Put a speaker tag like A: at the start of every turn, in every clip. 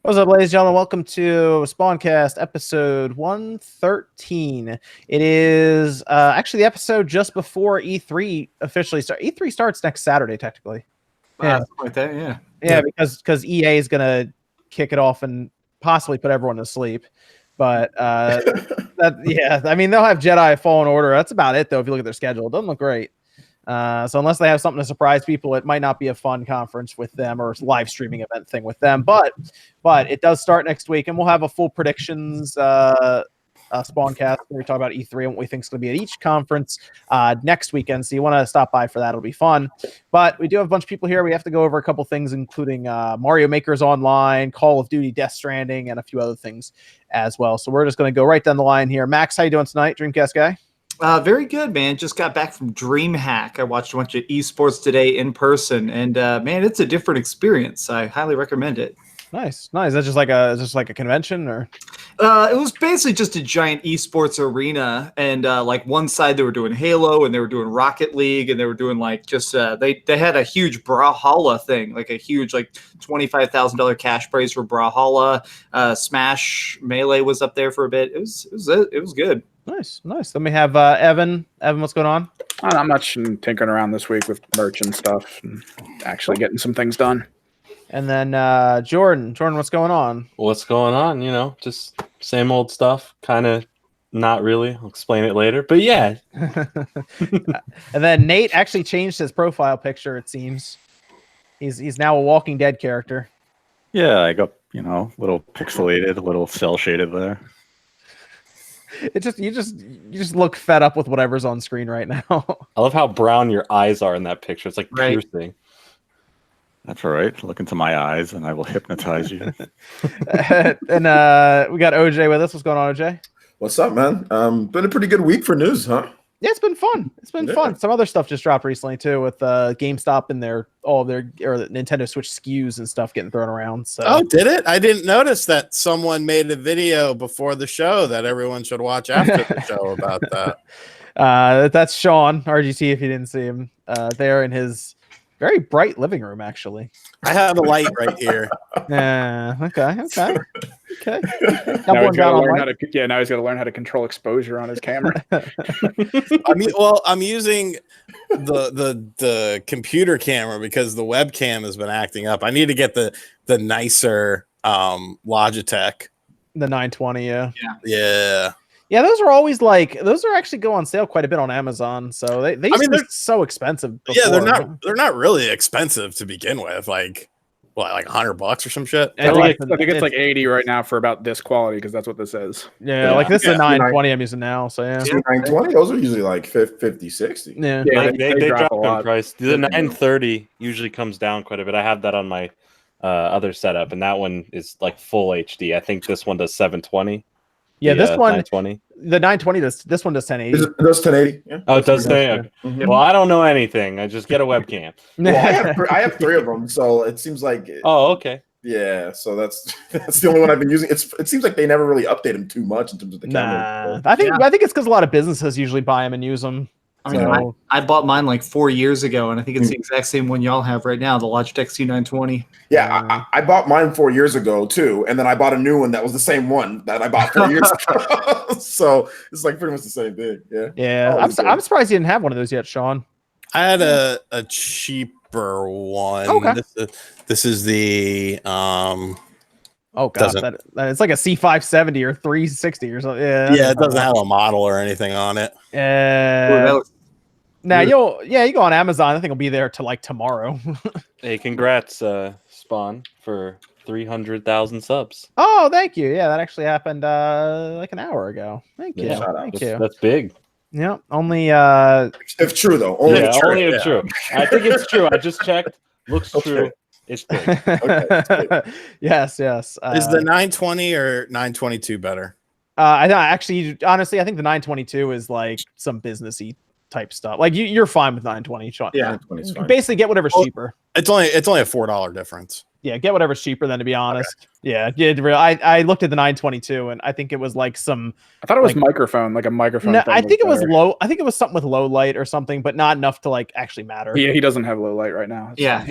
A: What's up, ladies and gentlemen? Welcome to SpawnCast episode 113. It is actually the episode just before E3 officially starts. E3 starts next Saturday, technically.
B: Yeah, like that,
A: yeah, because EA is gonna kick it off and possibly put everyone to sleep. But I mean, they'll have Jedi Fallen Order. That's about it, though. If you look at their schedule, it doesn't look great. So unless they have something to surprise people, it might not be a fun conference with them or live streaming event thing with them. But it does start next week, and we'll have a full predictions SpawnCast where we talk about E3 and what we think is going to be at each conference next weekend. So you want to stop by for that; it'll be fun. But we do have a bunch of people here. We have to go over a couple things, including Mario Maker's Online, Call of Duty, Death Stranding, and a few other things as well. So we're just going to go right down the line here. Max, how you doing tonight, Dreamcast guy?
B: Very good, man. Just got back from DreamHack. I watched a bunch of esports today in person, and man, it's a different experience. I highly recommend it.
A: Nice. Is that just like a convention, or?
B: It was basically just a giant esports arena, and like one side they were doing Halo, and they were doing Rocket League, and they were doing like just they had a huge Brawlhalla thing, like a huge like $25,000 cash prize for Brawlhalla. Smash Melee was up there for a bit. It was good.
A: Nice. Then we have Evan. Evan, what's going on?
C: Not much. Tinkering around this week with merch and stuff, and actually getting some things done.
A: And then Jordan, what's going on?
D: What's going on? You know, just same old stuff. Kind of not really. I'll explain it later. But yeah.
A: And then Nate actually changed his profile picture, it seems. He's now a Walking Dead character.
E: Yeah, I got, a little pixelated, a little cell shaded there.
A: It just you just look fed up with whatever's on screen right now.
D: I love how brown your eyes are in that picture. It's like piercing.
E: That's all right. Look into my eyes and I will hypnotize you.
A: And we got OJ with us. What's going on, OJ?
F: What's up, man? Been a pretty good week for news, huh?
A: Yeah, it's been fun. Fun. Some other stuff just dropped recently too, with GameStop and all of their Nintendo Switch SKUs and stuff getting thrown around. So.
G: Oh, did it? I didn't notice that someone made a video before the show that everyone should watch after the show about that.
A: That's Sean RGT. If you didn't see him there in his very bright living room, actually.
G: I have a light right here.
A: Yeah. Okay.
C: Now he's got to learn how to control exposure on his camera.
G: I'm using the computer camera because the webcam has been acting up. I need to get the nicer Logitech.
A: The 920,
G: Yeah.
A: Yeah, those are actually go on sale quite a bit on Amazon. So they're so expensive. Before.
G: Yeah, they're not really expensive to begin with. Like $100 or some shit.
C: I think it's like 80 right now for about this quality because that's what this is.
A: Yeah, like this is a 920 I'm using now. So yeah,
F: 920. Those are usually like 50, 60.
A: Yeah,
D: they drop in price. The 930 usually comes down quite a bit. I have that on my other setup, and that one is like full HD. I think this one does 720.
A: Yeah, this one
D: 920.
A: The 920 does. This one does 1080.
F: It does 1080. Yeah.
D: Oh, it does. Okay.
F: Mm-hmm.
D: Well, I don't know anything. I just get a webcam.
F: Well, I have three of them, so it seems like.
D: Oh, okay.
F: Yeah, so that's the only one I've been using. It seems like they never really update them too much in terms of the camera.
A: I think it's because a lot of businesses usually buy them and use them.
B: I mean, I bought mine like 4 years ago, and I think it's the exact same one y'all have right now, the Logitech C920.
F: Yeah, I bought mine 4 years ago too, and then I bought a new one that was the same one that I bought 4 years ago. So it's like pretty much the same thing. Yeah.
A: I'm surprised you didn't have one of those yet, Sean.
G: I had a cheaper one.
A: Okay.
G: This is the
A: Oh god, it's like a C570 or 360 or something.
G: Yeah, it doesn't have a model or anything on it.
A: Now you go on Amazon. I think it'll be there to like tomorrow.
D: Hey, congrats, Spawn, for 300,000 subs.
A: Oh, thank you. Yeah, that actually happened like an hour ago. Thank you. Thank you.
D: That's big.
A: Yeah, only
F: if true though. Only
D: if true. I think it's true. I just checked. Looks true. It's big.
A: Okay. Yes.
G: Is the 920 or 922 better?
A: Honestly, I think the 922 is like some businessy type stuff. Like you're fine with 920, Sean.
F: Yeah, 920 is fine.
A: Basically, get whatever's cheaper.
G: It's only a $4 difference.
A: Yeah, get whatever's cheaper then, to be honest. Okay. Yeah, I looked at the 922 and I think it was like some.
C: I thought it was microphone, like a microphone.
A: No, I think it was low. I think it was something with low light or something, but not enough to like actually matter.
C: Yeah, he doesn't have low light right now.
B: Yeah.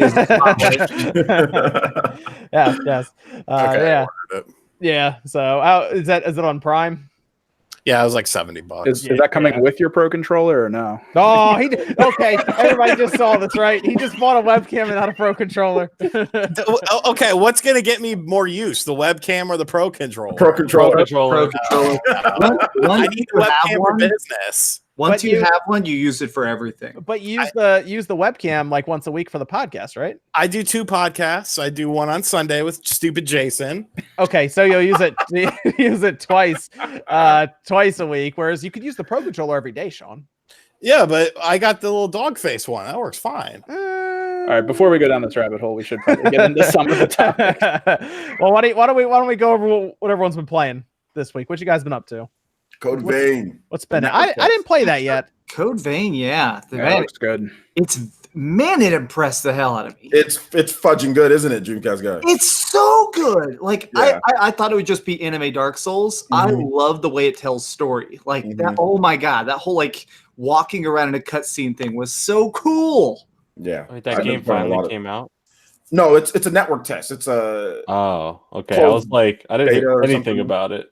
A: Yes.
G: Okay,
A: yeah. So is it on Prime?
G: Yeah, it was like $70.
C: Is that coming with your Pro controller or no?
A: Oh, he did. Okay. Everybody just saw this, right? He just bought a webcam and not a Pro controller.
G: Okay, what's gonna get me more use, the webcam or the Pro controller?
F: Pro controller.
G: I need a webcam for business.
B: Once you have one, you use it for everything.
A: But use the webcam like once a week for the podcast, right?
G: I do 2 podcasts. I do one on Sunday with stupid Jason.
A: Okay, so you'll use it twice a week, whereas you could use the Pro controller every day, Sean.
G: Yeah, but I got the little dog face one. That works fine.
C: All right, before we go down this rabbit hole, we should probably get into some of the topics.
A: Well, why don't we go over what everyone's been playing this week? What you guys been up to?
F: Code Vein.
A: What's been it? I didn't play that yet.
B: Code Vein, yeah.
C: That looks good.
B: It impressed the hell out of me.
F: It's fudging good, isn't it, Dreamcast guy?
B: It's so good. Like
F: Yeah.
B: I thought it would just be anime Dark Souls. I love the way it tells story. Like that. Oh my god, that whole like walking around in a cutscene thing was so cool.
F: Yeah.
D: Wait, that game finally came out?
F: No, it's a network test. It's a
D: okay. I was like, I didn't hear anything about it.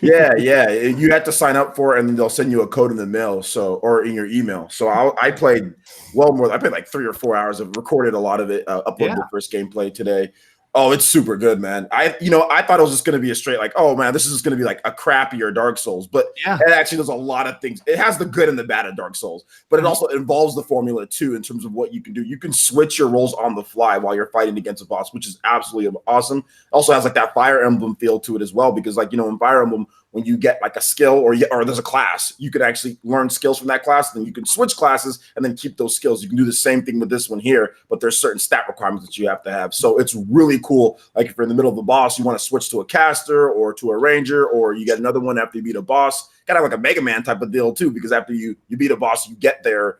F: yeah. You had to sign up for it, and then they'll send you a code in the mail, or in your email. So I played I played like 3 or 4 hours. I've recorded a lot of it. Uploaded the first gameplay today. Oh, it's super good, man. I thought it was just going to be a straight like, oh man, this is just going to be like a crappier Dark Souls, but it actually does a lot of things. It has the good and the bad of Dark Souls, but it also involves the formula too in terms of what you can do. You can switch your roles on the fly while you're fighting against a boss, which is absolutely awesome. It also has like that Fire Emblem feel to it as well, because like, in Fire Emblem, when you get like a skill or there's a class, you could actually learn skills from that class. Then you can switch classes and then keep those skills. You can do the same thing with this one here, but there's certain stat requirements that you have to have. So it's really cool. Like if you're in the middle of the boss, you want to switch to a caster or to a ranger, or you get another one after you beat a boss. Kind of like a Mega Man type of deal too, because after you beat a boss, you get their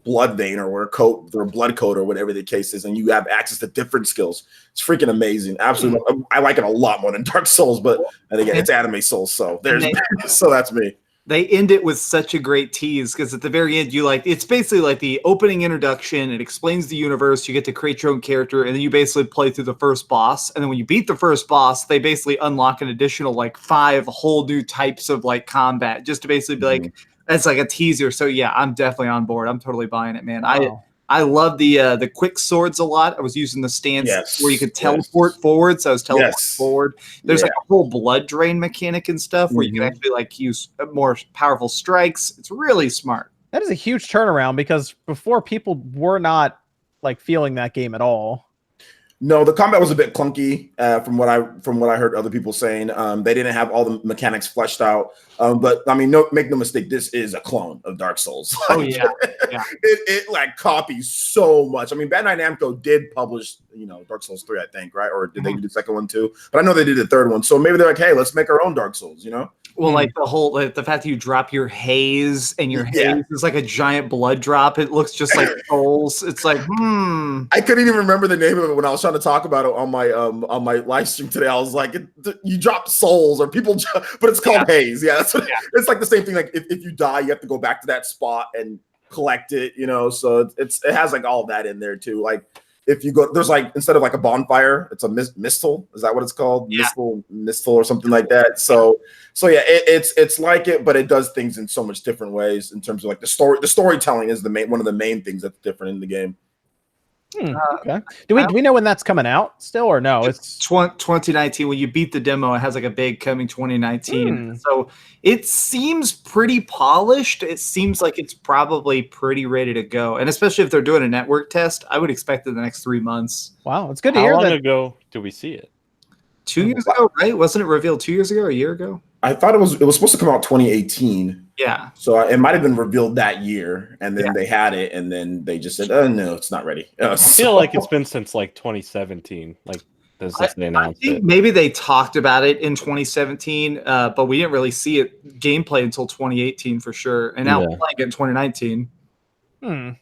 F: blood vein or their blood code or whatever the case is, and you have access to different skills. It's freaking amazing. Absolutely. I like it a lot more than Dark Souls, but and again, it's anime Souls, so so that's me.
B: They end it with such a great tease, because at the very end, it's basically like the opening introduction. It explains the universe. You get to create your own character, and then you basically play through the first boss. And then when you beat the first boss, they basically unlock an additional like 5 whole new types of like combat, just to basically be like, it's like a teaser. So yeah, I'm definitely on board. I'm totally buying it, man. Wow. I love the quick swords a lot. I was using the stance where you could teleport forward, so I was teleporting forward. There's like a whole blood drain mechanic and stuff where you can actually like use more powerful strikes. It's really smart.
A: That is a huge turnaround, because before people were not like feeling that game at all.
F: No, the combat was a bit clunky from what I heard other people saying. They didn't have all the mechanics fleshed out. But I mean, make no mistake, this is a clone of Dark Souls.
B: Oh yeah.
F: It like copies so much. I mean, Bandai Namco did publish, Dark Souls 3, I think, right? Or did they do the second one too? But I know they did the third one. So maybe they're like, hey, let's make our own Dark Souls,
B: Well, like the fact that you drop your haze, and your haze is like a giant blood drop. It looks just like souls. It's like,
F: I couldn't even remember the name of it when I was trying to talk about it on my live stream today. I was like, you drop souls, or people, but it's called haze. Yeah, that's what, it's like the same thing. Like if you die, you have to go back to that spot and collect it. So it has like all of that in there too. Like if you go, there's like, instead of like a bonfire, it's a mistle. Is that what it's called?
B: Yeah.
F: Mistle or something like that. So yeah, it's like it, but it does things in so much different ways in terms of like the storytelling is one of the main things that's different in the game.
A: Okay. Do we know when that's coming out still, or no? It's
B: 2019. When you beat the demo, it has like a big coming 2019. So it seems pretty polished. It seems like it's probably pretty ready to go. And especially if they're doing a network test, I would expect in the next 3 months.
A: Wow, it's good to hear.
D: How long ago do we see it?
B: 2 years ago, right? Wasn't it revealed 2 years ago or a year ago?
F: I thought it was supposed to come out 2018.
B: Yeah.
F: So it might have been revealed that year, and then they had it, and then they just said, "Oh no, it's not ready."
D: I feel like it's been since like 2017. Like they announced
B: I think maybe they talked about it in 2017, but we didn't really see it gameplay until 2018 for sure. And now we're playing it in 2019.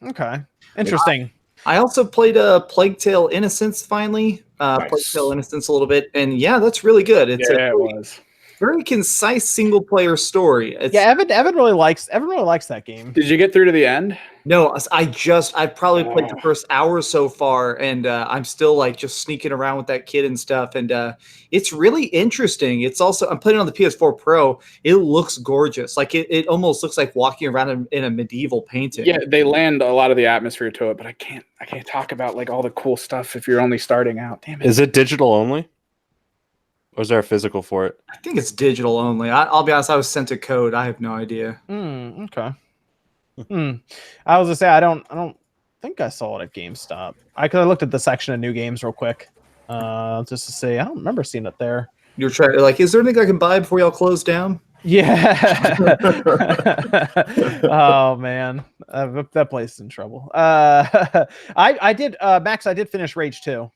A: Okay. Interesting.
B: I also played Plague Tale Innocence finally.
F: Nice.
B: Plague Tale Innocence a little bit, and yeah, that's really good. It's
C: Yeah, it was.
B: very concise single player story.
A: Yeah, Evan really likes that game.
C: Did you get through to the end?
B: No, I've probably played the first hour so far, and I'm still like just sneaking around with that kid and stuff, and it's really interesting. It's also, I'm playing on the PS4 Pro. It looks gorgeous. Like it almost looks like walking around in a medieval painting.
C: Yeah, they land a lot of the atmosphere to it, but I can't talk about like all the cool stuff if you're only starting out. Damn it.
D: Is it digital only? Or is there a physical for it?
B: I think it's digital only. I'll be honest, I was sent a code. I have no idea.
A: Okay. I was gonna say I don't think I saw it at GameStop. I looked at the section of new games real quick, just to see. I don't remember seeing it there.
B: You're trying like, is there anything I can buy before y'all close down?
A: Yeah. Oh man, that place is in trouble. I did, Max. I did finish Rage 2.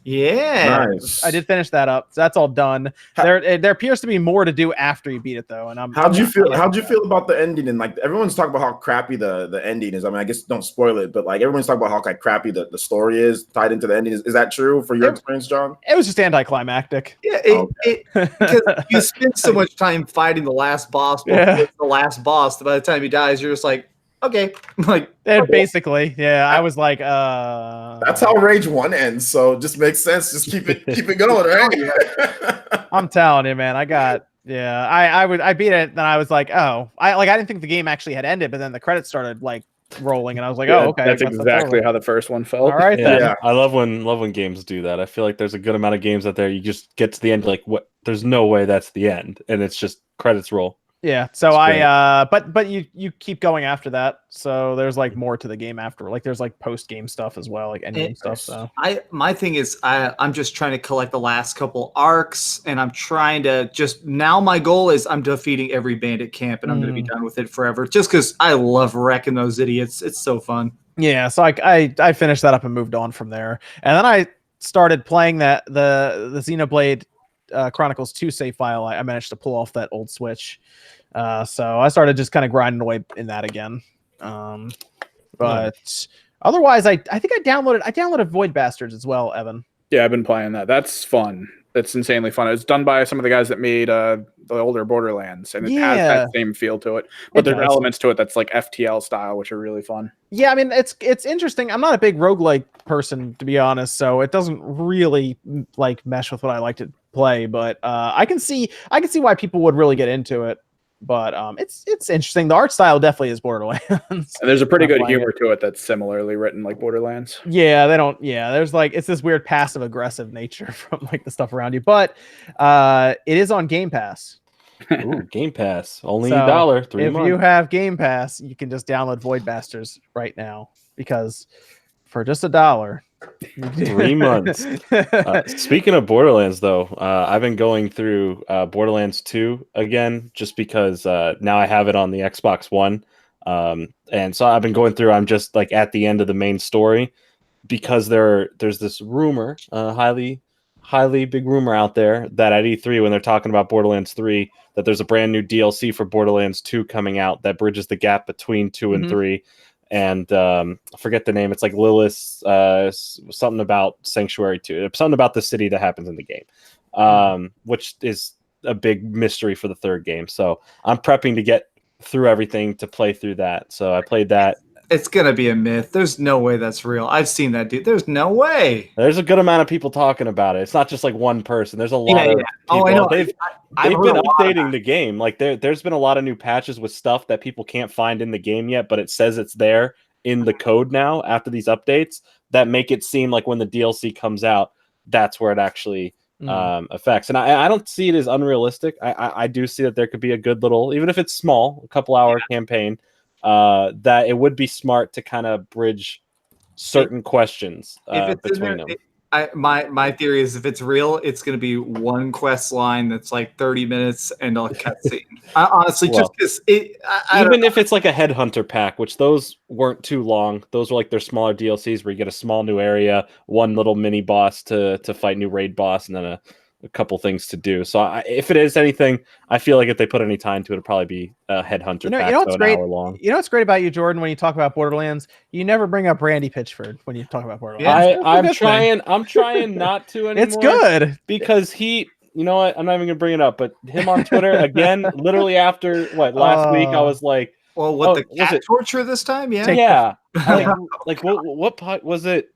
B: Yeah,
F: Nice.
A: I did finish that up. So that's all done. There appears to be more to do after you beat it, though. And
F: How'd you feel about the ending? And like everyone's talking about how crappy the ending is. I mean, I guess don't spoil it, but like everyone's talking about how like crappy the story is tied into the ending. Is that true for your experience, John?
A: It was just anticlimactic.
B: Yeah, because you spend so much time fighting the last boss. The last boss. By the time he dies, you're just like, okay, like
A: basically, yeah. I was like,
F: that's how Rage 1 ends. So it just makes sense. Just keep it going, right?
A: I'm telling you, man. I beat it, and I was like, oh, I didn't think the game actually had ended, but then the credits started like rolling, and I was like, oh, okay.
C: That's exactly how the first one felt.
A: All right, then.
D: Yeah. I love when games do that. I feel like there's a good amount of games out there. You just get to the end, like, what? There's no way that's the end, and it's just credits roll.
A: Yeah, so but you keep going after that. So there's like more to the game after. Like there's like post game stuff as well, like end game stuff. So
B: my thing is I'm just trying to collect the last couple arcs, and I'm trying to now my goal is I'm defeating every bandit camp, and I'm going to be done with it forever. Just because I love wrecking those idiots. It's so fun.
A: Yeah, so I finished that up and moved on from there, and then I started playing the Xenoblade Chronicles 2 save file. I managed to pull off that old Switch. So I started just kind of grinding away in that again. But otherwise, I think I downloaded Void Bastards as well, Evan.
C: Yeah, I've been playing that. That's fun. It's insanely fun. It's done by some of the guys that made the older Borderlands, and it has that same feel to it. But there's elements to it that's like FTL style, which are really fun. Yeah,
A: I mean, it's interesting. I'm not a big roguelike person, to be honest, so it doesn't really like mesh with what I like to play. But I can see why people would really get into it. But it's interesting. The art style definitely is Borderlands.
C: And there's a pretty good humor to it that's similarly written like Borderlands.
A: Yeah, there's like it's this weird passive aggressive nature from like the stuff around you. But it is on Game Pass.
D: Ooh, Game Pass. Only $1, 3 months.
A: If you have Game Pass, you can just download Void Bastards right now, because for just $1.
D: 3 months. Speaking of Borderlands, though, I've been going through Borderlands 2 again, just because now I have it on the Xbox One, and so I've been going through. I'm just like at the end of the main story, because there's this rumor, highly big rumor out there, that at E3 when they're talking about Borderlands 3, that there's a brand new DLC for Borderlands 2 coming out that bridges the gap between 2 and 3. And I forget the name. It's like Lilith, something about Sanctuary 2, something about the city that happens in the game, which is a big mystery for the third game. So I'm prepping to get through everything to play through that. So I played that.
B: It's gonna be a myth. There's no way that's real. I've seen that, dude. There's no way.
D: There's a good amount of people talking about it. It's not just like one person. There's a lot of people.
B: Oh, I know.
D: They've been updating the game. Like there's been a lot of new patches with stuff that people can't find in the game yet, but it says it's there in the code now after these updates that make it seem like when the DLC comes out, that's where it actually affects. And I don't see it as unrealistic. I do see that there could be a good little, even if it's small, a couple hour campaign, that it would be smart to kind of bridge certain questions between them.
B: My theory is if it's real, it's going to be one quest line that's like 30 minutes and a cutscene. Honestly, just because
D: even if it's like a headhunter pack, which those weren't too long. Those were like their smaller DLCs where you get a small new area, one little mini boss to fight new raid boss, and then a couple things to do. So if it is anything, I feel like if they put any time to it, it'd probably be a Headhunter.
A: You know what's great? You know what's great about you, Jordan, when you talk about Borderlands? You never bring up Randy Pitchford when you talk about Borderlands.
D: I'm trying not to anymore.
A: It's good
D: because he. You know what? I'm not even gonna bring it up, but him on Twitter again, literally after last week, I was like,
B: "Well, the cat torture this time?" Yeah,
D: yeah. What was it?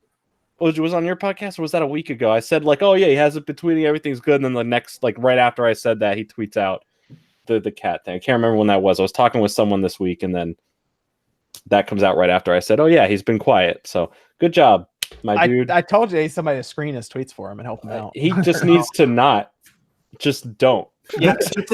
D: Was on your podcast, or was that a week ago? I said like, "Oh yeah, he hasn't been tweeting. Everything's good." And then the next, right after I said that, he tweets out the cat thing. I can't remember when that was. I was talking with someone this week, and then that comes out right after I said, "Oh yeah, he's been quiet." So good job, my dude.
A: I told you somebody to screen his tweets for him and help him out.
D: He just needs to not. Just don't.
B: Yeah,
C: just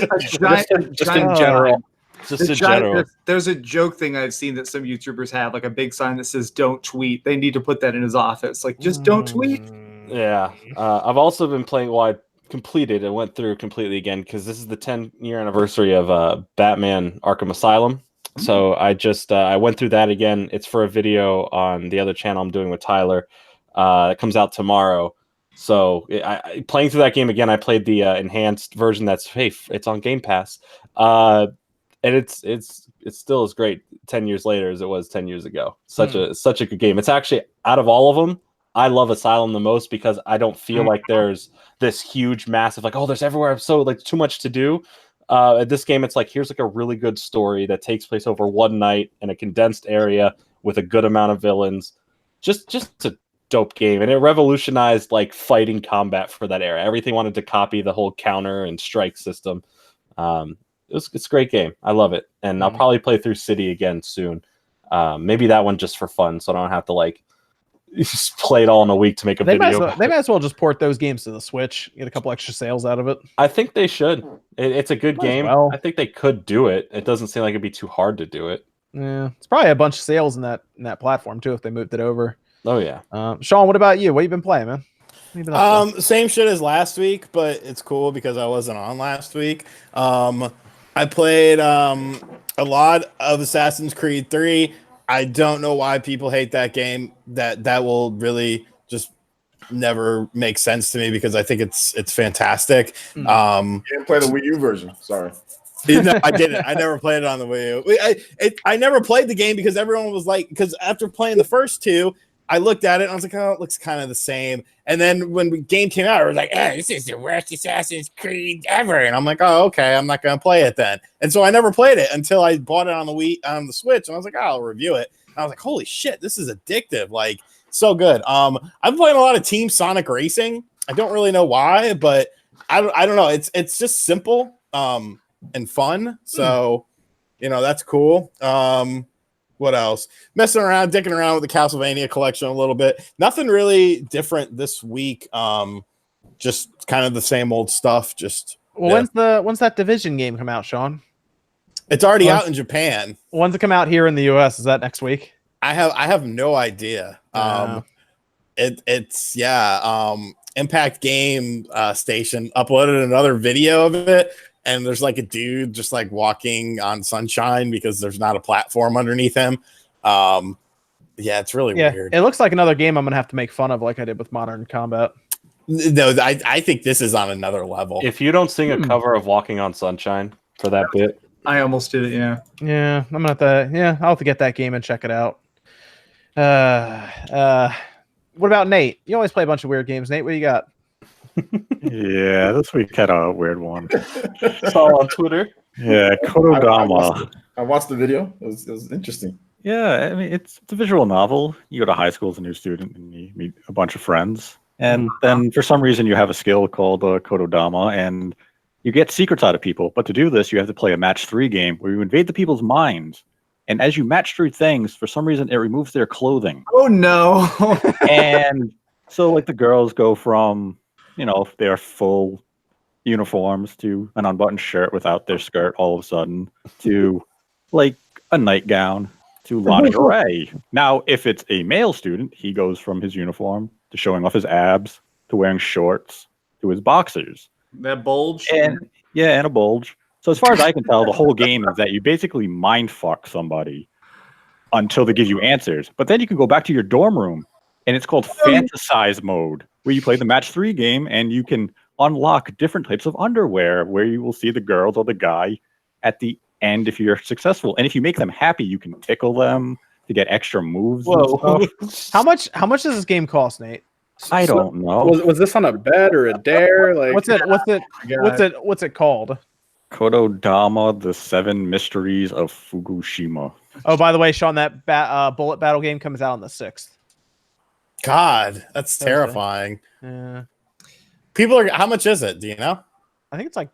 C: in general.
D: Just in general.
B: There's a joke thing I've seen that some YouTubers have, like a big sign that says "Don't tweet." They need to put that in his office, like just don't tweet.
D: Yeah, I've also been playing. Well, I completed and went through completely again because this is the 10-year anniversary of Batman: Arkham Asylum. So I went through that again. It's for a video on the other channel I'm doing with Tyler. It comes out tomorrow. So playing through that game again, I played the enhanced version. It's on Game Pass, and it's still as great 10 years later as it was 10 years ago. Such a good game. It's actually, out of all of them, I love Asylum the most because I don't feel like there's this huge, massive there's everywhere. So too much to do. At this game, it's here's a really good story that takes place over one night in a condensed area with a good amount of villains. Just a dope game, and it revolutionized fighting combat for that era. Everything wanted to copy the whole counter and strike system. It's a great game. I love it, and I'll probably play through City again soon. Maybe that one just for fun, so I don't have to just play it all in a week to make a video.
A: They might as well just port those games to the Switch, get a couple extra sales out of it.
D: I think they should. It's a good game. Well. I think they could do it. It doesn't seem like it'd be too hard to do it.
A: Yeah, it's probably a bunch of sales in that platform too if they moved it over.
D: Oh yeah.
A: Sean, what about you? What have you been playing, man?
G: Same shit as last week, but it's cool because I wasn't on last week. I played a lot of Assassin's Creed 3. I don't know why people hate that game. That will really just never make sense to me because I think it's fantastic.
F: You didn't play the Wii U version. Sorry.
G: No, I didn't. I never played it on the Wii U. I never played the game because everyone was because after playing the first two, I looked at it and I was like, oh, it looks kind of the same. And then when the game came out, I was like, hey, this is the worst Assassin's Creed ever. And I'm like, oh, okay, I'm not going to play it then. And so I never played it until I bought it on the Switch. And I was like, oh, I'll review it. And I was like, holy shit, this is addictive. So good. I've been playing a lot of Team Sonic Racing. I don't really know why, but I don't know. It's just simple and fun. So, that's cool. What else? Messing around, dicking around with the Castlevania collection a little bit. Nothing really different this week. Just kind of the same old stuff.
A: When's that Division game come out, Sean?
G: It's already out in Japan.
A: When's it come out here in the US? Is that next week?
G: I have no idea. It's Impact Game Station uploaded another video of it. And there's a dude just walking on sunshine because there's not a platform underneath him. It's really weird.
A: It looks like another game I'm gonna have to make fun of, like I did with Modern Combat.
G: No, I think this is on another level.
D: If you don't sing a cover of Walking on Sunshine for that bit,
B: I almost did it.
A: Yeah. I'm gonna have to. I'll have to get that game and check it out. What about Nate? You always play a bunch of weird games. Nate, what do you got?
E: Yeah, this week had a weird one.
D: Saw on Twitter.
E: Yeah, Kododama.
F: I watched the video. It was interesting.
E: Yeah, I mean, it's a visual novel. You go to high school as a new student and you meet a bunch of friends. And then for some reason you have a skill called Kododama and you get secrets out of people. But to do this, you have to play a match 3 game where you invade the people's minds. And as you match through things, for some reason, it removes their clothing.
B: Oh, no.
E: And so the girls go from their full uniforms to an unbuttoned shirt without their skirt all of a sudden to a nightgown to lingerie. Now, if it's a male student, he goes from his uniform to showing off his abs to wearing shorts to his boxers.
B: That bulge?
E: And a bulge. So as far as I can tell, the whole game is that you basically mind fuck somebody until they give you answers. But then you can go back to your dorm room and it's called fantasize mode, where you play the match 3 game and you can unlock different types of underwear where you will see the girls or the guy at the end if you're successful. And if you make them happy, you can tickle them to get extra moves.
D: Whoa.
A: How much does this game cost, Nate?
E: I don't know.
C: Was this on a bet or a dare? Like
A: What's it called?
E: Kododama, the 7 Mysteries of Fukushima.
A: Oh, by the way, Sean, that bullet battle game comes out on the 6th.
G: God, that's terrifying.
A: Yeah.
G: People are. How much is it? Do you know?
A: I think it said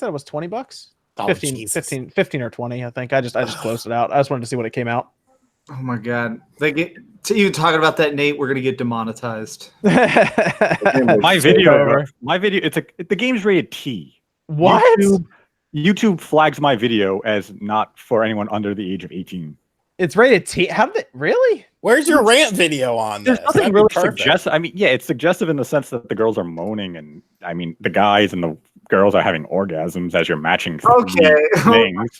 A: it was $20.
G: Oh,
A: 15 or 20, I think. I just closed it out. I just wanted to see when it came out.
B: Oh my god! You talking about that, Nate? We're gonna get demonetized.
E: My video. The game's rated T.
A: What?
E: YouTube flags my video as not for anyone under the age of 18.
A: It's rated T. How did it really?
G: Where's your rant video on this?
E: There's nothing really suggestive. I mean, yeah, it's suggestive in the sense that the girls are moaning, and I mean, the guys and the girls are having orgasms as you're matching things.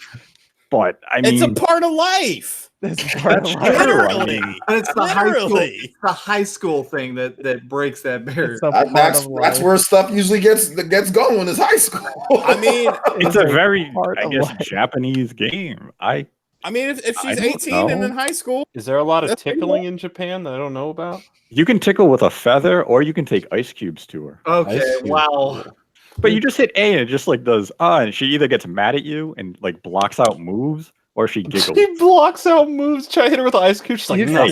E: But I mean,
G: it's a part of life.
A: It's part of life.
G: Literally.
B: It's the high school thing that breaks that barrier.
F: That's where stuff usually gets going, is high school.
G: I mean,
E: it's a very, I guess, Japanese game. I
G: mean, if she's 18 and in high school,
D: is there a lot of tickling in Japan that I don't know about?
E: You can tickle with a feather, or you can take ice cubes to her.
B: Okay, wow.
E: But you just hit A and it just like does and she either gets mad at you and like blocks out moves, or she giggles.
D: She blocks out moves. Try to hit her with an ice cube. She's like, no.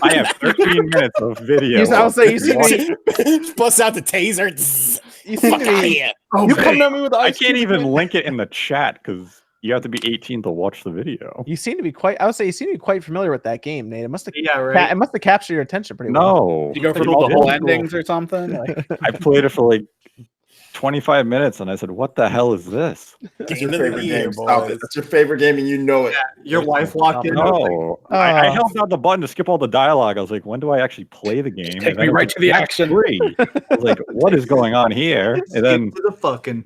E: I have 13 minutes of video.
A: I'll say you see me.
G: Bust out the taser.
A: You see me.
D: You come at me with the ice
E: I can't
D: cube,
E: even
D: man.
E: link it in the chat because you have to be 18 to watch the video.
A: You seem to be quite. I would say you seem to be quite familiar with that game, Nate. It must have.
B: Yeah, right.
A: It must have captured your attention pretty well.
E: No,
C: you go for the whole endings or something.
E: I played it for like 25 minutes and I said, what the hell is this?
F: That's your favorite game. Stop it. That's your favorite game and you know it.
B: Yeah, your wife walked in.
E: No, I held down the button to skip all the dialogue. I was like, when do I actually play the game?
C: Take me right to the action.
E: I was like, what is going on here? And then
B: to the fucking.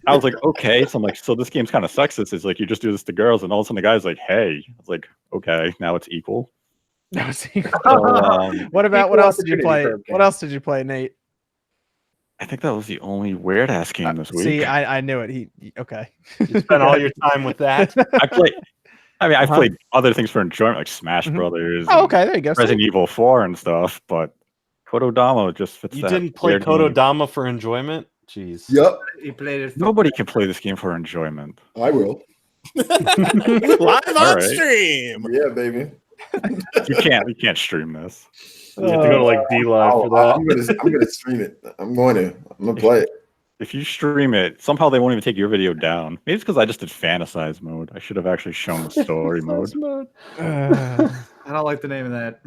E: I was like, okay. So I'm like, so this game's kind of sexist. It's like you just do this to girls, and all of a sudden the guy's like, hey. I was like, okay, now it's equal.
A: What else did you play? What else did you play, Nate?
E: I think that was the only weird ass game this week.
A: See, I knew it. He okay.
D: You spent all your time with that.
E: I played other things for enjoyment, like Smash Brothers.
A: Oh, okay, there you go.
E: Resident Evil 4 and stuff, but Kododama just fits.
D: You didn't play Kododama for enjoyment? Jeez.
F: Yep.
B: He played it.
E: Nobody can play this game for enjoyment.
F: I will.
G: Live on stream.
F: Yeah, baby.
E: You can't stream this.
D: You have to go to like D-Live for that.
F: I'm gonna stream it. I'm gonna play it.
E: If you stream it, somehow they won't even take your video down. Maybe it's because I just did fantasize mode. I should have actually shown the story mode.
B: I don't like the name of that.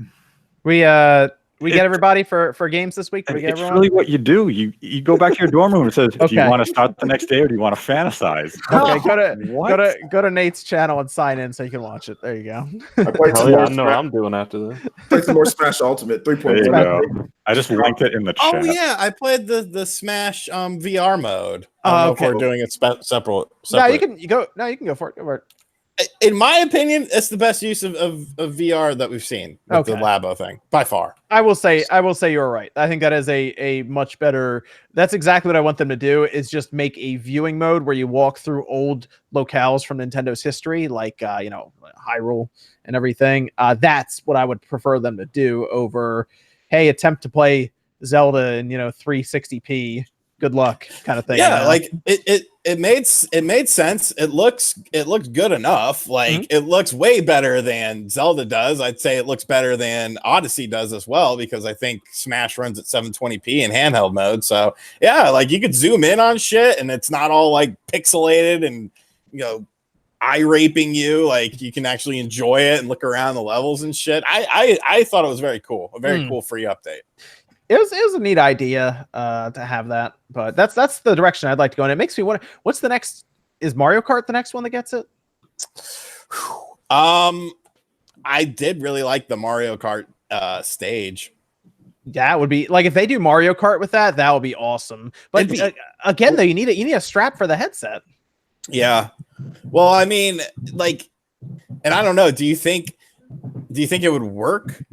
A: We get everybody for games this week.
E: It's really what you do. You go back to your dorm room and says, do you want to start the next day or do you want to fantasize?
A: Okay, go to Nate's channel and sign in so you can watch it. There you go.
F: I played some
D: I know what I'm doing after this.
F: Played some more Smash Ultimate 3.1.
E: There you go. I just linked it in the chat.
G: Oh yeah, I played the Smash VR mode. I don't know if we're doing it separate.
A: No, you can go for it. Go for it.
G: In my opinion, it's the best use of VR that we've seen with the Labo thing by far.
A: I will say you're right. I think that is a much better. That's exactly what I want them to do. Is just make a viewing mode where you walk through old locales from Nintendo's history, like Hyrule and everything. That's what I would prefer them to do over, hey, attempt to play Zelda in 360p. Good luck, kind of thing.
G: Yeah, like it made sense. It looks good enough. Like it looks way better than Zelda does. I'd say it looks better than Odyssey does as well, because I think Smash runs at 720p in handheld mode. So yeah, like you could zoom in on shit and it's not all like pixelated and eye raping you. Like you can actually enjoy it and look around the levels and shit. I thought it was very cool. A very cool free update.
A: It was a neat idea to have that, but that's the direction I'd like to go. And it makes me wonder, what's the next? Is Mario Kart the next one that gets it?
G: I did really like the Mario Kart stage.
A: Yeah, it would be like if they do Mario Kart with that would be awesome. But again, though, you need a strap for the headset.
G: Yeah. Well, I mean, like, and I don't know. Do you think it would work?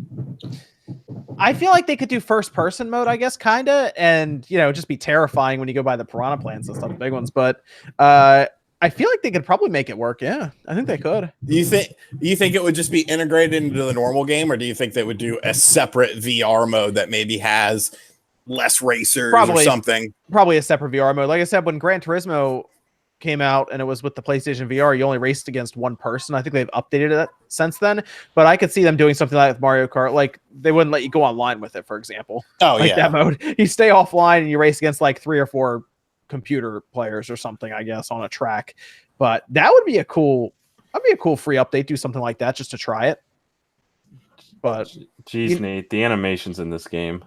A: I feel like they could do first person mode, I guess, kind of, and just be terrifying when you go by the piranha plants and stuff, the big ones. But I feel like they could probably make it work. Yeah, I think they could.
G: Do you think it would just be integrated into the normal game, or do you think they would do a separate VR mode that maybe has less racers or something?
A: Probably a separate VR mode. Like I said, when Gran Turismo came out and it was with the PlayStation VR, you only raced against one person. I think they've updated it since then, but I could see them doing something like with Mario Kart. Like they wouldn't let you go online with it, for example. That mode. You stay offline and you race against like 3 or 4 computer players or something, I guess, on a track. But that would be a cool free update. Do something like that just to try it. But
D: geez, Nate, the animations in this game.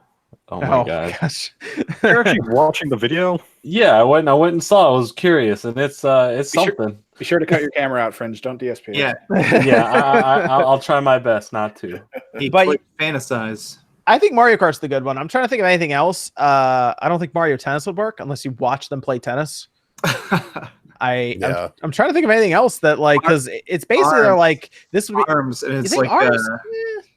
D: Oh my god!
E: Gosh. You're actually watching the video?
D: Yeah, I went and saw. I was curious, and it's something.
C: Be sure to cut your camera out, Fringe. Don't DSP.
B: Yeah,
D: I'll try my best not to.
B: But fantasize.
A: I think Mario Kart's the good one. I'm trying to think of anything else. I don't think Mario Tennis would work unless you watch them play tennis. I'm trying to think of anything else that because it's basically they're like this would be
B: arms, and it's like arms?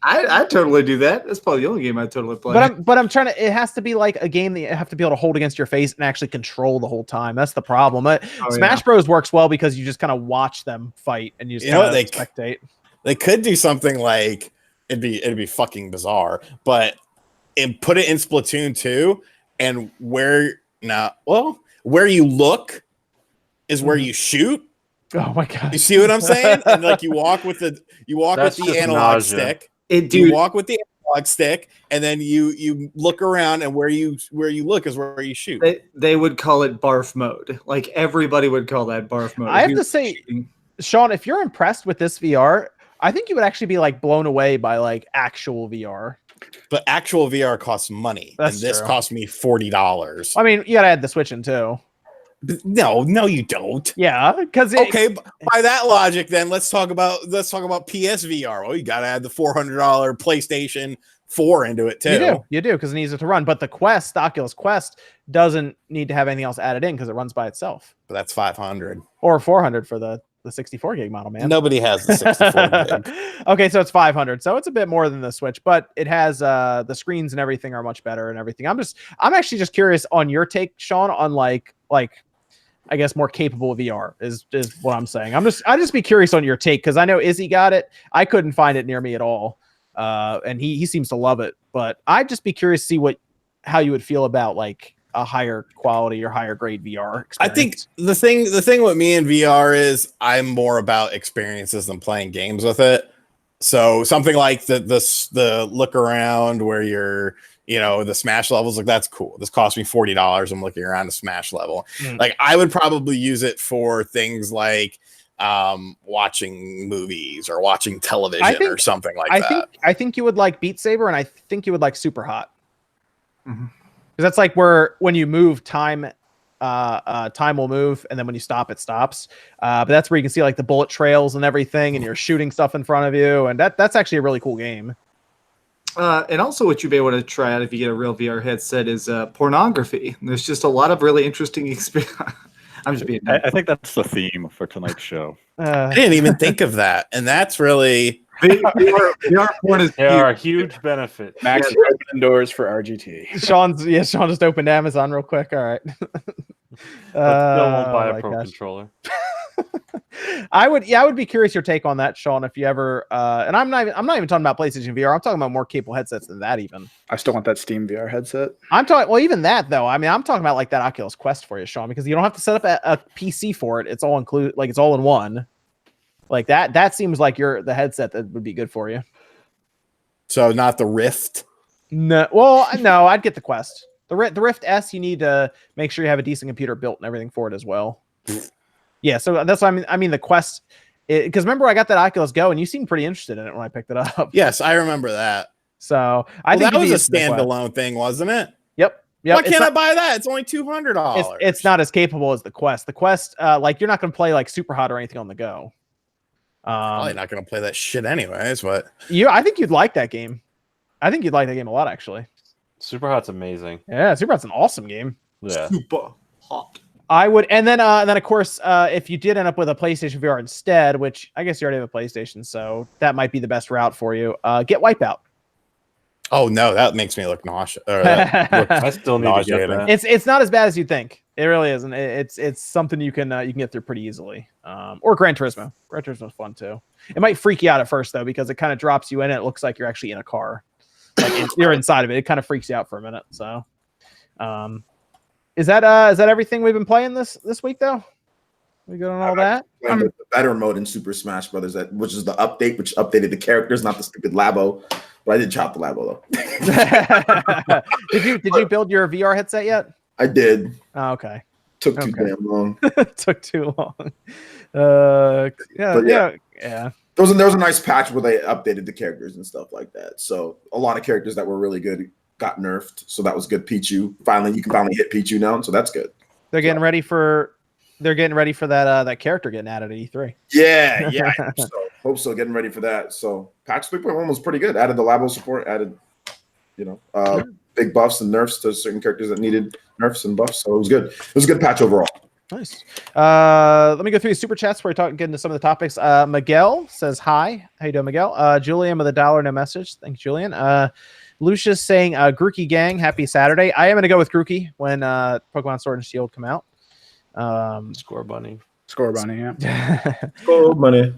B: I'd totally do that. That's probably the only game I'd totally play.
A: But I'm trying to. It has to be like a game that you have to be able to hold against your face and actually control the whole time. That's the problem. Smash Bros works well because you just kind of watch them fight and you just spectate.
G: They could do something like it'd be fucking bizarre, but put it in Splatoon 2, and where you look is where you shoot.
A: Oh my god!
G: You see what I'm saying? And like you walk with the analog stick. You walk with the analog stick, and then you look around, and where you look is where you shoot.
B: They would call it barf mode. Like everybody would call that barf mode.
A: I have to say, Sean, if you're impressed with this VR, I think you would actually be like blown away by like actual VR.
G: But actual VR costs money, and this cost me $40.
A: I mean, you gotta add the Switch in too.
G: No, you don't.
A: Yeah, because
G: by that logic, then let's talk about PSVR. Well, you got to add the $400 PlayStation 4 into it too.
A: You do because it needs it to run. But the Oculus Quest, doesn't need to have anything else added in because it runs by itself.
G: But that's $500
A: or $400 for the 64 gig model, man.
G: Nobody has the 64 gig.
A: Okay, so it's $500. So it's a bit more than the Switch, but it has the screens and everything are much better and everything. I'm actually just curious on your take, Sean, on like I guess more capable VR is what I'm saying. I'd just be curious on your take because I know Izzy got it. I couldn't find it near me at all, and he seems to love it. But I'd just be curious to see how you would feel about like a higher quality or higher grade VR experience.
G: I think the thing with me in VR is I'm more about experiences than playing games with it. So something like the look around where you're the Smash levels, like that's cool. This cost me $40. I'm looking around a Smash level. Like I would probably use it for things like watching movies or watching television or something like that.
A: I think you would like Beat Saber, and I think you would like Super Hot. Because that's like where when you move, time will move, and then when you stop, it stops. But that's where you can see like the bullet trails and everything, and you're shooting stuff in front of you, and that's actually a really cool game.
B: And also what you'd be able to try out if you get a real VR headset is pornography. There's just a lot of really interesting experience. I'm just being.
E: I think that's the theme for tonight's show.
G: I didn't even think of that, and that's really
B: VR porn is
D: a huge benefit.
C: Max open doors for RGT.
A: Sean just opened Amazon real quick. All right.
D: Still won't buy a Pro controller.
A: I would be curious your take on that, Sean, if you ever and I'm not even talking about PlayStation VR. I'm talking about more capable headsets than that even.
C: I still want that Steam VR headset.
A: I'm talking even that though. I mean, I'm talking about like that Oculus Quest for you, Sean, because you don't have to set up a PC for it. It's all included, like it's all in one. Like that seems like the headset that would be good for you.
G: So not the Rift?
A: No, well, no, I'd get the Quest. The Rift S, you need to make sure you have a decent computer built and everything for it as well. Yeah, so that's what I mean the Quest, because remember I got that Oculus Go and you seemed pretty interested in it when I picked it up.
G: Yes, I remember that.
A: So I think
G: that was a standalone thing, wasn't it?
A: Yep.
G: Why can't I buy that? It's only $200.
A: It's not as capable as the Quest. The Quest, like you're not going to play like Super Hot or anything on the go.
G: Probably not going to play that shit anyways. But
A: I think you'd like that game. I think you'd like that game a lot, actually.
D: Super Hot's amazing.
A: Yeah, Super Hot's an awesome game.
D: Yeah.
B: Super Hot.
A: I would, and then of course, if you did end up with a PlayStation VR instead, which I guess you already have a PlayStation, so that might be the best route for you. Get Wipeout.
G: Oh no, that makes me look nauseous.
D: I still need to get that.
A: It's not as bad as you think. It really isn't. It's something you can get through pretty easily. Or Gran Turismo. Gran Turismo's fun too. It might freak you out at first though, because it kind of drops you in and it looks like you're actually in a car. Like you're inside of it. It kind of freaks you out for a minute. So is that everything we've been playing this week though? We good on all that?
F: The better mode in Super Smash Brothers, which is the update, which updated the characters, not the stupid Labo. But I did chop the Labo though.
A: Did you build your VR headset yet?
F: I did.
A: Oh, okay.
F: Took too damn long.
A: Took too long. Yeah. There
F: was a nice patch where they updated the characters and stuff like that. So a lot of characters that were really good got nerfed. So that was good. Pichu. You can finally hit Pichu now, so that's good.
A: They're getting ready for that character getting added at E3.
F: Yeah. I hope so. Getting ready for that. So patch 3.1 was pretty good. Added the Labo support, added big buffs and nerfs to certain characters that needed nerfs and buffs. So it was good. It was a good patch overall.
A: Nice. Let me go through your super chats before we get into some of the topics. Miguel says hi. How you doing, Miguel? Julian with $1 no message. Thanks, Julian. Lucius saying Grookey gang, happy Saturday. I am gonna go with Grookey when Pokemon Sword and Shield come out.
D: Score bunny,
A: yeah.
F: Score bunny.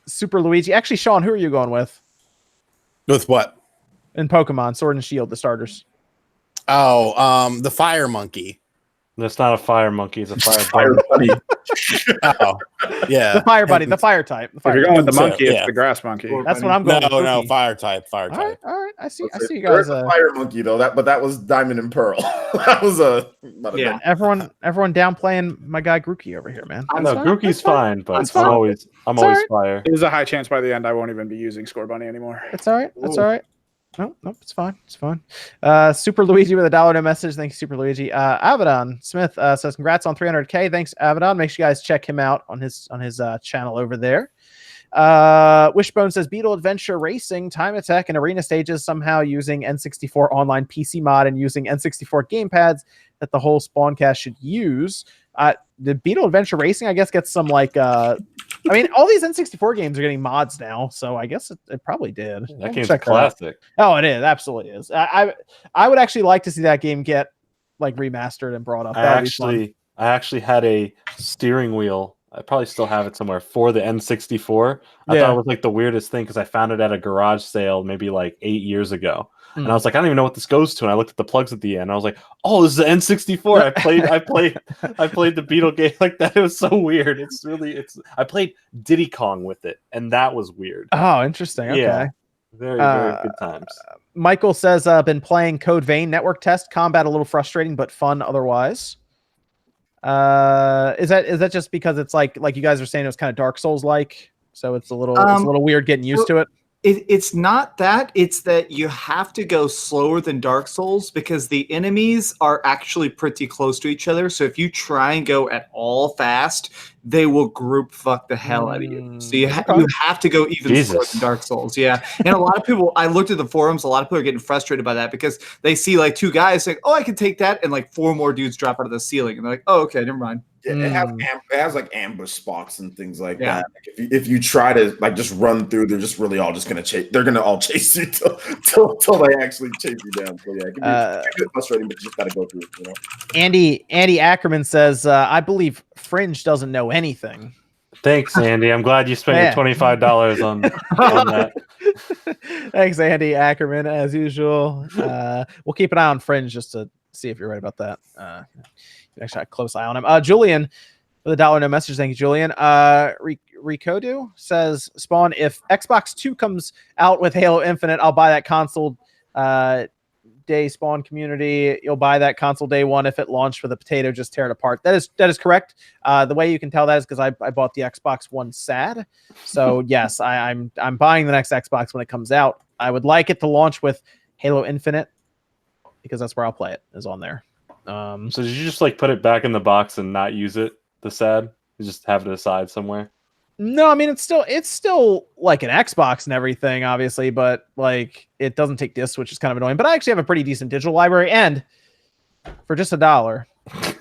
A: Super Luigi. Actually, Sean, who are you going with?
G: With what?
A: In Pokemon Sword and Shield, the starters.
G: Oh, the fire monkey.
D: That's not a fire monkey. It's a fire
F: bunny.
G: Oh, yeah.
A: The fire buddy, the fire type.
C: If you're going with the monkey, it's the grass monkey.
A: That's what I'm going with.
G: No, fire type.
A: All right. I see you
F: There's
A: guys.
F: a fire monkey though. But that was Diamond and Pearl. That was
A: everyone downplaying my guy Grookey over here, man.
D: No, Grookey's fine, but I'm always fire.
C: There's a high chance by the end I won't even be using Score Bunny anymore.
A: It's all right. That's all right. Nope, it's fine. It's fine. Super Luigi with $1 no message. Thank you, Super Luigi. Abaddon Smith says congrats on 300K. Thanks, Abaddon. Make sure you guys check him out on his channel over there. Wishbone says Beetle Adventure Racing, Time Attack, and Arena stages somehow using N64 online PC mod and using N64 gamepads that the whole SpawnCast should use. The Beetle Adventure Racing, I guess, gets some like I mean, all these N64 games are getting mods now, so I guess it probably did.
D: That game's a classic.
A: Oh, it is. Absolutely is. I would actually like to see that game get like remastered and brought up.
D: I actually had a steering wheel. I probably still have it somewhere for the N64. I thought it was like the weirdest thing because I found it at a garage sale maybe like 8 years ago. And I was like, I don't even know what this goes to. And I looked at the plugs at the end. And I was like, oh, this is the N64. I played the Beetle game like that. It was so weird. I played Diddy Kong with it, and that was weird.
A: Oh, interesting. Okay. Yeah.
D: Very good times.
A: Michael says, been playing Code Vein network test. Combat a little frustrating, but fun otherwise. Is that just because it's like you guys are saying it was kind of Dark Souls like, so it's a little weird getting used to it?
B: It's not that. It's that you have to go slower than Dark Souls because the enemies are actually pretty close to each other. So if you try and go at all fast, they will group fuck the hell out of you. So you have to go even slower than Dark Souls. Yeah. And a lot of people, I looked at the forums, a lot of people are getting frustrated by that because they see like two guys saying, oh, I can take that. And like 4 more dudes drop out of the ceiling. And they're like, oh, okay, never mind.
F: Yeah, it has like ambush spots and things like that. Like if you try to like just run through, they're just really all just gonna chase. They're gonna all chase you till they actually chase you down. So yeah, it can be a bit frustrating, but you just gotta go through it. You know.
A: Andy Ackerman says, I believe Fringe doesn't know anything.
D: Thanks, Andy. I'm glad you spent your $25 on that.
A: Thanks, Andy Ackerman, as usual. We'll keep an eye on Fringe just to see if you're right about that. Actually, a close eye on him. Julian with $1 no message. Thank you, Julian. Rikodu says, Spawn, if Xbox 2 comes out with Halo Infinite, I'll buy that console day. Spawn community, you'll buy that console day one if it launched with a potato, just tear it apart. That is correct. The way you can tell that is because I bought the Xbox One sad. So yes, I'm buying the next Xbox when it comes out. I would like it to launch with Halo Infinite because that's where I'll play it, is on there.
D: So did you just like put it back in the box and not use it, the sad? You just have it aside somewhere?
A: No, I mean it's still like an Xbox and everything, obviously, but like it doesn't take discs, which is kind of annoying. But I actually have a pretty decent digital library, and for just $1,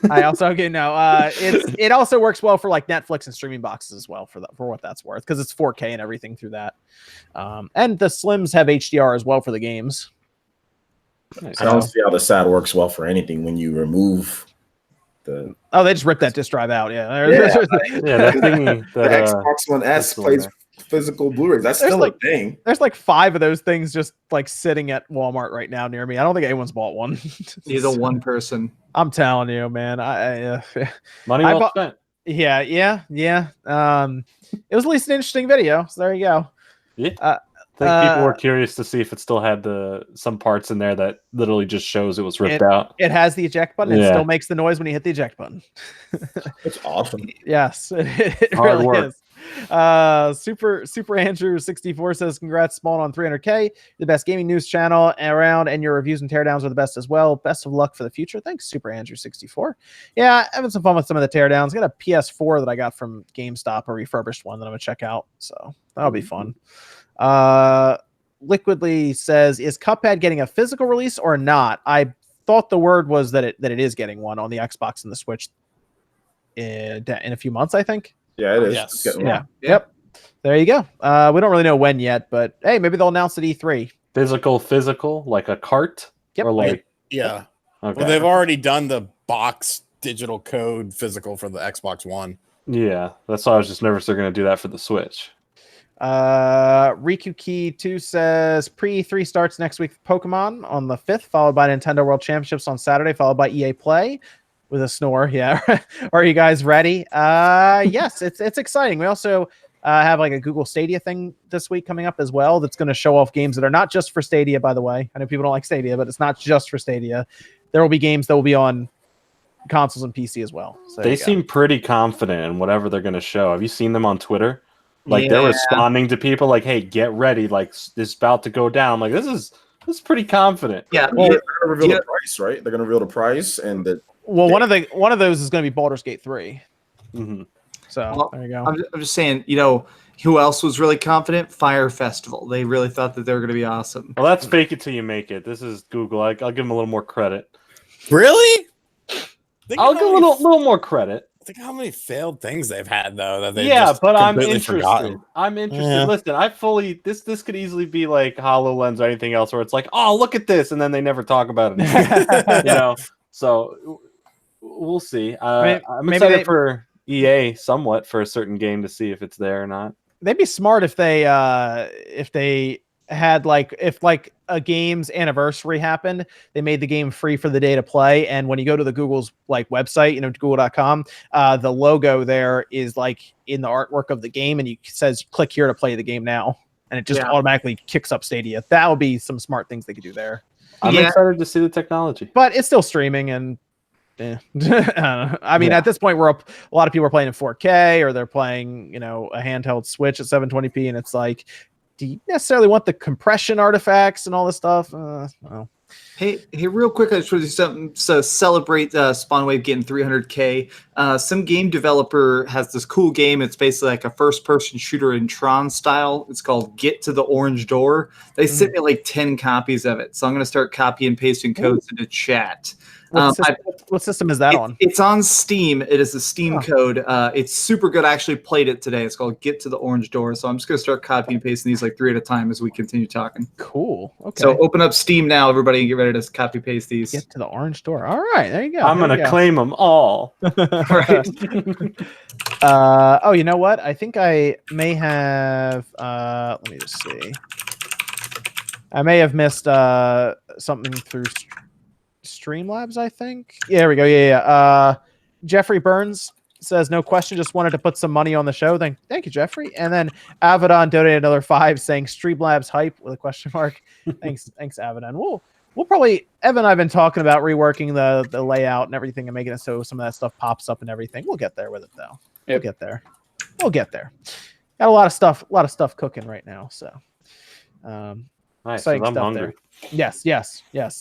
A: I also it also works well for like Netflix and streaming boxes as well for what that's worth, because it's 4K and everything through that. And the Slims have HDR as well for the games.
F: I don't see how the SAD works well for anything when you remove the.
A: Oh, they just ripped that disk drive out.
D: Yeah, that thing.
F: The Xbox One S plays physical Blu-rays. That's still a thing.
A: There's like 5 of those things just like sitting at Walmart right now near me. I don't think anyone's bought one.
B: Neither one person.
A: I'm telling you, man.
D: Money well spent.
A: Yeah. It was at least an interesting video. So there you go.
D: Yeah. I think people were curious to see if it still had some parts in there that literally just shows it was ripped out.
A: It has the eject button. It still makes the noise when you hit the eject button.
F: It's awesome.
A: Yes, it
D: Hard
A: really
D: work.
A: is. Super Andrew 64 says, congrats Spawn on 300K, the best gaming news channel around, and your reviews and teardowns are the best as well. Best of luck for the future. Thanks, Super Andrew 64. Yeah, having some fun with some of the teardowns. I got a PS4 that I got from GameStop, a refurbished one that I'm gonna check out, so that'll be fun. Liquidly says, is Cuphead getting a physical release or not? I thought the word was that it is getting one on the Xbox and the Switch in a few months, I think.
F: Yeah, it is.
G: Yes.
A: Yeah. Yep. There you go. We don't really know when yet, but hey, maybe they'll announce at E3.
D: Physical, like a cart?
A: Yep.
D: Or like,
G: Yeah.
D: okay.
G: Well, they've already done the box digital code physical for the Xbox One.
D: Yeah, that's why I was just nervous they're going to do that for the Switch.
A: Riku Key 2 says pre-3 starts next week for Pokemon on the 5th, followed by Nintendo World Championships on Saturday, followed by EA Play with a snore. Yeah. Are you guys ready? Yes, it's exciting. We also have like a Google Stadia thing this week coming up as well that's going to show off games that are not just for Stadia, by the way. I know people don't like Stadia, but it's not just for Stadia. There will be games that will be on consoles and PC as well. So
D: they seem pretty confident in whatever they're going to show. Have you seen them on Twitter? Like they're responding to people like, "Hey, get ready! Like this is about to go down." Like this is pretty confident.
F: Yeah, well, they're gonna reveal the price, right? They're gonna reveal the price and the.
A: Well, one of those is going to be Baldur's Gate 3.
D: Mm-hmm.
A: So there you go.
B: I'm just saying, who else was really confident? Fire Festival. They really thought that they were going to be awesome.
D: Well, that's fake it till you make it. This is Google. I'll give them a little more credit.
G: Really?
D: I'll give a little more credit.
G: Think how many failed things they've had though that they
D: but I'm interested.
G: Forgotten.
D: I'm interested. Listen, I fully this could easily be like HoloLens or anything else where it's like, oh, look at this, and then they never talk about it. So we'll see. I'm excited for EA somewhat for a certain game to see if it's there or not.
A: They'd be smart if they had if a game's anniversary happened, they made the game free for the day to play, and when you go to the Google's website, google.com, the logo there is like in the artwork of the game, and it says click here to play the game now, and it just automatically kicks up Stadia. That would be some smart things they could do there.
D: I'm excited to see the technology,
A: but it's still streaming, and I mean, at this point, a lot of people are playing in 4K, or they're playing a handheld Switch at 720p, and it's like, do you necessarily want the compression artifacts and all this stuff? No.
B: Hey, real quick, I just want to do something to celebrate SpawnWave getting 300K. Some game developer has this cool game. It's basically like a first-person shooter in Tron style. It's called Get to the Orange Door. They sent me like 10 copies of it, so I'm going to start copy and pasting codes into chat.
A: What system is that on?
B: It's on Steam. It is a Steam code. It's super good. I actually played it today. It's called Get to the Orange Door. So I'm just going to start copying and pasting these like 3 at a time as we continue talking.
A: Cool. Okay.
B: So open up Steam now, everybody, and get ready to copy paste these.
A: Get to the Orange Door. All right. There you go.
D: I'm going to claim them all.
B: Right.
A: You know what? I think I may have, let me just see. I may have missed something through Streamlabs, I think. Yeah, there we go. Yeah. Jeffrey Burns says, no question, just wanted to put some money on the show. Thank you, Jeffrey. And then Avedon donated another 5 saying Streamlabs hype with a question mark. Thanks, Avedon. We'll probably, Evan and I have been talking about reworking the layout and everything and making it so some of that stuff pops up and everything. We'll get there with it though. We'll get there. Got a lot of stuff cooking right now. So
D: nice. So I'm hungry.
A: There. Yes.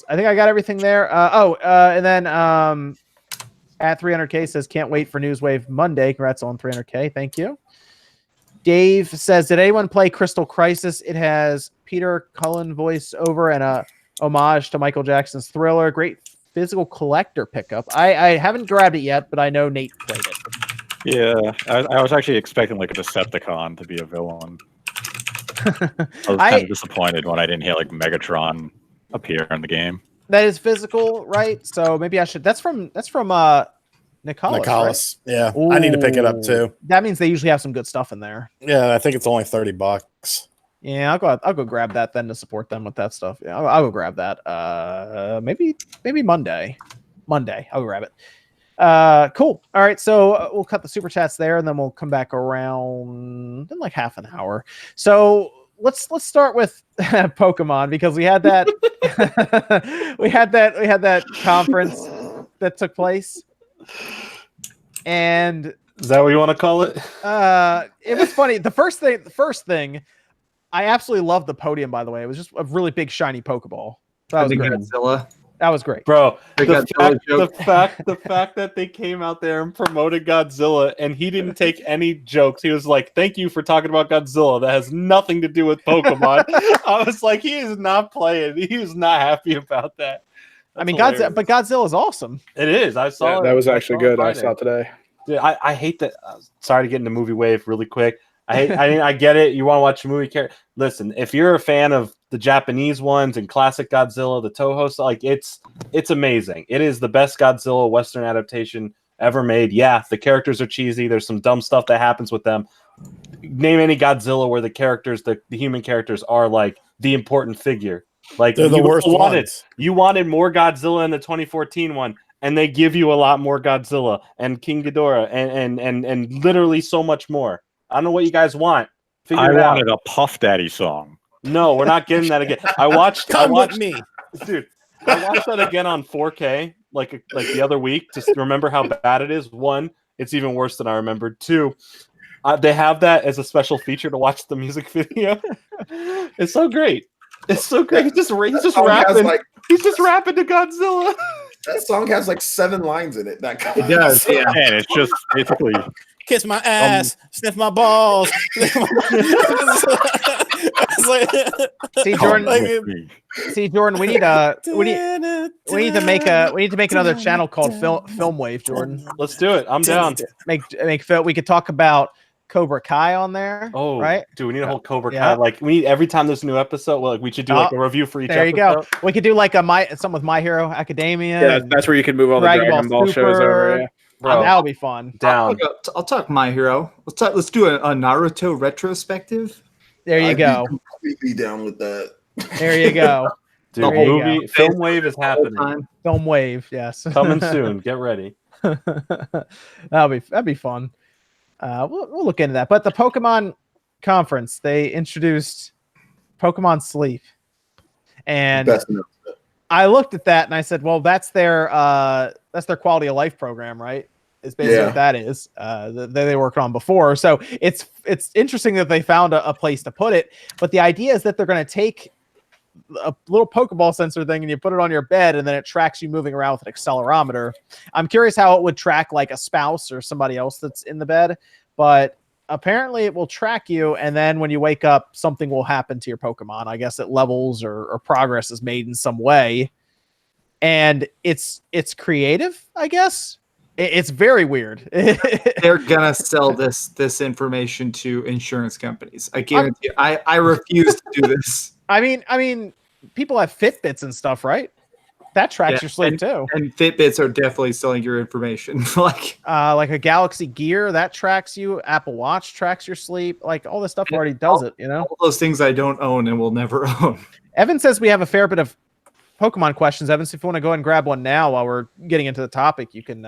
A: I think I got everything there. And then at 300K says, can't wait for Newswave Monday. Congrats on 300K. Thank you. Dave says, did anyone play Crystal Crisis? It has Peter Cullen voice over and a homage to Michael Jackson's Thriller. Great physical collector pickup. I haven't grabbed it yet, but I know Nate played it.
E: Yeah, I was actually expecting like a Decepticon to be a villain. I was kind of disappointed when I didn't hear like Megatron appear in the game.
A: That is physical, right? So maybe I should. That's from Nicholas.
G: Right? Yeah, I need to pick it up too.
A: That means they usually have some good stuff in there.
G: Yeah, I think it's only $30.
A: Yeah, I'll go grab that then to support them with that stuff. Yeah, I'll go grab that. Maybe Monday. I'll grab it. Cool. All right, so we'll cut the super chats there, and then we'll come back around in like half an hour. So let's start with Pokemon, because we had that we had that conference that took place, and
D: is that what you want to call it?
A: It was funny. The first thing, I absolutely loved the podium. By the way, it was just a really big shiny Pokeball. That was great.
B: Godzilla.
A: That was great,
D: bro. The fact that they came out there and promoted Godzilla, and he didn't take any jokes. He was like, "Thank you for talking about Godzilla. That has nothing to do with Pokemon." I was like, he is not playing. He is not happy about that.
A: That's hilarious. Godzilla is awesome.
C: It is. I saw it. That was actually good. I saw it today.
D: Dude, I hate that. Sorry to get into movie wave really quick. I get it. You want to watch a movie character. Listen, if you're a fan of the Japanese ones and classic Godzilla, the Toho stuff, like it's amazing. It is the best Godzilla Western adaptation ever made. Yeah, the characters are cheesy. There's some dumb stuff that happens with them. Name any Godzilla where the characters, the human characters, are like the important figure. Like
G: they're the worst ones.
D: You wanted more Godzilla in the 2014 one, and they give you a lot more Godzilla and King Ghidorah and literally so much more. I don't know what you guys want.
E: I wanted a Puff Daddy song.
D: No, we're not getting that again. I watched
G: with me,
D: dude. I watched that again on 4K, like the other week, just to remember how bad it is. One, it's even worse than I remembered. Two, they have that as a special feature to watch the music video. It's so great. It's so great. He's just rapping. He's just rapping to Godzilla.
F: That song has like 7 lines in it.
E: It does, yeah. And it's just basically
G: kiss my ass, sniff my balls.
A: See, Jordan, we need to make another channel called Film Wave, Jordan.
D: Let's do it. I'm down.
A: We could talk about Cobra Kai on there.
D: Oh,
A: right.
D: Dude, we need a whole Cobra Kai. Like we need every time there's a new episode. Well, like we should do like a review for each.
A: There you
D: episode.
A: go. We could do like something with My Hero Academia.
C: Yeah, that's where you can move all the Dragon Ball shows over. Yeah.
A: Bro, that would be fun.
D: Down.
B: I'll talk My Hero. Let's do a Naruto retrospective.
A: There you go.
F: Completely down with that.
A: There you go.
D: Dude, Film Wave is happening.
A: Film Wave, yes.
D: Coming soon. Get ready.
A: That'd be fun. We'll look into that. But the Pokemon conference, they introduced Pokemon Sleep, and I looked at that and I said, "Well, that's their quality of life program, right?" Is basically what that is. That they worked on before. So it's interesting that they found a place to put it. But the idea is that they're going to take a little Pokeball sensor thing and you put it on your bed, and then it tracks you moving around with an accelerometer. I'm curious how it would track like a spouse or somebody else that's in the bed, but apparently it will track you, and then when you wake up, something will happen to your Pokemon. I guess it levels or progress is made in some way, and it's creative, I guess. It's very weird.
B: They're gonna sell this information to insurance companies. I guarantee. I refuse to do this.
A: I mean, people have Fitbits and stuff, right? That tracks your sleep too.
B: And Fitbits are definitely selling your information. like
A: a Galaxy Gear that tracks you. Apple Watch tracks your sleep. Like all this stuff already does it. You know,
B: all those things I don't own and will never own.
A: Evan says we have a fair bit of Pokemon questions. Evan, so if you want to go ahead and grab one now while we're getting into the topic, you can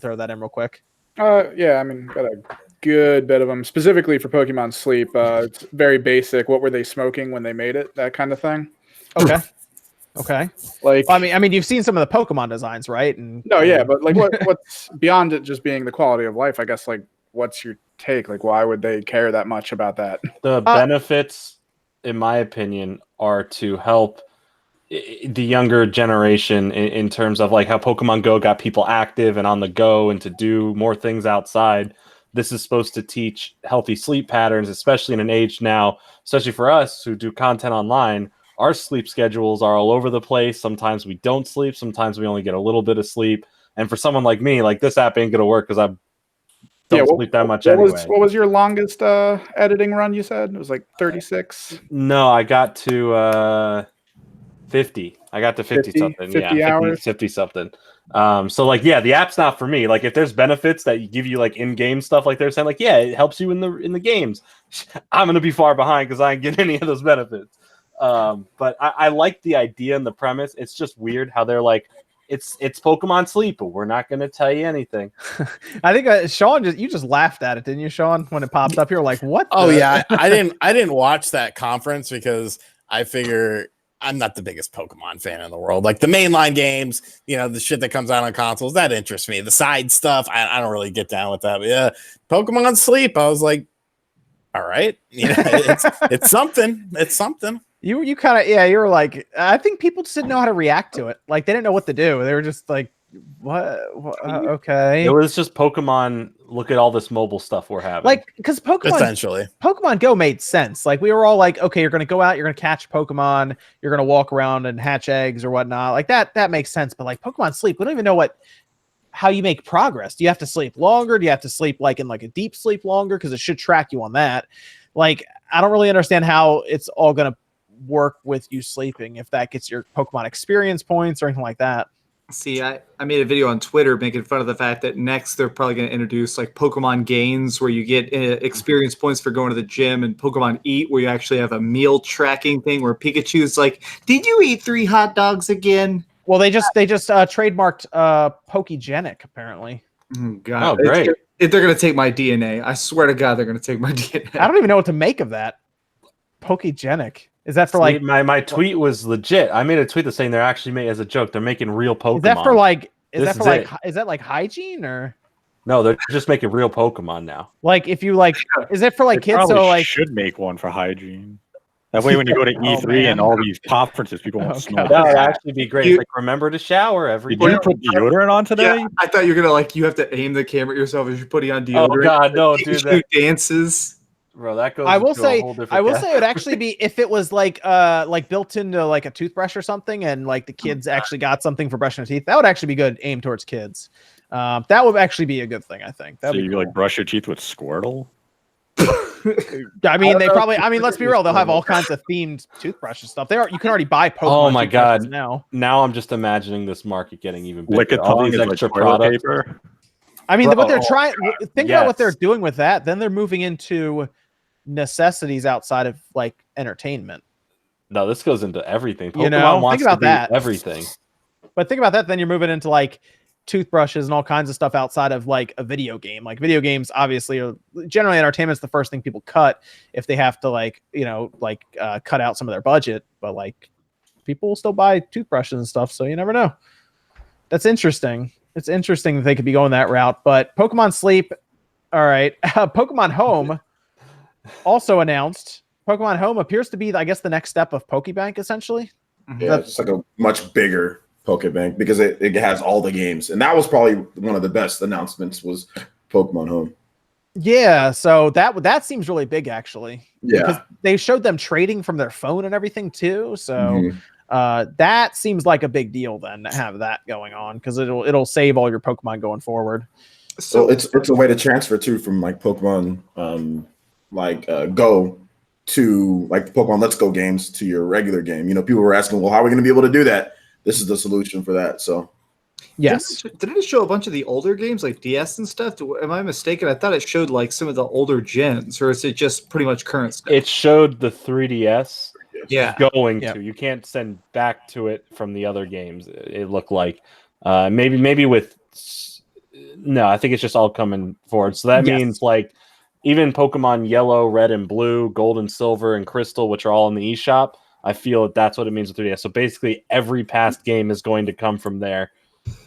A: throw that in real quick.
C: Yeah, I mean, got a good bit of them specifically for Pokemon Sleep. It's very basic. What were they smoking when they made it? That kind of thing.
A: Okay.
C: Like,
A: well, I mean, you've seen some of the Pokemon designs, right? And
C: but like, what's beyond it just being the quality of life? I guess, like, what's your take? Like, why would they care that much about that?
D: The benefits, in my opinion, are to help the younger generation in terms of like how Pokemon Go got people active and on the go and to do more things outside. This is supposed to teach healthy sleep patterns, especially in an age now, especially for us who do content online, our sleep schedules are all over the place. Sometimes we don't sleep. Sometimes we only get a little bit of sleep. And for someone like me, like this app ain't gonna work because I don't sleep that much anyway.
C: What was your longest editing run? You said it was like 36.
D: No, I got to 50. I got to 50 something.
C: 50 hours.
D: 50 something. So like, yeah, the app's not for me. Like, if there's benefits that give you like in-game stuff, like they're saying, like, yeah, it helps you in the games. I'm gonna be far behind because I ain't getting any of those benefits. But I like the idea and the premise. It's just weird how they're like, it's Pokemon Sleep, but we're not going to tell you anything.
A: I think Sean you just laughed at it, didn't you, Sean? When it popped up, you're like, "What?"
G: Oh yeah, I didn't watch that conference because I figure I'm not the biggest Pokemon fan in the world. Like the mainline games, the shit that comes out on consoles, that interests me. The side stuff, I don't really get down with that. But yeah, Pokemon Sleep, I was like, all right, it's something. It's something.
A: You kind of, you were like, I think people just didn't know how to react to it. Like, they didn't know what to do. They were just like, what? Okay.
D: It was just Pokemon, look at all this mobile stuff we're having.
A: Like, because Pokemon Go made sense. Like, we were all like, okay, you're going to go out, you're going to catch Pokemon, you're going to walk around and hatch eggs or whatnot. Like, that makes sense. But like Pokemon Sleep, we don't even know how you make progress. Do you have to sleep longer? Do you have to sleep like in like a deep sleep longer? Because it should track you on that. Like, I don't really understand how it's all going to work with you sleeping, if that gets your Pokemon experience points or anything like that.
B: See, I made a video on Twitter making fun of the fact that next they're probably going to introduce like Pokemon Gains, where you get experience points for going to the gym, and Pokemon Eat, where you actually have a meal tracking thing where Pikachu's like, "Did you eat 3 hot dogs again?" Well,
A: they just trademarked Pokegenic apparently.
B: Oh, God.
D: Oh, great.
B: They're going to take my DNA. I swear to God, they're going to take my DNA.
A: I don't even know what to make of that. Pokegenic. Is that for like
D: my tweet was legit? I made a tweet that's saying they're actually made as a joke. They're making real Pokemon.
A: Is that for like? Is that like hygiene or?
D: No, they're just making real Pokemon now.
A: Like, if you like, is it for like kids? So like,
E: should make one for hygiene. That way, when you go to E3 and all these conferences, people won't smell.
D: That would actually be great. Like, remember to shower every day.
E: Did you put deodorant on today?
B: Yeah, I thought you were gonna you have to aim the camera at yourself as you're putting on deodorant.
D: Oh God, no, dude! That
B: dances.
D: Bro, that goes.
A: I will say it would actually be if it was like built into like a toothbrush or something, and like the kids actually got something for brushing their teeth. That would actually be good, aimed towards kids. That would actually be a good thing, I think.
E: So you like brush your teeth with Squirtle?
A: I mean, they probably. I mean, let's be real. They'll have all kinds of themed toothbrush and stuff. You can already buy Pokemon.
D: Oh my God!
A: Now
D: I'm just imagining this market getting even bigger.
E: Lick-a-tongue is extra like products. Paper.
A: I mean, what they're trying. Think about what they're doing with that. Then they're moving into necessities outside of like entertainment.
D: No, this goes into everything. Pokemon wants
A: think about
D: to be everything.
A: But think about that. Then you're moving into like toothbrushes and all kinds of stuff outside of like a video game. Like, video games obviously are generally entertainment's the first thing people cut if they have to cut out some of their budget. But like, people will still buy toothbrushes and stuff, so you never know. That's interesting. It's interesting that they could be going that route. But Pokemon Sleep, all right. Pokemon Home also announced. Pokemon Home appears to be, I guess, the next step of Pokebank, essentially.
F: Yeah, it's like a much bigger Pokebank because it has all the games, and that was probably one of the best announcements was Pokemon Home.
A: Yeah, so that seems really big, actually.
F: Yeah,
A: because they showed them trading from their phone and everything too. So that seems like a big deal then to have that going on, because it'll save all your Pokemon going forward.
F: So it's a way to transfer too from like Pokemon Go to like the Pokemon Let's Go games to your regular game. People were asking, well, how are we going to be able to do that? This is the solution for that. So,
A: yes.
B: Didn't it show a bunch of the older games like DS and stuff? Am I mistaken? I thought it showed like some of the older gens, or is it just pretty much current stuff?
D: It showed the 3DS.
B: Yeah,
D: to. You can't send back to it from the other games. It looked like maybe with. No, I think it's just all coming forward. So that means like even Pokemon Yellow, Red, and Blue, Gold and Silver, and Crystal, which are all in the eShop. I feel that's what it means with 3DS. So basically, every past game is going to come from there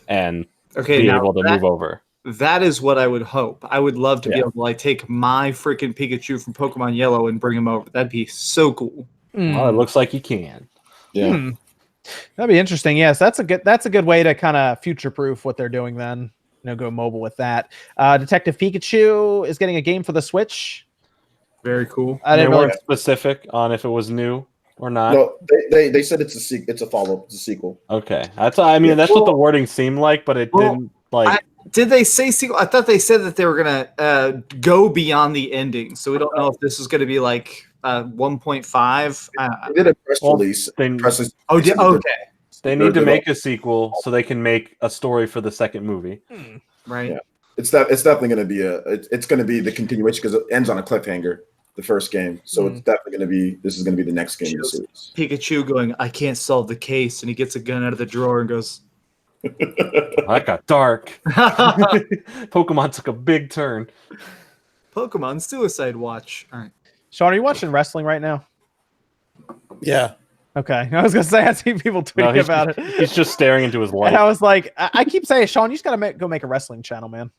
D: and be able to move over.
B: That is what I would hope. I would love to be able to like take my freaking Pikachu from Pokemon Yellow and bring him over. That'd be so cool.
D: Well, it looks like you can.
F: Yeah,
A: that'd be interesting. Yes, that's a good way to kind of future-proof what they're doing. Then go mobile with that. Detective Pikachu is getting a game for the Switch.
B: Very cool.
A: I didn't
D: weren't specific on if it was new. or not?
F: No, they said it's a follow-up, it's a sequel.
D: Okay, that's what the wording seemed like, but it didn't like.
B: Did they say sequel? I thought they said that they were gonna go beyond the ending, so we don't know if this is gonna be like 1.5.
F: They did a press release.
B: Okay.
D: They need to make a sequel so they can make a story for the second movie.
B: Right.
F: Yeah. It's definitely going to be it's going to be the continuation because it ends on a cliffhanger, the first game. So it's definitely going to be this is going to be the next game in the series.
B: Pikachu going, I can't solve the case, and he gets a gun out of the drawer and goes.
D: That got dark. Pokemon took a big turn.
B: Pokemon Suicide Watch. All right.
A: Sean, are you watching wrestling right now?
G: Yeah.
A: Okay. I was gonna say I see people tweeting about it.
D: He's just staring into his light.
A: And I was like, I keep saying, Sean, you just gotta go make a wrestling channel, man.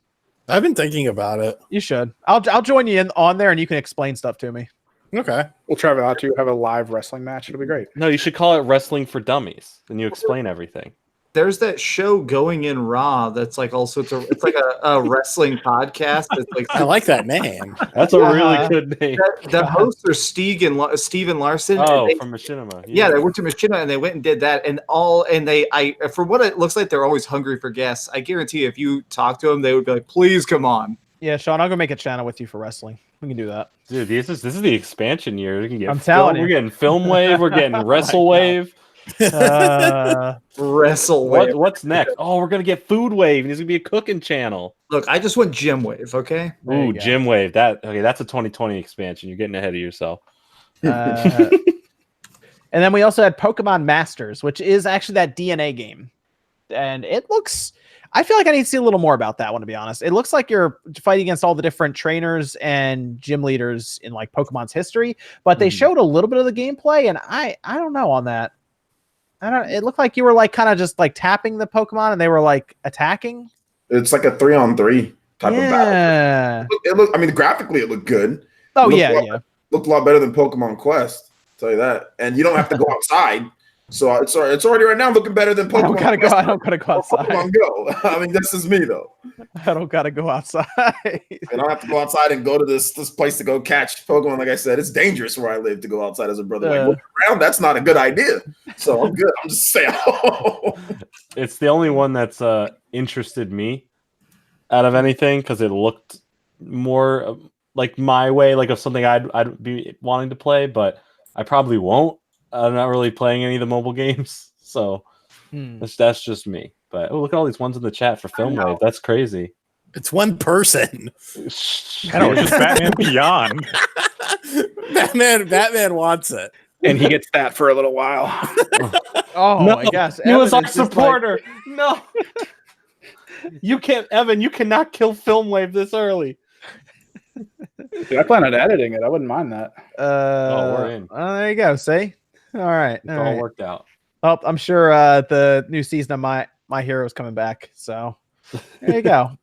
G: I've been thinking about it.
A: You should. I'll join you on there, and you can explain stuff to me.
G: Okay.
C: We'll try it out to have a live wrestling match. It'll be great.
D: No, you should call it Wrestling for Dummies. Then you explain everything.
B: There's that show Going in Raw that's like all sorts of it's like a wrestling podcast. It's like
G: I like that name.
D: That's a really good name.
B: The hosts are Steven Larson.
D: Oh, from Machinima.
B: Yeah, they worked at Machinima and they went and did that, and they for what it looks like, they're always hungry for guests. I guarantee you, if you talk to them, they would be like, "Please come on."
A: Yeah, Sean, I'll go make a channel with you for wrestling. We can do that,
D: dude. This is the expansion year. We can get.
A: I'm telling you,
D: we're getting Film Wave. We're getting Wrestle Wave.
B: Wrestle Wave.
D: What's next? Oh, we're gonna get Food Wave, and it's gonna be a cooking channel.
B: Look, I just want Gym Wave. Okay.
D: Ooh, Gym Wave. That's a 2020 expansion. You're getting ahead of yourself.
A: And then we also had Pokemon Masters, which is actually that DNA game, and it looks. I feel like I need to see a little more about that one, to be honest. It looks like you're fighting against all the different trainers and gym leaders in like Pokemon's history, but they showed a little bit of the gameplay, and I don't know on that. It looked like you were like kind of just like tapping the Pokemon and they were like attacking.
F: It's like a 3-on-3 type of battle. It looked. I mean, graphically, it looked good.
A: Oh,
F: Looked a lot better than Pokemon Quest. I'll tell you that. And you don't have to go outside. So it's already right now looking better than Pokemon.
A: I don't gotta go outside.
F: Pokemon Go. I mean, this is me though.
A: I don't gotta go outside.
F: I don't have to go outside and go to this place to go catch Pokemon. Like I said, it's dangerous where I live to go outside as a brother. Like looking around, that's not a good idea. So I'm good. I'm just saying.
D: It's the only one that's interested me out of anything because it looked more like my way, like of something I'd be wanting to play, but I probably won't. I'm not really playing any of the mobile games, so that's just me. But look at all these ones in the chat for Film Wave. That's crazy.
G: It's one person.
E: I know, it's just Batman Beyond.
G: Batman wants it.
C: And he gets that for a little while.
A: Oh my gosh.
D: He was our supporter. Like... No. You can't, Evan, you cannot kill Film Wave this early.
C: Dude, I plan on editing it. I wouldn't mind that.
D: We're in.
A: There you go. See? All right.
D: It's all worked out.
A: Oh, I'm sure the new season of My Hero is coming back. So there you go.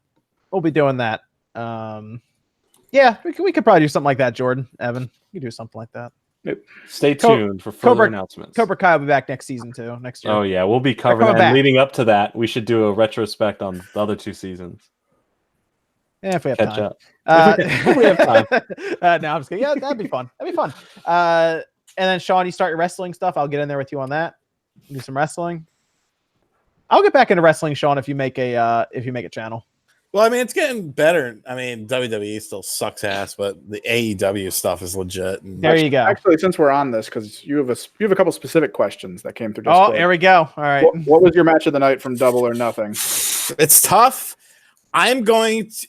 A: We'll be doing that. Yeah, we could probably do something like that, Jordan, Evan. You do something like that.
C: Yep.
D: Stay tuned for further announcements.
A: Cobra Kai will be back next season too. Next year.
D: Oh yeah, we'll be covering that. Leading up to that, we should do a retrospect on the other 2 seasons.
A: Yeah, if we have
D: Catch
A: time.
D: Up. If we have time.
A: No, I'm just kidding. Yeah, that'd be fun. That'd be fun. And then Sean, you start your wrestling stuff. I'll get in there with you on that. Do some wrestling. I'll get back into wrestling, Sean, if you make a channel.
G: Well, I mean, it's getting better. I mean, WWE still sucks ass, but the AEW stuff is legit. And
A: there you go.
C: Actually, since we're on this, because you have a couple specific questions that came through Discord.
A: Oh, there we go. All right.
C: What was your match of the night from Double or Nothing?
G: It's tough. I'm going to.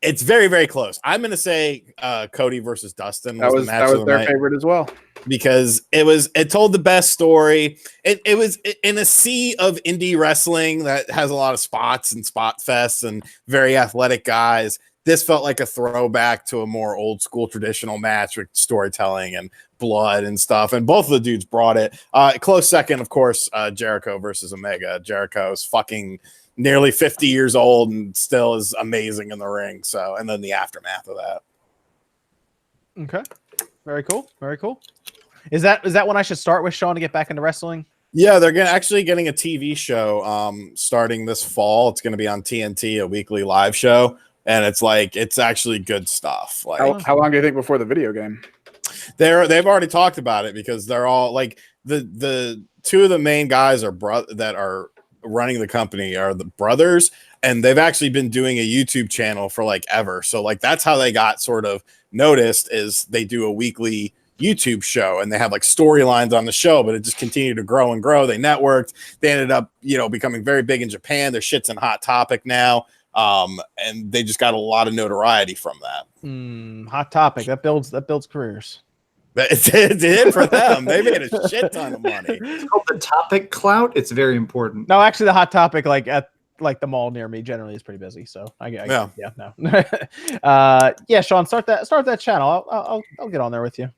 G: It's very, very close. I'm going to say Cody versus Dustin was the match of the
C: their
G: night
C: favorite as well,
G: because it told the best story. It was in a sea of indie wrestling that has a lot of spots and spot fests and very athletic guys. This felt like a throwback to a more old school traditional match with storytelling and blood and stuff. And both of the dudes brought it. Close second, of course, Jericho versus Omega. Jericho's fucking nearly 50 years old and still is amazing in the ring. So, and then the aftermath of that.
A: Okay. Very cool. Very cool. Is that when I should start with, Sean, to get back into wrestling?
G: Yeah, they're actually getting a TV show starting this fall. It's going to be on TNT, a weekly live show. And it's actually good stuff. Like,
C: how long do you think before the video game?
G: They've already talked about it because they're all like the two of the main guys that are running the company are the brothers, and they've actually been doing a YouTube channel for like ever. So like that's how they got sort of noticed, is they do a weekly YouTube show and they have like storylines on the show, but it just continued to grow and grow. They networked. They ended up, becoming very big in Japan. Their shit's in Hot Topic now. And they just got a lot of notoriety from that.
A: Hot Topic that builds careers.
G: It did for them. They made a shit ton of money.
B: It's called the Topic clout. It's very important.
A: No, actually, the Hot Topic at the mall near me generally is pretty busy. So yeah, Sean, start that channel. I'll get on there with you.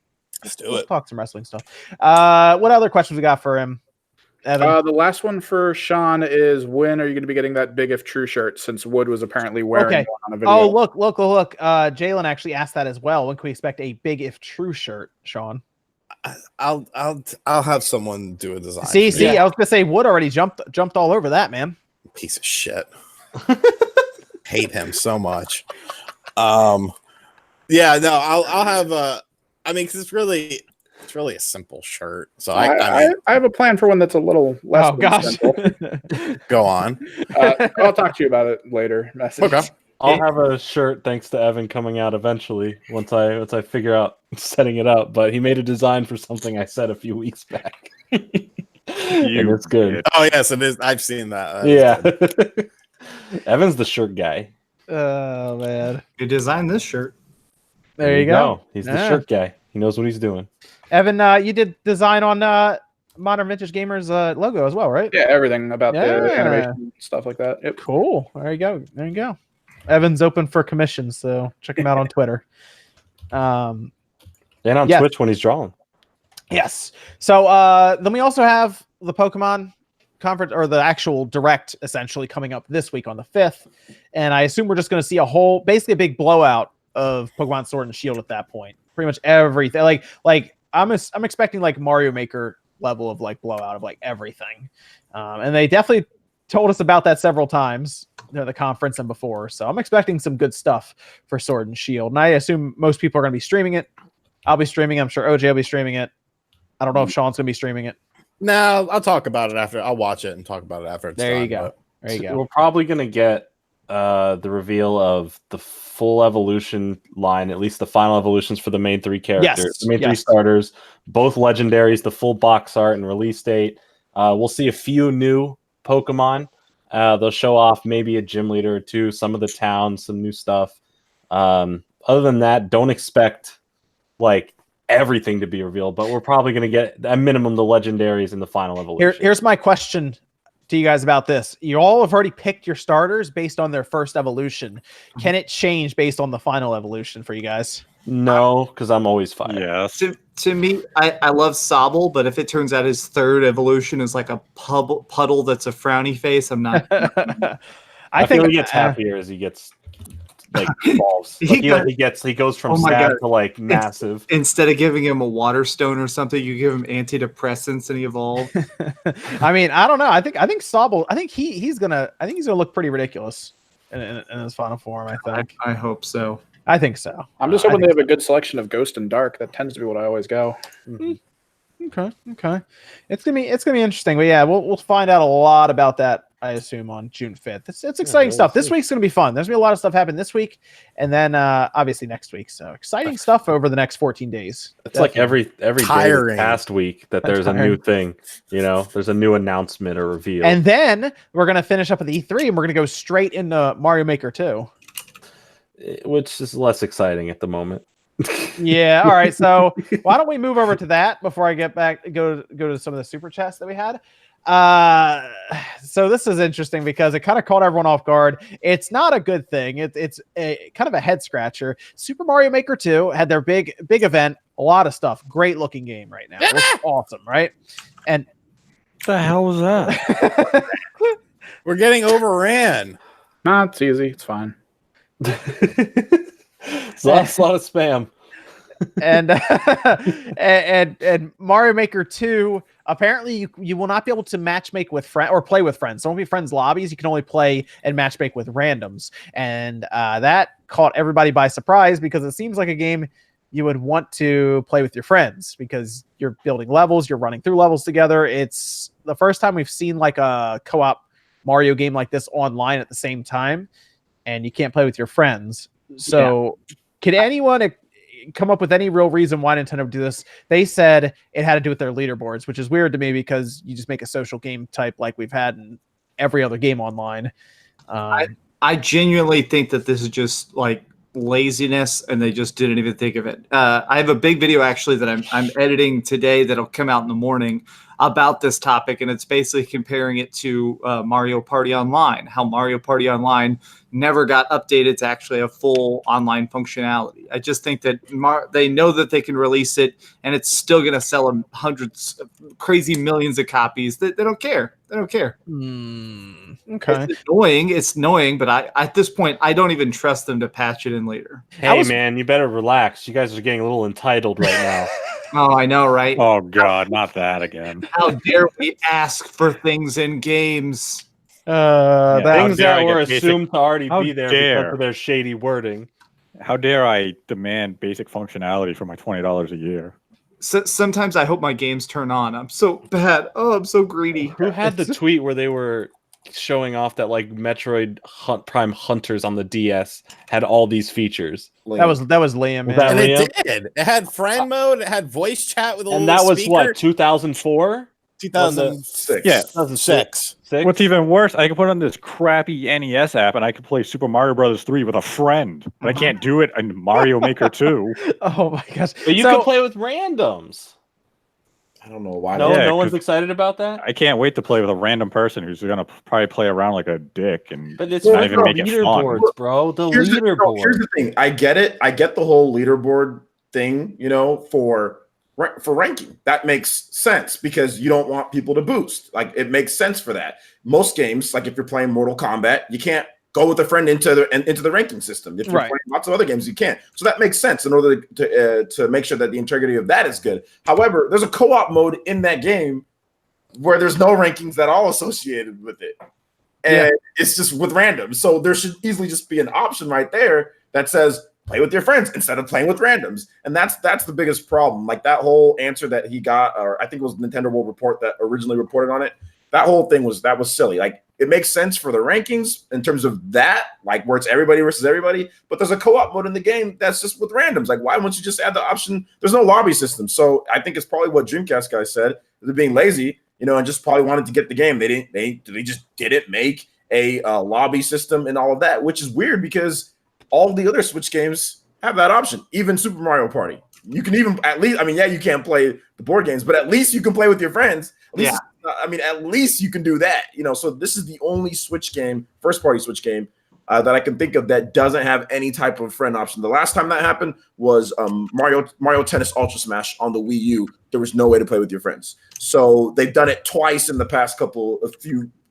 G: Let's do it.
A: Talk some wrestling stuff. What other questions we got for him? Evan?
C: The last one for Sean is, when are you going to be getting that Big If True shirt, since Wood was apparently wearing one on a video?
A: Oh, look. Jalen actually asked that as well. When can we expect a Big If True shirt, Sean?
G: I'll have someone do a design.
A: See, I was gonna say Wood already jumped all over that, man.
G: Piece of shit. Hate him so much. I'll have because it's really a simple shirt. So I
C: have a plan for one that's a little less.
A: Oh gosh.
G: Go on.
C: I'll talk to you about it later. Message.
G: Okay.
D: I'll have a shirt thanks to Evan coming out eventually once I figure out setting it up. But he made a design for something I said a few weeks back. And it's good.
G: Oh yes, it is. I've seen that.
D: Evan's the shirt guy.
A: Oh man.
B: You designed this shirt.
A: There you go.
D: He's the shirt guy. He knows what he's doing.
A: Evan, you did design on Modern Vintage Gamers logo as well, right?
C: Yeah, everything about the animation stuff like that. Yep.
A: Cool. There you go. Evan's open for commissions, so check him out on Twitter.
D: And on Twitch when he's drawing.
A: Yes. So then we also have the Pokemon conference, or the actual direct, essentially coming up this week on the 5th, and I assume we're just going to see basically a big blowout of Pokemon Sword and Shield at that point. Pretty much everything. Like I'm expecting like Mario Maker level of like blowout of like everything, and they definitely told us about that several times at the conference and before. So I'm expecting some good stuff for Sword and Shield, and I assume most people are going to be streaming it. I'll be streaming. I'm sure OJ will be streaming it. I don't know if Sean's going to be streaming it.
G: No, I'll talk about it after. I'll watch it and talk about it after it's done.
A: There you go.
D: We're probably going to get the reveal of the full evolution line, at least the final evolutions for the main 3 characters, the main 3 starters, both legendaries, the full box art and release date. We'll see a few new Pokemon. They'll show off maybe a gym leader or two, some of the towns, some new stuff. Other than that, don't expect like everything to be revealed, but we're probably going to get at minimum the legendaries in the final evolution.
A: Here's my question to you guys about this. You all have already picked your starters based on their first evolution. Can it change based on the final evolution for you guys?
D: No, because I'm always fine.
E: Yes.
B: To me, I love Sobble, but if it turns out his third evolution is like a puddle that's a frowny face, I'm not.
D: I think he gets happier as he gets like evolves. Like he goes from sad to like massive.
B: Instead of giving him a water stone or something, you give him antidepressants and he evolves.
A: I mean, I don't know. I think Sobble. I think he's gonna look pretty ridiculous in his final form. I think.
B: I hope so.
A: I think so.
C: I'm just hoping they have a good selection of Ghost and Dark. That tends to be what I always go.
A: Mm-hmm. Okay. It's gonna be interesting. But yeah, we'll find out a lot about that, I assume, on June 5th. It's exciting stuff. This week's going to be fun. There's going to be a lot of stuff happen this week, and then obviously next week. So exciting stuff over the next 14 days.
D: It's like every day past week that there's a new thing. There's a new announcement or reveal.
A: And then we're going to finish up with E3, and we're going to go straight into Mario Maker 2.
D: Which is less exciting at the moment.
A: Yeah. All right. So why don't we move over to that before I get back, go to some of the super chats that we had. So this is interesting because it kind of caught everyone off guard. It's not a good thing. It's a kind of a head scratcher. Super Mario Maker 2 had their big event, a lot of stuff. Great looking game right now. Looks awesome, right? And
E: what the hell was that?
G: We're getting overran.
C: Nah, it's easy. It's fine.
D: It's a lot of spam.
A: and Mario Maker 2, apparently you will not be able to matchmake with friends or play with friends. So it won't be friends lobbies. You can only play and matchmake with randoms. And that caught everybody by surprise because it seems like a game you would want to play with your friends because you're building levels, you're running through levels together. It's the first time we've seen like a co-op Mario game like this online at the same time, and you can't play with your friends. So could anyone come up with any real reason why Nintendo would do this? They said it had to do with their leaderboards, which is weird to me because you just make a social game type like we've had in every other game online.
B: I genuinely think that this is just like laziness, and they just didn't even think of it. I have a big video actually that I'm editing today that'll come out in the morning about this topic, and it's basically comparing it to Mario Party Online, how Mario Party Online never got updated to actually have full online functionality. I just think that they know that they can release it, and it's still going to sell them hundreds, crazy millions of copies. They don't care. They don't care.
A: Okay.
B: It's annoying, but at this point, I don't even trust them to patch it in later.
D: Hey, man, you better relax. You guys are getting a little entitled right now.
B: Oh, I know, right?
E: Oh God, not that again.
B: How dare we ask for things in games?
D: Things that were
E: get
D: assumed to already
E: How
D: be there
E: dare.
D: because of their shady wording.
E: How dare I demand basic functionality for my $20 a year?
B: So, sometimes I hope my games turn on. I'm so bad. Oh, I'm so greedy.
D: Who had the tweet where they were showing off that like Metroid Prime Hunters on the DS had all these features?
A: That was Liam.
D: Was
A: Yeah.
D: that
G: And
D: Liam?
G: it did. It had friend mode. It had voice chat with a
D: And
G: little
D: that was
G: speaker.
D: what, 2004?
G: 2006.
E: Yeah.
G: 2006.
E: What's even worse, I can put on this crappy NES app and I can play Super Mario Brothers 3 with a friend. But I can't do it in Mario Maker 2.
A: Oh my gosh.
D: But you can play with randoms.
F: I don't know why.
D: No,
E: Yeah,
D: no one's
E: 'cause
D: excited about that.
E: I can't wait to play with a random person who's going to probably play around like a dick and
D: But it's
E: not
D: for
E: even make it fun.
D: leaderboards, bro. The
F: Here's
D: leaderboard.
F: here's the thing. I get it. I get the whole leaderboard thing, for ranking. That makes sense because you don't want people to boost. Like, it makes sense for that. Most games, like if you're playing Mortal Kombat, you can't go with a friend into the ranking system. If you're playing lots of other games, you can't. So that makes sense in order to make sure that the integrity of that is good. However, there's a co-op mode in that game where there's no rankings at all associated with it. And it's just with random. So there should easily just be an option right there that says play with your friends instead of playing with randoms. And that's the biggest problem. Like that whole answer that he got, or I think it was Nintendo World Report that originally reported on it. That whole thing was silly. Like, it makes sense for the rankings in terms of that, like where it's everybody versus everybody. But there's a co-op mode in the game that's just with randoms. Like, why wouldn't you just add the option? There's no lobby system. So I think it's probably what Dreamcast guy said. They're being lazy, and just probably wanted to get the game. They just didn't make a lobby system and all of that, which is weird because all the other Switch games have that option. Even Super Mario Party. You can even you can't play the board games, but at least you can play with your friends. At least you can do that. So this is the only Switch game, first-party Switch game, that I can think of that doesn't have any type of friend option. The last time that happened was Mario Tennis Ultra Smash on the Wii U. There was no way to play with your friends. So they've done it twice in the past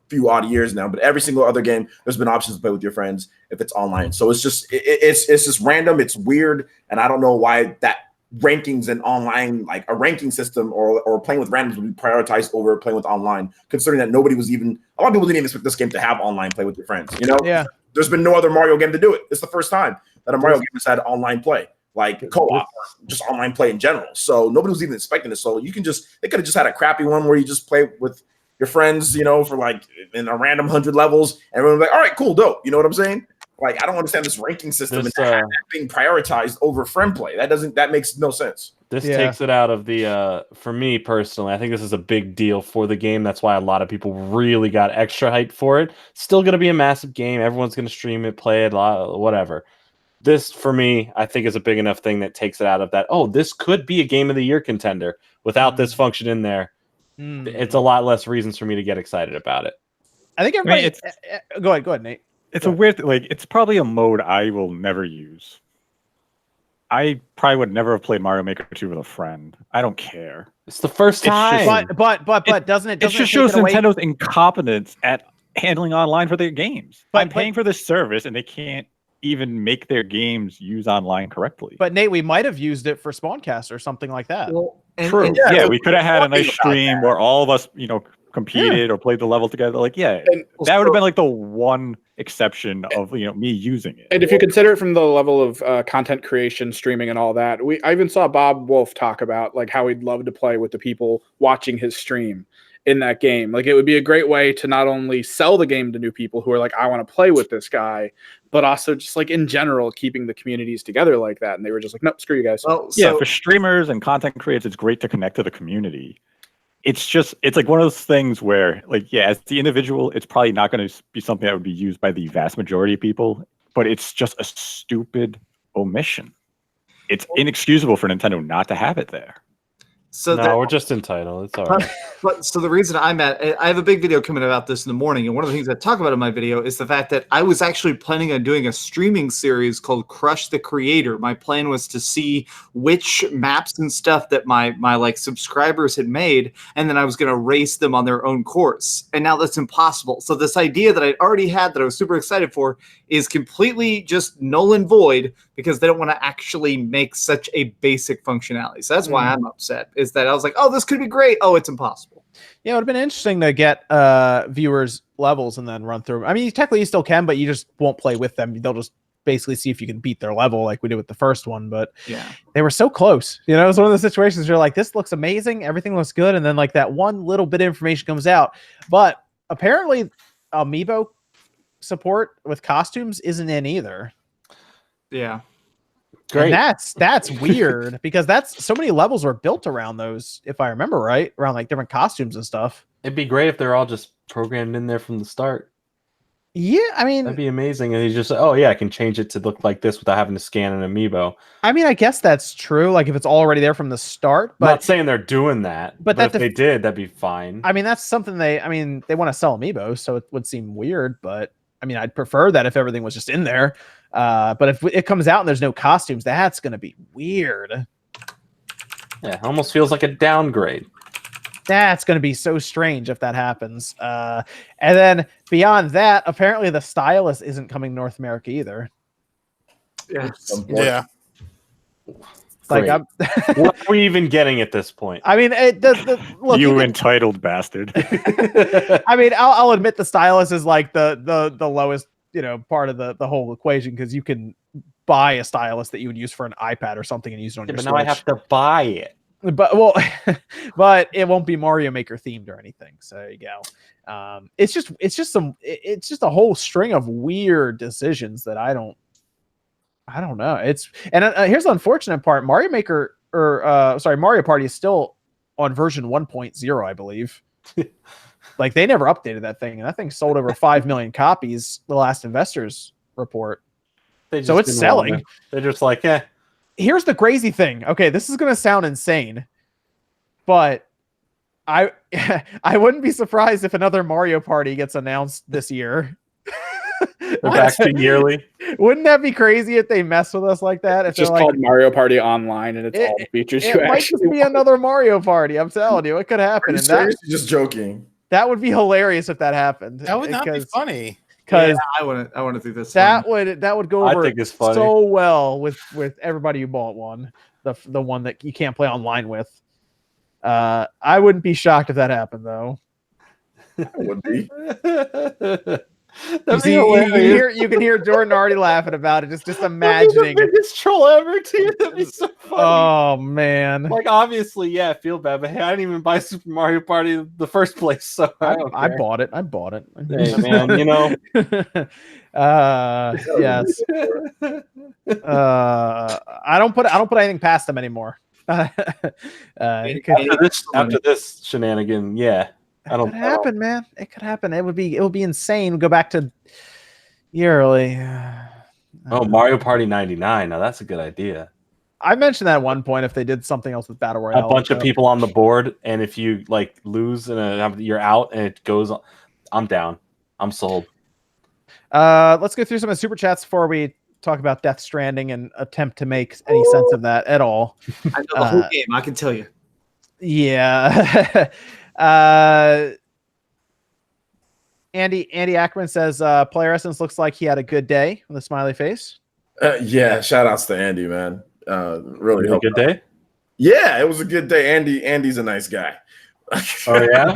F: few odd years now. But every single other game, there's been options to play with your friends if it's online. So it's just it's just random. It's weird, and I don't know why that rankings and online, like a ranking system or playing with randoms, would be prioritized over playing with online, considering that a lot of people didn't even expect this game to have online play with your friends. There's been no other Mario game to do it. It's the first time that a Mario game has had online play, like co-op, or just online play in general. So nobody was even expecting this. So they could have just had a crappy one where you just play with your friends, for like in a random 100 levels, and everyone's like, all right, cool, dope. You know what I'm saying? Like, I don't understand this ranking system and that being prioritized over friend play. That makes no sense.
D: This takes it out of the, for me personally, I think this is a big deal for the game. That's why a lot of people really got extra hyped for it. Still going to be a massive game. Everyone's going to stream it, play it, whatever. This, for me, I think is a big enough thing that takes it out of that. Oh, this could be a Game of the Year contender. Without this function in there, it's a lot less reasons for me to get excited about it.
A: I think everybody... Go ahead, Nate.
E: It's a weird, it's probably a mode I will never use. I probably would never have played Mario Maker 2 with a friend. I don't care.
D: It's the first time.
A: But doesn't it
E: just shows Nintendo's incompetence at handling online for their games. I'm paying for this service and they can't even make their games use online correctly.
A: But Nate, we might have used it for SpawnCast or something like that.
B: Well,
E: True. We could have had a nice stream where all of us, competed or played the level together. That would have been like the one exception of me using it.
C: And if you consider it from the level of content creation, streaming, and all that, I even saw Bob Wolf talk about like how he'd love to play with the people watching his stream in that game. Like it would be a great way to not only sell the game to new people who are like, I want to play with this guy, but also just like in general keeping the communities together like that. And they were just like, nope, screw you guys.
B: Well,
E: Yeah, for streamers and content creators, it's great to connect to the community. It's like one of those things where, like, yeah, as the individual, it's probably not going to be something that would be used by the vast majority of people, but it's just a stupid omission. It's inexcusable for Nintendo not to have it there.
D: So we're just entitled. It's all right.
B: But so the reason I have a big video coming about this in the morning, and one of the things I talk about in my video is the fact that I was actually planning on doing a streaming series called Crush the Creator. My plan was to see which maps and stuff that my like subscribers had made, and then I was going to race them on their own course. And now that's impossible. So this idea that I'd already had that I was super excited for is completely just null and void because they don't want to actually make such a basic functionality. So that's why I'm upset. Is that I was like, oh, this could be great. Oh, it's impossible.
A: Yeah, it would have been interesting to get viewers' levels and then run through. I mean, technically you still can, but you just won't play with them. They'll just basically see if you can beat their level like we did with the first one. But yeah, they were so close. It was one of the situations where you're like, this looks amazing. Everything looks good. And then like that one little bit of information comes out. But apparently Amiibo support with costumes isn't in either.
B: Yeah.
A: Great. And that's weird because that's so many levels were built around those, if I remember right, around like different costumes and stuff.
D: It'd be great if they're all just programmed in there from the start.
A: Yeah, I mean,
D: that'd be amazing. And he's just, oh yeah, I can change it to look like this without having to scan an amiibo.
A: I mean, I guess that's true. Like if it's already there from the start, but
D: not saying they're doing that. But if they did, that'd be fine.
A: I mean, that's something they want to sell amiibos, so it would seem weird. But I mean, I'd prefer that if everything was just in there. But if it comes out and there's no costumes, that's going to be weird.
D: Yeah, it almost feels like a downgrade.
A: That's going to be so strange if that happens. And then beyond that, apparently the stylus isn't coming to North America either.
G: Yeah.
A: Like,
D: what are we even getting at this point?
A: I mean, look,
E: you entitled bastard.
A: I mean, I'll admit the stylus is like the lowest, part of the whole equation because you can buy a stylus that you would use for an iPad or something and use it on your Switch.
D: But now I have to buy it.
A: But it won't be Mario Maker themed or anything. So there you go. It's just a whole string of weird decisions that I don't know. Here's the unfortunate part: Mario Maker Mario Party is still on version 1.0, I believe. Like they never updated that thing, and that thing sold over 5 million copies. The last investors report. So it's selling.
D: They're just like, eh.
A: Here's the crazy thing. Okay, this is gonna sound insane, but I wouldn't be surprised if another Mario Party gets announced this year.
D: They're back to yearly.
A: Wouldn't that be crazy if they mess with us like that?
C: It's just called Mario Party Online, and it's all the features you
A: might just be another Mario Party. I'm telling you, it could happen. And
F: you're just joking.
A: That would be hilarious if that happened.
G: That would not be funny.
A: Because
B: I want to think this.
A: That would go over
D: so
A: well with everybody who bought one. The one that you can't play online with. I wouldn't be shocked if that happened though.
F: I would be.
A: You can hear Jordan already laughing about it. Just imagining
D: the biggest troll ever too. That'd be so funny.
A: Oh man!
D: Like obviously, yeah, I feel bad, but hey, I didn't even buy Super Mario Party in the first place, so
A: I bought it.
D: Hey man,
A: yes. I don't put anything past them anymore.
D: After this shenanigan, yeah.
A: It could happen, man. It could happen. It would be insane. Go back to yearly.
D: Mario Party 99. Now that's a good idea.
A: I mentioned that at one point. If they did something else with Battle Royale,
D: a bunch of people on the board, and if you like lose and you're out, and it goes, I'm down. I'm sold.
A: Let's go through some of the super chats before we talk about Death Stranding and attempt to make any sense of that at all.
B: I know the whole game. I can tell you.
A: Yeah. Andy Ackerman says Player Essence looks like he had a good day with a smiley face.
F: Yeah, shout outs to Andy, man. Really
D: a good day.
F: Yeah, it was a good day. Andy's a nice guy.
D: Oh yeah.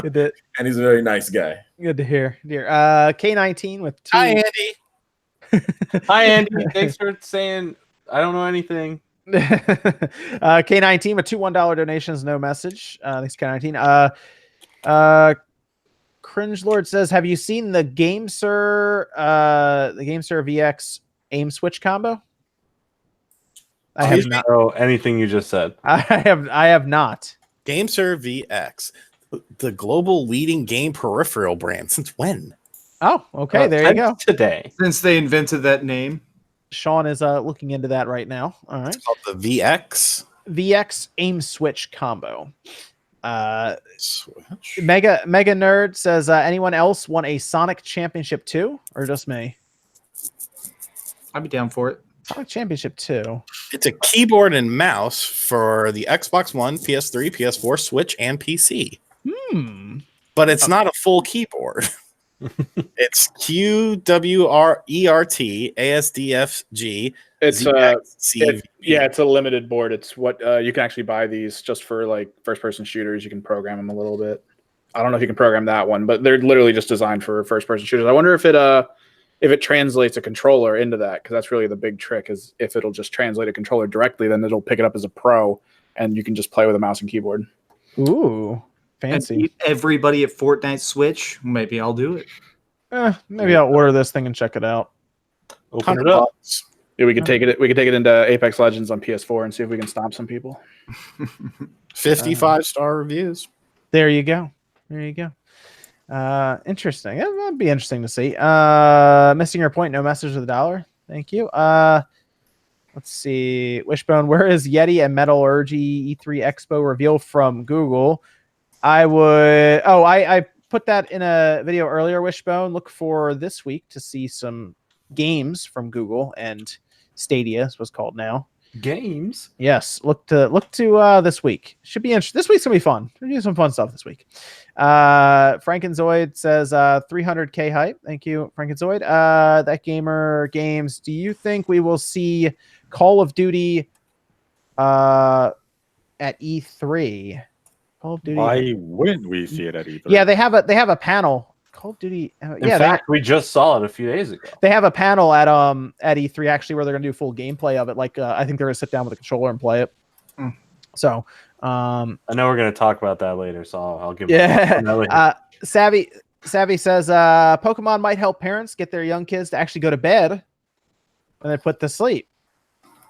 A: And
F: he's a very nice guy.
A: Good to hear. K19 with 2.
G: Hi, Andy.
D: Hi, Andy. Thanks for saying I don't know anything.
A: K19 with 2 $1 donations, no message. Thanks, K19. Cringe Lord says, have you seen the GameSir VX aim switch combo? I have not.
D: Oh, anything you just said.
A: I have not.
G: GameSir VX, the global leading game peripheral brand. Since when?
A: Oh, okay. There you go.
D: Today.
B: Since they invented that name.
A: Sean is looking into that right now. All right.
G: It's called the
A: VX aim switch combo.
G: Switch.
A: Mega Nerd says, anyone else want a Sonic Championship 2 or just me?
B: I'd be down for it.
A: Sonic Championship 2.
G: It's a keyboard and mouse for the Xbox One, PS3, PS4, Switch, and PC. But it's not a full keyboard. It's QWERT ASDFG.
C: It's
G: ZXCV.
C: it's a limited board. It's what you can actually buy these just for like first-person shooters. You can program them a little bit. I don't know if you can program that one, but they're literally just designed for first-person shooters. I wonder if it translates a controller into that, because that's really the big trick. Is if it'll just translate a controller directly, then it'll pick it up as a pro, and you can just play with a mouse and keyboard.
A: Ooh,
B: And
A: fancy.
B: beat everybody at Fortnite Switch. Maybe I'll do it.
A: Maybe I'll order this thing and check it out.
D: Open it up.
C: Yeah, we could take it. We could take it into Apex Legends on PS4 and see if we can stomp some people.
G: 55-star reviews.
A: There you go. Interesting. That'd be interesting to see. Missing your point. No message with $1. Thank you. Let's see. Wishbone, where is Yeti and Metallurgy E3 Expo reveal from Google? I put that in a video earlier, Wishbone. Look for this week to see some games from Google and Stadia, as what's called now.
D: Games.
A: Yes, look to this week. Should be interesting. This week's gonna be fun. We're gonna do some fun stuff this week. Frankenzoid says 300K hype. Thank you, Frankenzoid. That gamer games. Do you think we will see Call of Duty at E3? Call of Duty.
E: Why wouldn't we see it at E3?
A: Yeah, they have a panel. Call of Duty.
D: In fact, we just saw it a few days ago.
A: They have a panel at E3 actually where they're gonna do full gameplay of it. Like I think they're gonna sit down with a controller and play it. So
D: I know we're gonna talk about that later, so I'll give.
A: Savvy says Pokemon might help parents get their young kids to actually go to bed and then put to sleep.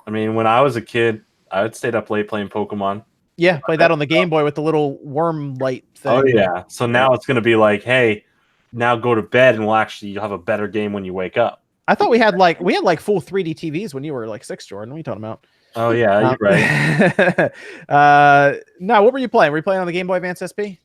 D: I mean, when I was a kid, I would stay up late playing Pokemon.
A: Yeah, play that on the Game Boy with the little worm light thing.
D: Oh yeah. So now it's gonna be like, hey, now go to bed and you'll have a better game when you wake up.
A: I thought we had like full 3D TVs when you were like 6, Jordan. What are you talking about?
D: Oh yeah, you're right.
A: No, what were you playing? Were you playing on the Game Boy Advance SP?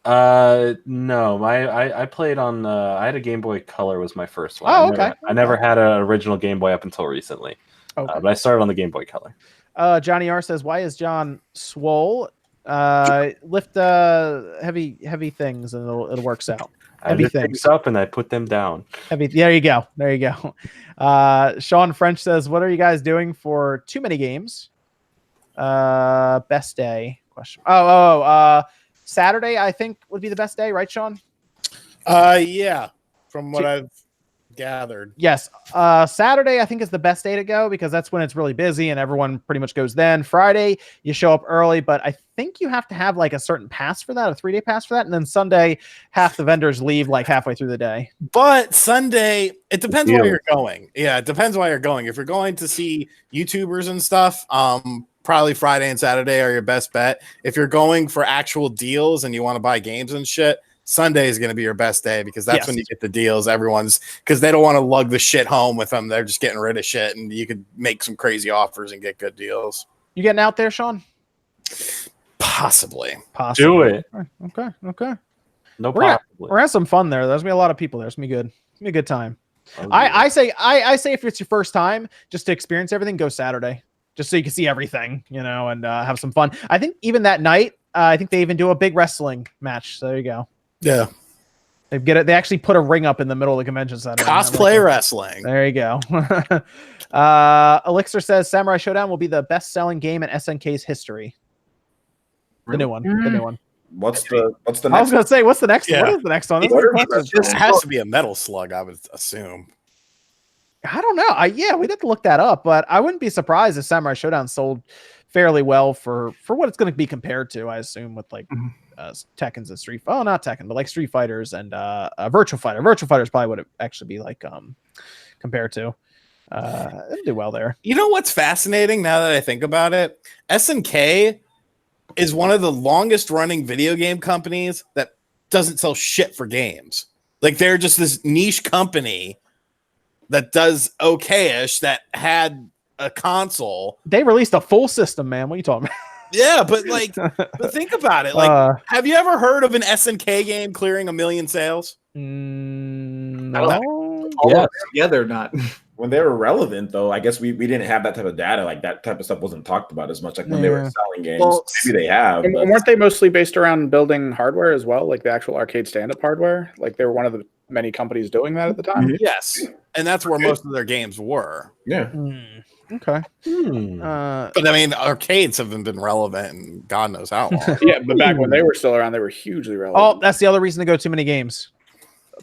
D: No, I played on. I had a Game Boy Color was my first one.
A: Oh, okay.
D: I never had an original Game Boy up until recently.
A: Okay.
D: But I started on the Game Boy Color.
A: Johnny R says, "Why is John swole? Lift heavy things and it works out.
D: I lift things up and I put them down.
A: Heavy. There you go. Sean French says, "What are you guys doing for too many games? Best day? Question. Saturday I think would be the best day, right, Sean?
G: Yeah, from what I've gathered.
A: Yes. Saturday I think is the best day to go because that's when it's really busy and everyone pretty much goes then. Friday you show up early, but I think you have to have like a certain pass for that, a 3-day pass for that, and then Sunday half the vendors leave like halfway through the day.
G: But Sunday, it depends where you're going. Yeah, it depends where you're going. If you're going to see YouTubers and stuff, probably Friday and Saturday are your best bet. If you're going for actual deals and you want to buy games and shit, Sunday is going to be your best day because that's when you get the deals. Because they don't want to lug the shit home with them. They're just getting rid of shit, and you could make some crazy offers and get good deals.
A: You getting out there, Sean?
G: Possibly.
D: Do it.
A: Okay.
D: No
A: We're
D: possibly.
A: gonna have some fun there. There's gonna be a lot of people there. It's gonna be good. It's gonna be a good time. I say if it's your first time, just to experience everything, go Saturday, just so you can see everything, and have some fun. I think even that night, I think they even do a big wrestling match. So there you go.
G: Yeah.
A: They actually put a ring up in the middle of the convention center.
G: Cosplay wrestling.
A: There you go. Elixir says Samurai Showdown will be the best-selling game in SNK's history. The new one.
F: What's the next?
A: I was gonna say, what's the next?
G: Yeah.
A: What is the next one? That's a
F: What
A: good
F: is
A: question.
G: It has to be a Metal Slug, I would assume.
A: I don't know. Yeah, we'd have to look that up, but I wouldn't be surprised if Samurai Showdown sold fairly well for what it's going to be compared to. I assume with like Tekken's and Street. Oh, not Tekken, but like Street Fighters and Virtua Fighter. Virtua Fighter is probably what it actually be like compared to. It'll do well there.
G: You know what's fascinating now that I think about it? SNK is one of the longest running video game companies that doesn't sell shit for games. Like they're just this niche company that does okay-ish that had a console.
A: They released a full system, man. What are you talking about?
G: Yeah, but like, but think about it. Like, have you ever heard of an SNK game clearing 1 million sales?
A: No.
B: All together, not.
F: When they were relevant, though, I guess we didn't have that type of data. Like that type of stuff wasn't talked about as much. Like when they were selling games,
B: Well,
F: maybe they have.
C: And
F: But
C: weren't they mostly based around building hardware as well, like the actual arcade stand-up hardware? Like they were one of the many companies doing that at the time.
G: Yes, and that's where most of their games were.
F: yeah,
A: Okay.
G: But I mean, arcades haven't been relevant in God knows how long.
C: Yeah, but back when they were still around, they were hugely
A: Oh,
C: relevant.
A: that's the other reason to go too many games.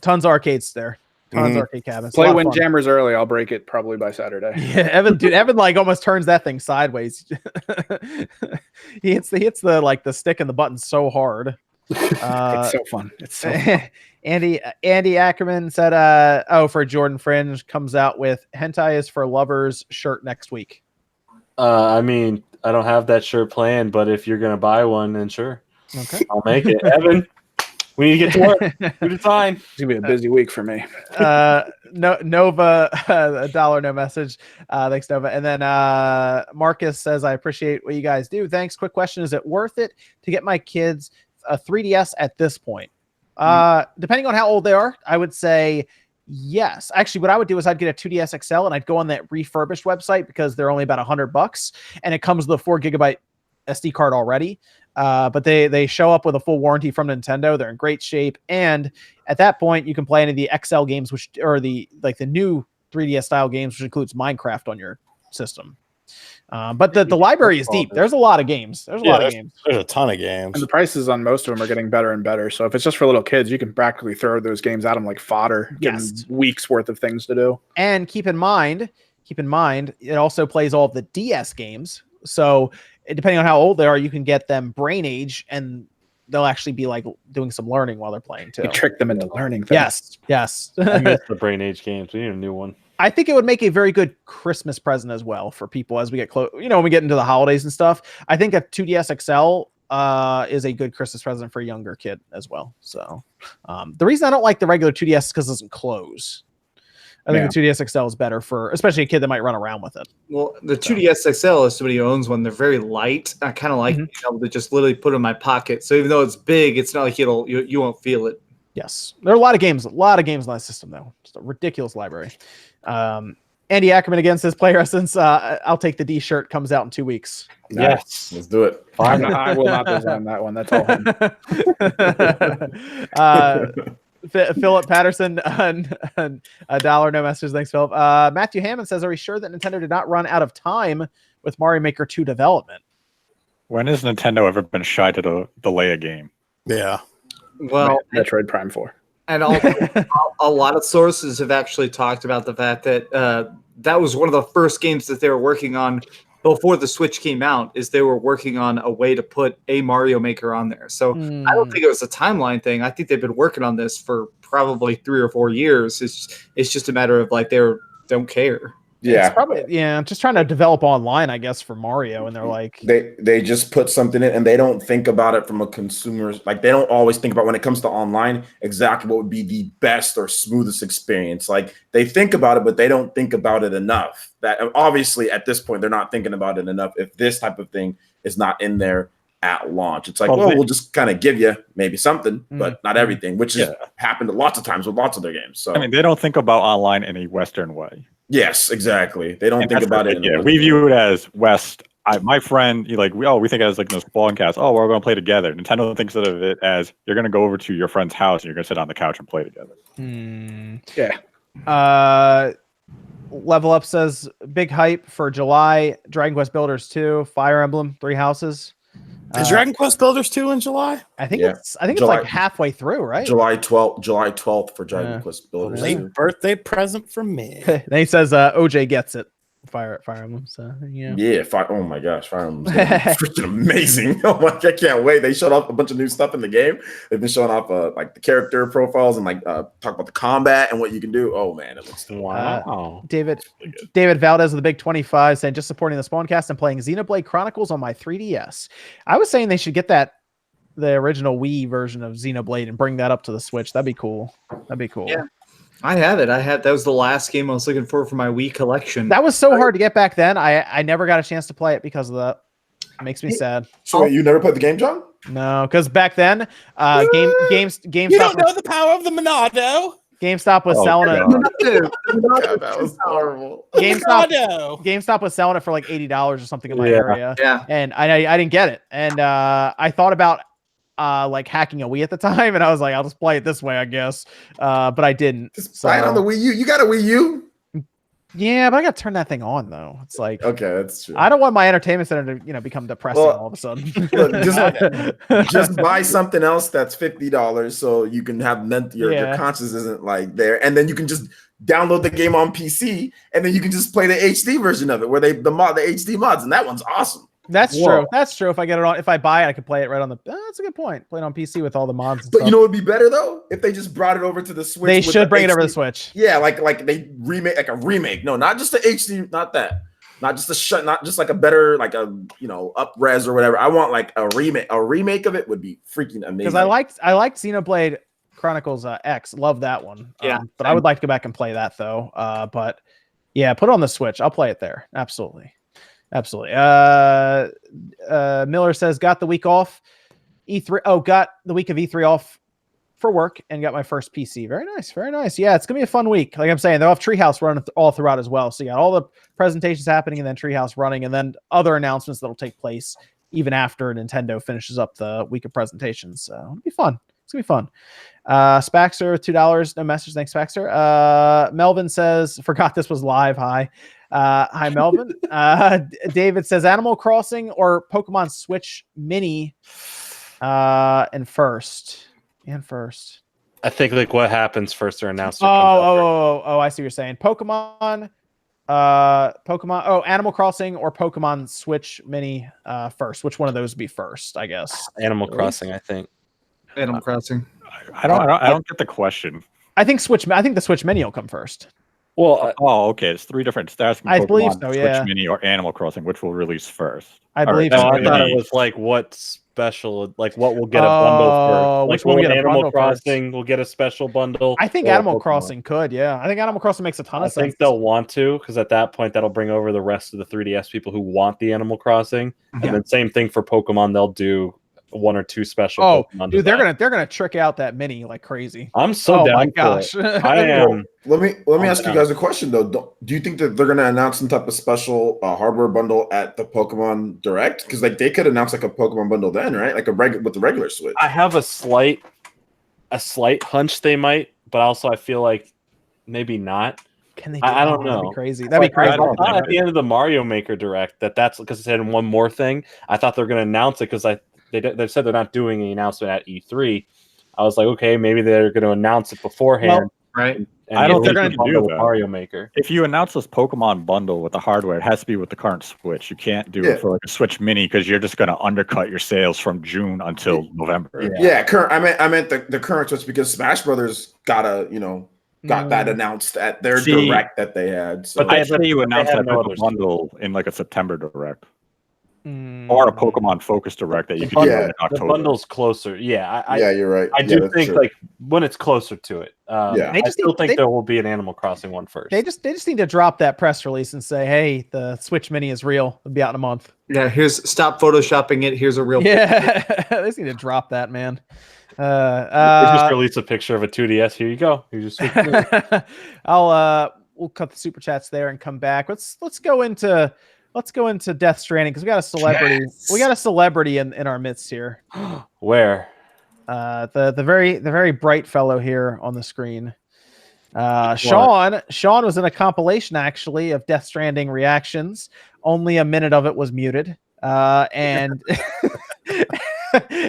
A: Tons of arcades there. Tons of arcade cabinets.
C: Play
A: A lot of fun.
C: Windjammers early. I'll break it probably by Saturday.
A: Yeah, Evan like almost turns that thing sideways. he hits the like the stick and the button so hard.
C: It's so fun. It's so fun.
A: Andy Ackerman said, for Jordan Fringe comes out with Hentai is for Lovers shirt next week.
D: I mean, I don't have that shirt planned, but if you're gonna buy one, then sure.
A: Okay.
D: I'll make it. Evan, we need to get to work. Good time.
C: It's gonna be a busy week for me.
A: Nova, $1 no message. Thanks, Nova. And then Marcus says, I appreciate what you guys do. Thanks. Quick question. Is it worth it to get my kids a 3DS at this point? Depending on how old they are, I would say yes. Actually, what I would do is I'd get a 2DS XL and I'd go on that refurbished website because they're only about $100 and it comes with a 4GB SD card already. But they show up with a full warranty from Nintendo. They're in great shape, and at that point, you can play any of the XL games, which are the new 3DS style games, which includes Minecraft on your system. But the library is deep. There's a lot of games. There's
G: a ton of games,
C: And the prices on most of them are getting better and better. So if it's just for little kids, you can practically throw those games at them like fodder.
A: Yes.
C: Weeks worth of things to do.
A: And keep in mind, it also plays all of the DS games. So depending on how old they are, you can get them brain age, and they'll actually be like doing some learning while they're playing too.
C: You trick them into learning things.
A: Yes.
D: I miss the Brain Age games. We need a new one.
A: I think it would make a very good Christmas present as well for people as we get close. When we get into the holidays and stuff. I think a 2DS XL is a good Christmas present for a younger kid as well. So the reason I don't like the regular 2DS is because it doesn't close. I think the 2DS XL is better for, especially a kid that might run around with it.
B: Well, the 2DS XL, as somebody who owns one, they're very light. I kind of like being able to just literally put it in my pocket. So even though it's big, it's not like you won't feel it.
A: Yes, there are a lot of games on that system though. Just a ridiculous library. Andy Ackerman again says, "Player Essence. I'll take the D shirt. Comes out in 2 weeks."
F: yes, let's do it.
C: I will not design that one. That's all.
A: Philip Patterson, $1 no message. Thanks, Philip. Matthew Hammond says, "Are we sure that Nintendo did not run out of time with Mario Maker 2 development?"
E: When has Nintendo ever been shy to delay a game?
G: Yeah.
B: Well,
C: Metroid Prime 4.
B: and a lot of sources have actually talked about the fact that that was one of the first games that they were working on before the Switch came out. Is they were working on a way to put a Mario Maker on there. So I don't think it was a timeline thing. I think they've been working on this for probably 3 or 4 years. It's just a matter of like they don't care.
F: Yeah,
A: it's probably just trying to develop online, I guess, for Mario, and they're like
F: they just put something in, and they don't think about it from a consumer's, like they don't always think about when it comes to online exactly what would be the best or smoothest experience. Like they think about it, but they don't think about it enough. That obviously at this point they're not thinking about it enough. If this type of thing is not in there at launch, it's like, we'll just kind of give you maybe something, but not everything, which has happened lots of times with lots of their games. So
E: I mean, they don't think about online in a Western way.
F: Yes, exactly. They don't think about it.
E: Yeah, we view it as West. My friend, we think as like this SpawnCast. Oh, we're going to play together. Nintendo thinks of it as you're going to go over to your friend's house and you're going to sit on the couch and play together.
A: Yeah. Level Up says big hype for July. Dragon Quest Builders 2, Fire Emblem, 3 Houses.
G: Is Dragon Quest Builders 2 in July?
A: I think
F: Yeah.
A: it's like
F: July-
A: halfway through, right?
F: July 12th for Dragon
A: Yeah.
F: Quest Builders.
A: Yeah.
G: Late birthday present from me.
A: Then he says OJ gets it. Fire Emblem. So yeah.
F: Yeah, oh my gosh, Fire Emblem's gonna be freaking amazing. Oh my, I can't wait. They showed off a bunch of new stuff in the game. They've been showing off like the character profiles and like talk about the combat and what you can do. Oh man, it looks
D: Wow.
A: David Valdez of the Big 25 saying, just supporting the SpawnCast and playing Xenoblade Chronicles on my 3DS. I was saying they should get the original Wii version of Xenoblade and bring that up to the Switch. That'd be cool.
B: Yeah. I have it. That was the last game I was looking for my Wii collection.
A: That was so hard to get back then. I never got a chance to play it because of that. It makes me sad.
F: So wait, you never played the game, John?
A: No, because back then, GameStop.
G: You don't know the power of the Monado.
A: GameStop was selling it.
F: God, that was horrible.
A: GameStop was selling it for like $80 or something in my area.
B: Yeah.
A: And I didn't get it. And I thought about like hacking a Wii at the time, and I was like, I'll just play it this way, I guess. But I didn't.
F: Just play it on the Wii U. You got a Wii U?
A: Yeah, but I got to turn that thing on though. It's like,
F: okay, that's true.
A: I don't want my entertainment center to become depressing all of a sudden.
F: Look, just buy something else that's $50 so you can have your conscience isn't like there, and then you can just download the game on PC, and then you can just play the HD version of it where the HD mods, and that one's awesome.
A: That's true. That's true. If I get it on, if I buy it, I can play it right on the. That's a good point. Play it on PC with all the mods. And
F: but
A: stuff.
F: you know, it'd be better though if they just brought it over to the Switch.
A: They should bring it over to the Switch.
F: Yeah, like they remake, like a remake. No, not just the HD, not that. Not just not just like a better, like a up res or whatever. I want like a remake. A remake of it would be freaking amazing.
A: Because I liked Xenoblade Chronicles X. Love that one.
B: Yeah,
A: but I would like to go back and play that though. But yeah, put it on the Switch. I'll play it there. Absolutely. Miller says, got the week off. Got the week of E3 off for work and got my first PC. Very nice. Very nice. Yeah, it's gonna be a fun week. Like I'm saying, they'll have Treehouse running all throughout as well. So you got all the presentations happening and then Treehouse running and then other announcements that'll take place even after Nintendo finishes up the week of presentations. So it'll be fun. It's gonna be fun. Spaxter, $2. No message. Thanks, Spaxter. Melvin says, forgot this was live. Hi. Hi, Melvin. David says Animal Crossing or Pokemon Switch Mini and first.
D: I think like what happens first or announced.
A: I see what you're saying. Pokemon. Animal Crossing or Pokemon Switch Mini first. Which one of those would be first? I guess.
D: Animal Crossing. I think.
B: Animal Crossing.
E: I don't get the question.
A: I think the Switch Mini will come first.
D: Well,
E: okay. It's three different stats.
A: I believe so. Yeah.
E: Switch Mini or Animal Crossing, which will release first.
A: I believe
D: so.
A: so.
D: I thought it was like what special, like what will get a bundle first.
A: Which one will get a
D: Animal
A: bundle
D: Crossing will get a special bundle.
A: I think Animal Crossing could. Yeah, I think Animal Crossing makes a ton of sense.
D: I think they'll want to because at that point that'll bring over the rest of the 3DS people who want the Animal Crossing, and then same thing for Pokemon. They'll do one or two special. Pokemon
A: dude, they're gonna trick out that mini like crazy.
D: I'm so down.
A: Oh my gosh,
D: I am.
F: Let me ask you guys a question though. Do you think that they're gonna announce some type of special hardware bundle at the Pokemon Direct? Because like they could announce like a Pokemon bundle then, right? Like with the regular Switch.
D: I have a slight hunch they might, but also I feel like maybe not.
A: Can they?
D: I don't know.
A: That'd be crazy. That'd be crazy.
D: I thought at the end of the Mario Maker Direct that's because it said one more thing. I thought they were gonna announce it because they said they're not doing the announcement at E3. I was like, okay, maybe they're going to announce it beforehand.
B: Right.
E: I don't think they're going to do that.
D: Mario Maker.
E: If you announce this Pokemon bundle with the hardware, it has to be with the current Switch. You can't do it for like a Switch Mini because you're just going to undercut your sales from June until November.
F: Yeah, I meant the current Switch because Smash Brothers got that announced at their Direct that they had. So.
E: But I say you announce that bundle in like a September Direct. Or a Pokemon Focus Direct that you can do in October.
D: The bundle's closer. Yeah,
F: you're right.
D: I do think like when it's closer to it.
A: I
D: still think there will be an Animal Crossing one first.
A: They just need to drop that press release and say, hey, the Switch Mini is real. It'll be out in a month.
B: Yeah, stop photoshopping it. Here's a real.
A: Yeah, they just need to drop that, man.
D: They just release a picture of a 2DS. Here you go. You just.
A: We'll cut the super chats there and come back. Let's go into Death Stranding because we got a celebrity. Yes. We got a celebrity in our midst here.
D: Where?
A: The very bright fellow here on the screen. Sean was in a compilation actually of Death Stranding reactions. Only a minute of it was muted. And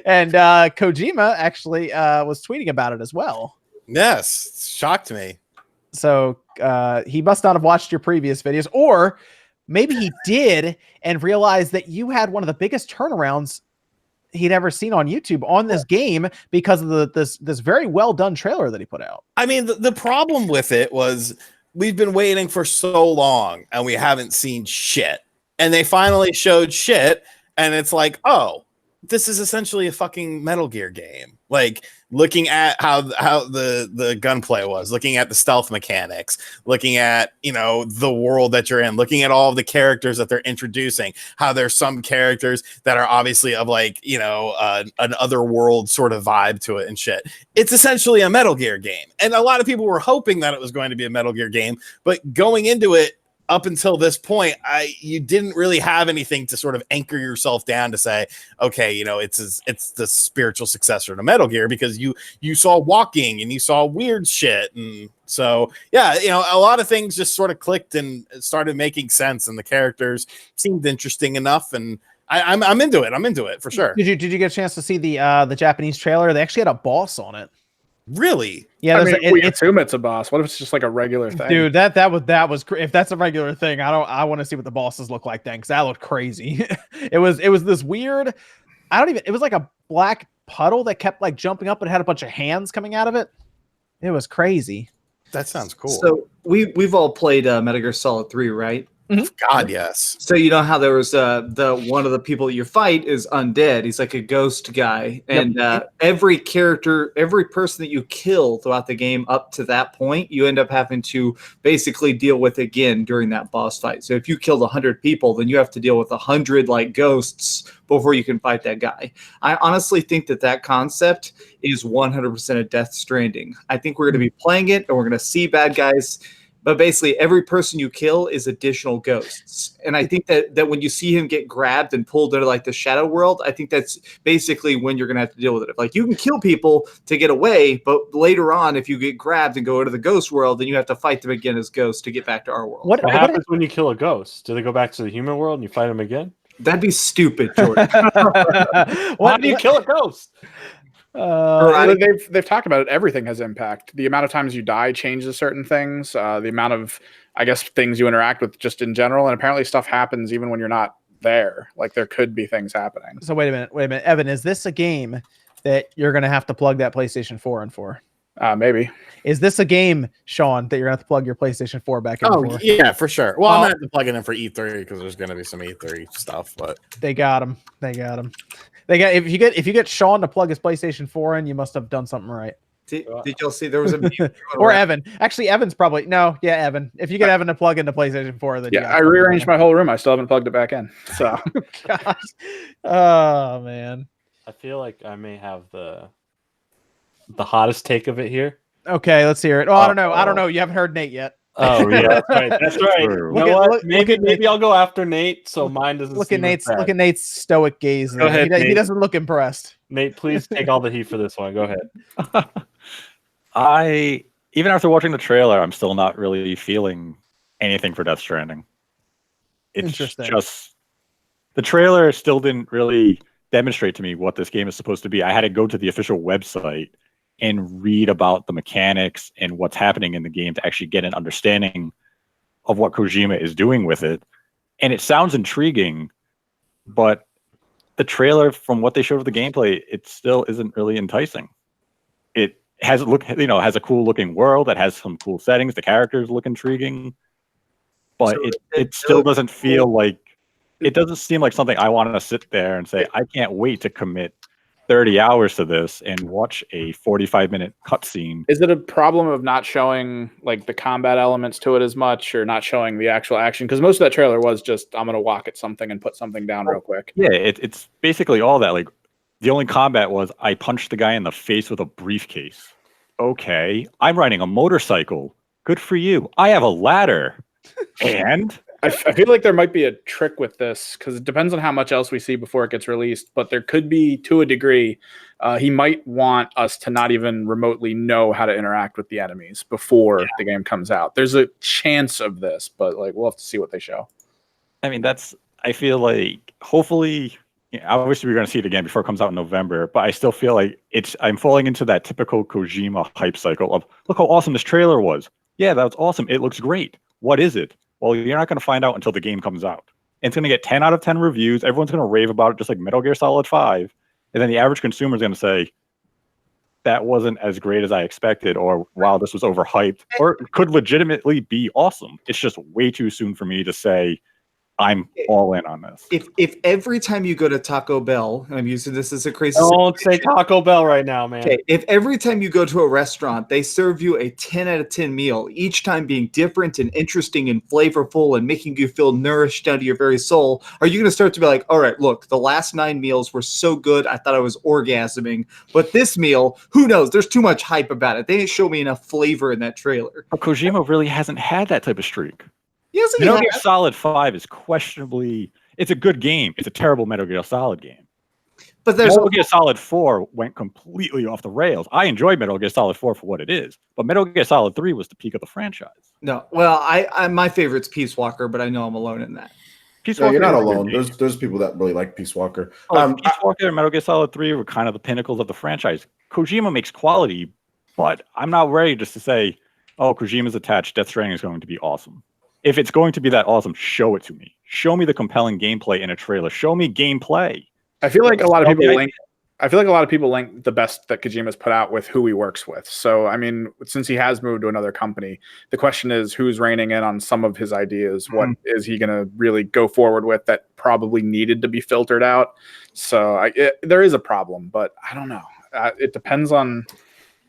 A: And Kojima actually was tweeting about it as well.
G: Yes, shocked me.
A: So he must not have watched your previous videos, or maybe he did and realized that you had one of the biggest turnarounds he'd ever seen on YouTube on this game because of this very well done trailer that he put out.
G: I mean, the problem with it was we've been waiting for so long and we haven't seen shit. And they finally showed shit, and it's like, oh, this is essentially a fucking Metal Gear game. Like, looking at how the gunplay was, looking at the stealth mechanics, looking at, you know, the world that you're in, looking at all of the characters that they're introducing, how there's some characters that are obviously of, like, you know, an otherworld sort of vibe to it and shit. It's essentially a Metal Gear game. And a lot of people were hoping that it was going to be a Metal Gear game, but going into it, up until this point, you didn't really have anything to sort of anchor yourself down to say, okay, you know, it's the spiritual successor to Metal Gear, because you saw walking and you saw weird shit, and so yeah, you know, a lot of things just sort of clicked and started making sense, and the characters seemed interesting enough, and I'm into it. I'm into it for sure.
A: Did you get a chance to see the Japanese trailer? They actually had a boss on it.
G: Really?
A: Yeah,
C: I mean, we assume it's a boss. What if it's just like a regular thing?
A: Dude, that was if that's a regular thing, I want to see what the bosses look like then, because that looked crazy. it was this weird, it was like a black puddle that kept like jumping up and had a bunch of hands coming out of it. It was crazy.
G: That sounds cool.
B: So we've all played Metal Gear Solid 3, right?
G: God, yes.
B: So you know how there was the one of the people that you fight is undead. He's like a ghost guy, and every character, every person that you kill throughout the game up to that point, you end up having to basically deal with again during that boss fight. So if you killed 100 people, then you have to deal with 100 like ghosts before you can fight that guy. I honestly think that concept is 100% of Death Stranding. I think we're going to be playing it, and we're going to see bad guys. But basically, every person you kill is additional ghosts. And I think that when you see him get grabbed and pulled into like the shadow world, I think that's basically when you're going to have to deal with it. Like, you can kill people to get away, but later on, if you get grabbed and go into the ghost world, then you have to fight them again as ghosts to get back to our world.
D: What happens when you kill a ghost? Do they go back to the human world and you fight them again?
B: That'd be stupid, Jordan.
D: How do you kill a ghost?
C: They've talked about it. Everything has impact. The amount of times you die changes certain things. The amount of, I guess, things you interact with just in general. And apparently stuff happens even when you're not there. Like, there could be things happening.
A: So wait a minute. Evan, is this a game that you're going to have to plug that PlayStation 4 in for?
C: Maybe.
A: Is this a game, Sean, that you're going to have to plug your PlayStation 4 back in for?
G: Yeah, for sure. Well, I'm going to have to plug it in for E3 because there's going to be some E3 stuff. But
A: they got him. If you get Sean to plug his PlayStation 4 in, you must have done something right.
B: Did y'all see there was a
A: or Evan? Actually, Evan's probably Evan. If you get Evan to plug into PlayStation 4, then
C: I rearranged my whole room. I still haven't plugged it back in. So,
A: gosh, oh man,
D: I feel like I may have the hottest take of it here.
A: Okay, let's hear it. Oh, I don't know. You haven't heard Nate yet.
D: Oh yeah, that's right. You know what? Maybe I'll go after Nate, so mine doesn't.
A: Look at Nate's stoic gaze.
D: Go ahead,
A: he doesn't look impressed.
D: Nate, please take all the heat for this one. Go ahead.
E: Even after watching the trailer, I'm still not really feeling anything for Death Stranding. It's just the trailer still didn't really demonstrate to me what this game is supposed to be. I had to go to the official website and read about the mechanics and what's happening in the game to actually get an understanding of what Kojima is doing with it. And it sounds intriguing, but the trailer, from what they showed of the gameplay, it still isn't really enticing. It has has a cool looking world that has some cool settings. The characters look intriguing, but so it still doesn't feel like, it doesn't seem like something I want to sit there and say, I can't wait to commit 30 hours to this and watch a 45-minute cutscene.
C: Is it a problem of not showing like the combat elements to it as much, or not showing the actual action? Because most of that trailer was just, I'm going to walk at something and put something down real quick.
E: Yeah, it's basically all that. Like, the only combat was I punched the guy in the face with a briefcase. Okay, I'm riding a motorcycle. Good for you. I have a ladder. And
C: I feel like there might be a trick with this, because it depends on how much else we see before it gets released, but there could be, to a degree, he might want us to not even remotely know how to interact with the enemies before the game comes out. There's a chance of this, but like, we'll have to see what they show.
E: I mean, I feel like hopefully obviously we're going to see it again before it comes out in November, but I still feel like I'm falling into that typical Kojima hype cycle of, look how awesome this trailer was. Yeah, that's awesome. It looks great. What is it? Well, you're not going to find out until the game comes out. It's going to get 10 out of 10 reviews. Everyone's going to rave about it, just like Metal Gear Solid 5. And then the average consumer is going to say, that wasn't as great as I expected, or wow, this was overhyped, or it could legitimately be awesome. It's just way too soon for me to say I'm all in on this.
B: If every time you go to Taco Bell, and I'm using this as a crazy
D: Don't say Taco Bell right now, man.
B: Okay, if every time you go to a restaurant, they serve you a 10 out of 10 meal, each time being different and interesting and flavorful and making you feel nourished down to your very soul, are you going to start to be like, all right, look, the last 9 meals were so good, I thought I was orgasming. But this meal, who knows? There's too much hype about it. They didn't show me enough flavor in that trailer.
E: But Kojima really hasn't had that type of streak.
B: Yes, he
E: Metal Gear
B: has.
E: Solid 5 is questionably... It's a good game. It's a terrible Metal Gear Solid game.
B: But there's
E: Metal Gear Solid 4 went completely off the rails. I enjoy Metal Gear Solid 4 for what it is, but Metal Gear Solid 3 was the peak of the franchise.
B: no. Well, I my favorite's Peace Walker, but I know I'm alone in that.
E: Peace
F: No,
E: Walker
F: you're not
E: is a good
F: alone.
E: game.
F: There's people that really like Peace Walker.
E: Peace Walker and Metal Gear Solid 3 were kind of the pinnacles of the franchise. Kojima makes quality, but I'm not ready just to say, oh, Kojima's attached, Death Stranding is going to be awesome. If it's going to be that awesome, show it to me. Show me the compelling gameplay in a trailer. Show me gameplay.
C: I feel like a lot of people link. I feel like a lot of people link the best that Kojima's put out with who he works with. So, I mean, since he has moved to another company, the question is who's reining in on some of his ideas. What is he going to really go forward with that probably needed to be filtered out? So, there is a problem, but I don't know. It depends on,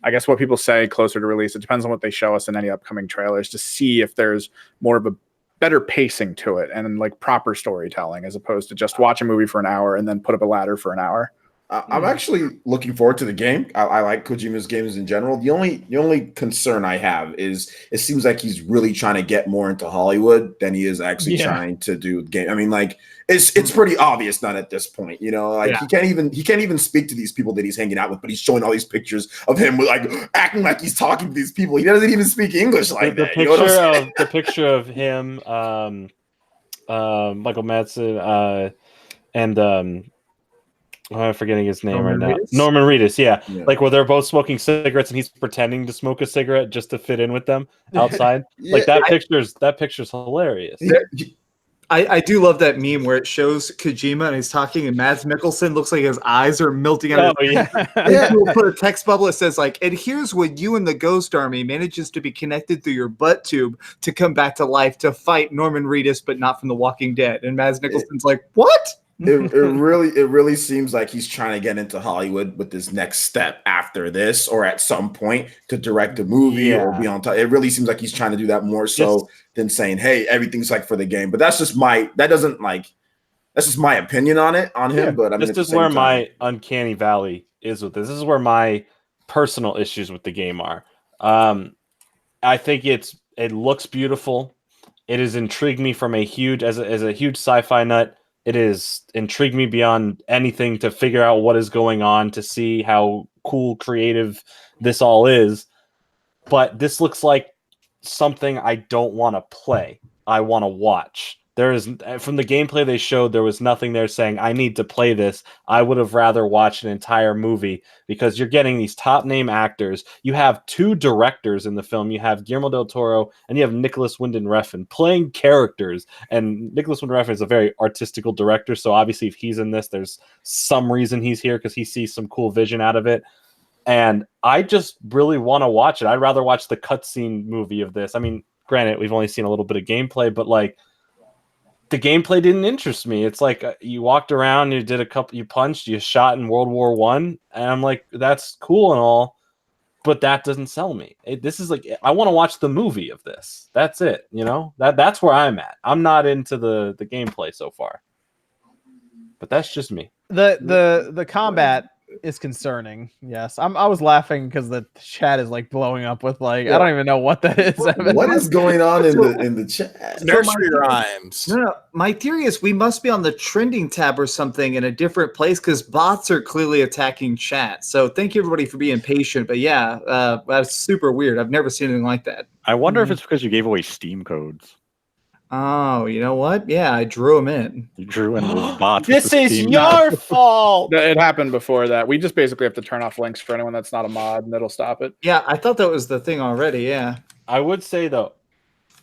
C: I guess, what people say closer to release. It depends on what they show us in any upcoming trailers to see if there's more of a better pacing to it and like proper storytelling as opposed to just watch a movie for an hour and then put up a ladder for an hour.
F: I'm actually looking forward to the game. I like Kojima's games in general. The only concern I have is it seems like he's really trying to get more into Hollywood than he is actually trying to do game. I mean, like it's pretty obvious not at this point, you know. Like he can't even speak to these people that he's hanging out with, but he's showing all these pictures of him with like acting like he's talking to these people. He doesn't even speak English like
D: the
F: that.
D: Picture
F: You know what I'm saying?
D: the picture of him, Michael Madsen, and I'm forgetting his name right now. Norman Reedus, yeah. Like where they're both smoking cigarettes and he's pretending to smoke a cigarette just to fit in with them outside. Like that picture's hilarious.
B: I do love that meme where it shows Kojima and he's talking and Mads Mikkelsen looks like his eyes are melting out. We'll put a text bubble that says like, and here's what you and the Ghost Army manages to be connected through your butt tube to come back to life to fight Norman Reedus, but not from The Walking Dead. And Mads Mikkelsen's like, what?
F: It really seems like he's trying to get into Hollywood with this next step after this, or at some point to direct a movie or be on top. It really seems like he's trying to do that more so than saying, "Hey, everything's like for the game." But that's just my opinion on him. But I mean,
D: this is where my uncanny valley is with this. This is where my personal issues with the game are. I think it looks beautiful. It has intrigued me from a huge as a huge sci-fi nut. It has intrigued me beyond anything to figure out what is going on, to see how cool, creative this all is. But this looks like something I don't want to play. I want to watch. There is, from the gameplay they showed, there was nothing there saying, I need to play this. I would have rather watched an entire movie because you're getting these top name actors. You have 2 directors in the film. You have Guillermo del Toro and you have Nicholas Winding Refn playing characters. And Nicholas Winding Refn is a very artistical director. So obviously if he's in this, there's some reason he's here because he sees some cool vision out of it. And I just really want to watch it. I'd rather watch the cutscene movie of this. I mean, granted, we've only seen a little bit of gameplay, but like, the gameplay didn't interest me. It's like you walked around, you punched, you shot in World War I, and I'm like, that's cool and all, but that doesn't sell me. This is like, I want to watch the movie of this. That's it, you know? That's where I'm at. I'm not into the gameplay so far, but that's just me.
A: The combat is concerning. Yes, I was laughing because the chat is like blowing up with like I don't even know what that is.
F: What is going on in the chat?
G: Nursery rhymes.
B: No, my theory is we must be on the trending tab or something in a different place because bots are clearly attacking chat. So thank you everybody for being patient. But yeah, that's super weird. I've never seen anything like that.
E: I wonder if it's because you gave away Steam codes.
B: Oh, you know what? Yeah, I drew him in.
E: You drew in those bots. with
D: This
E: the
D: is
E: Steam
D: your fault.
C: It happened before that. We just basically have to turn off links for anyone that's not a mod, and it'll stop it.
B: Yeah, I thought that was the thing already. Yeah.
D: I would say though,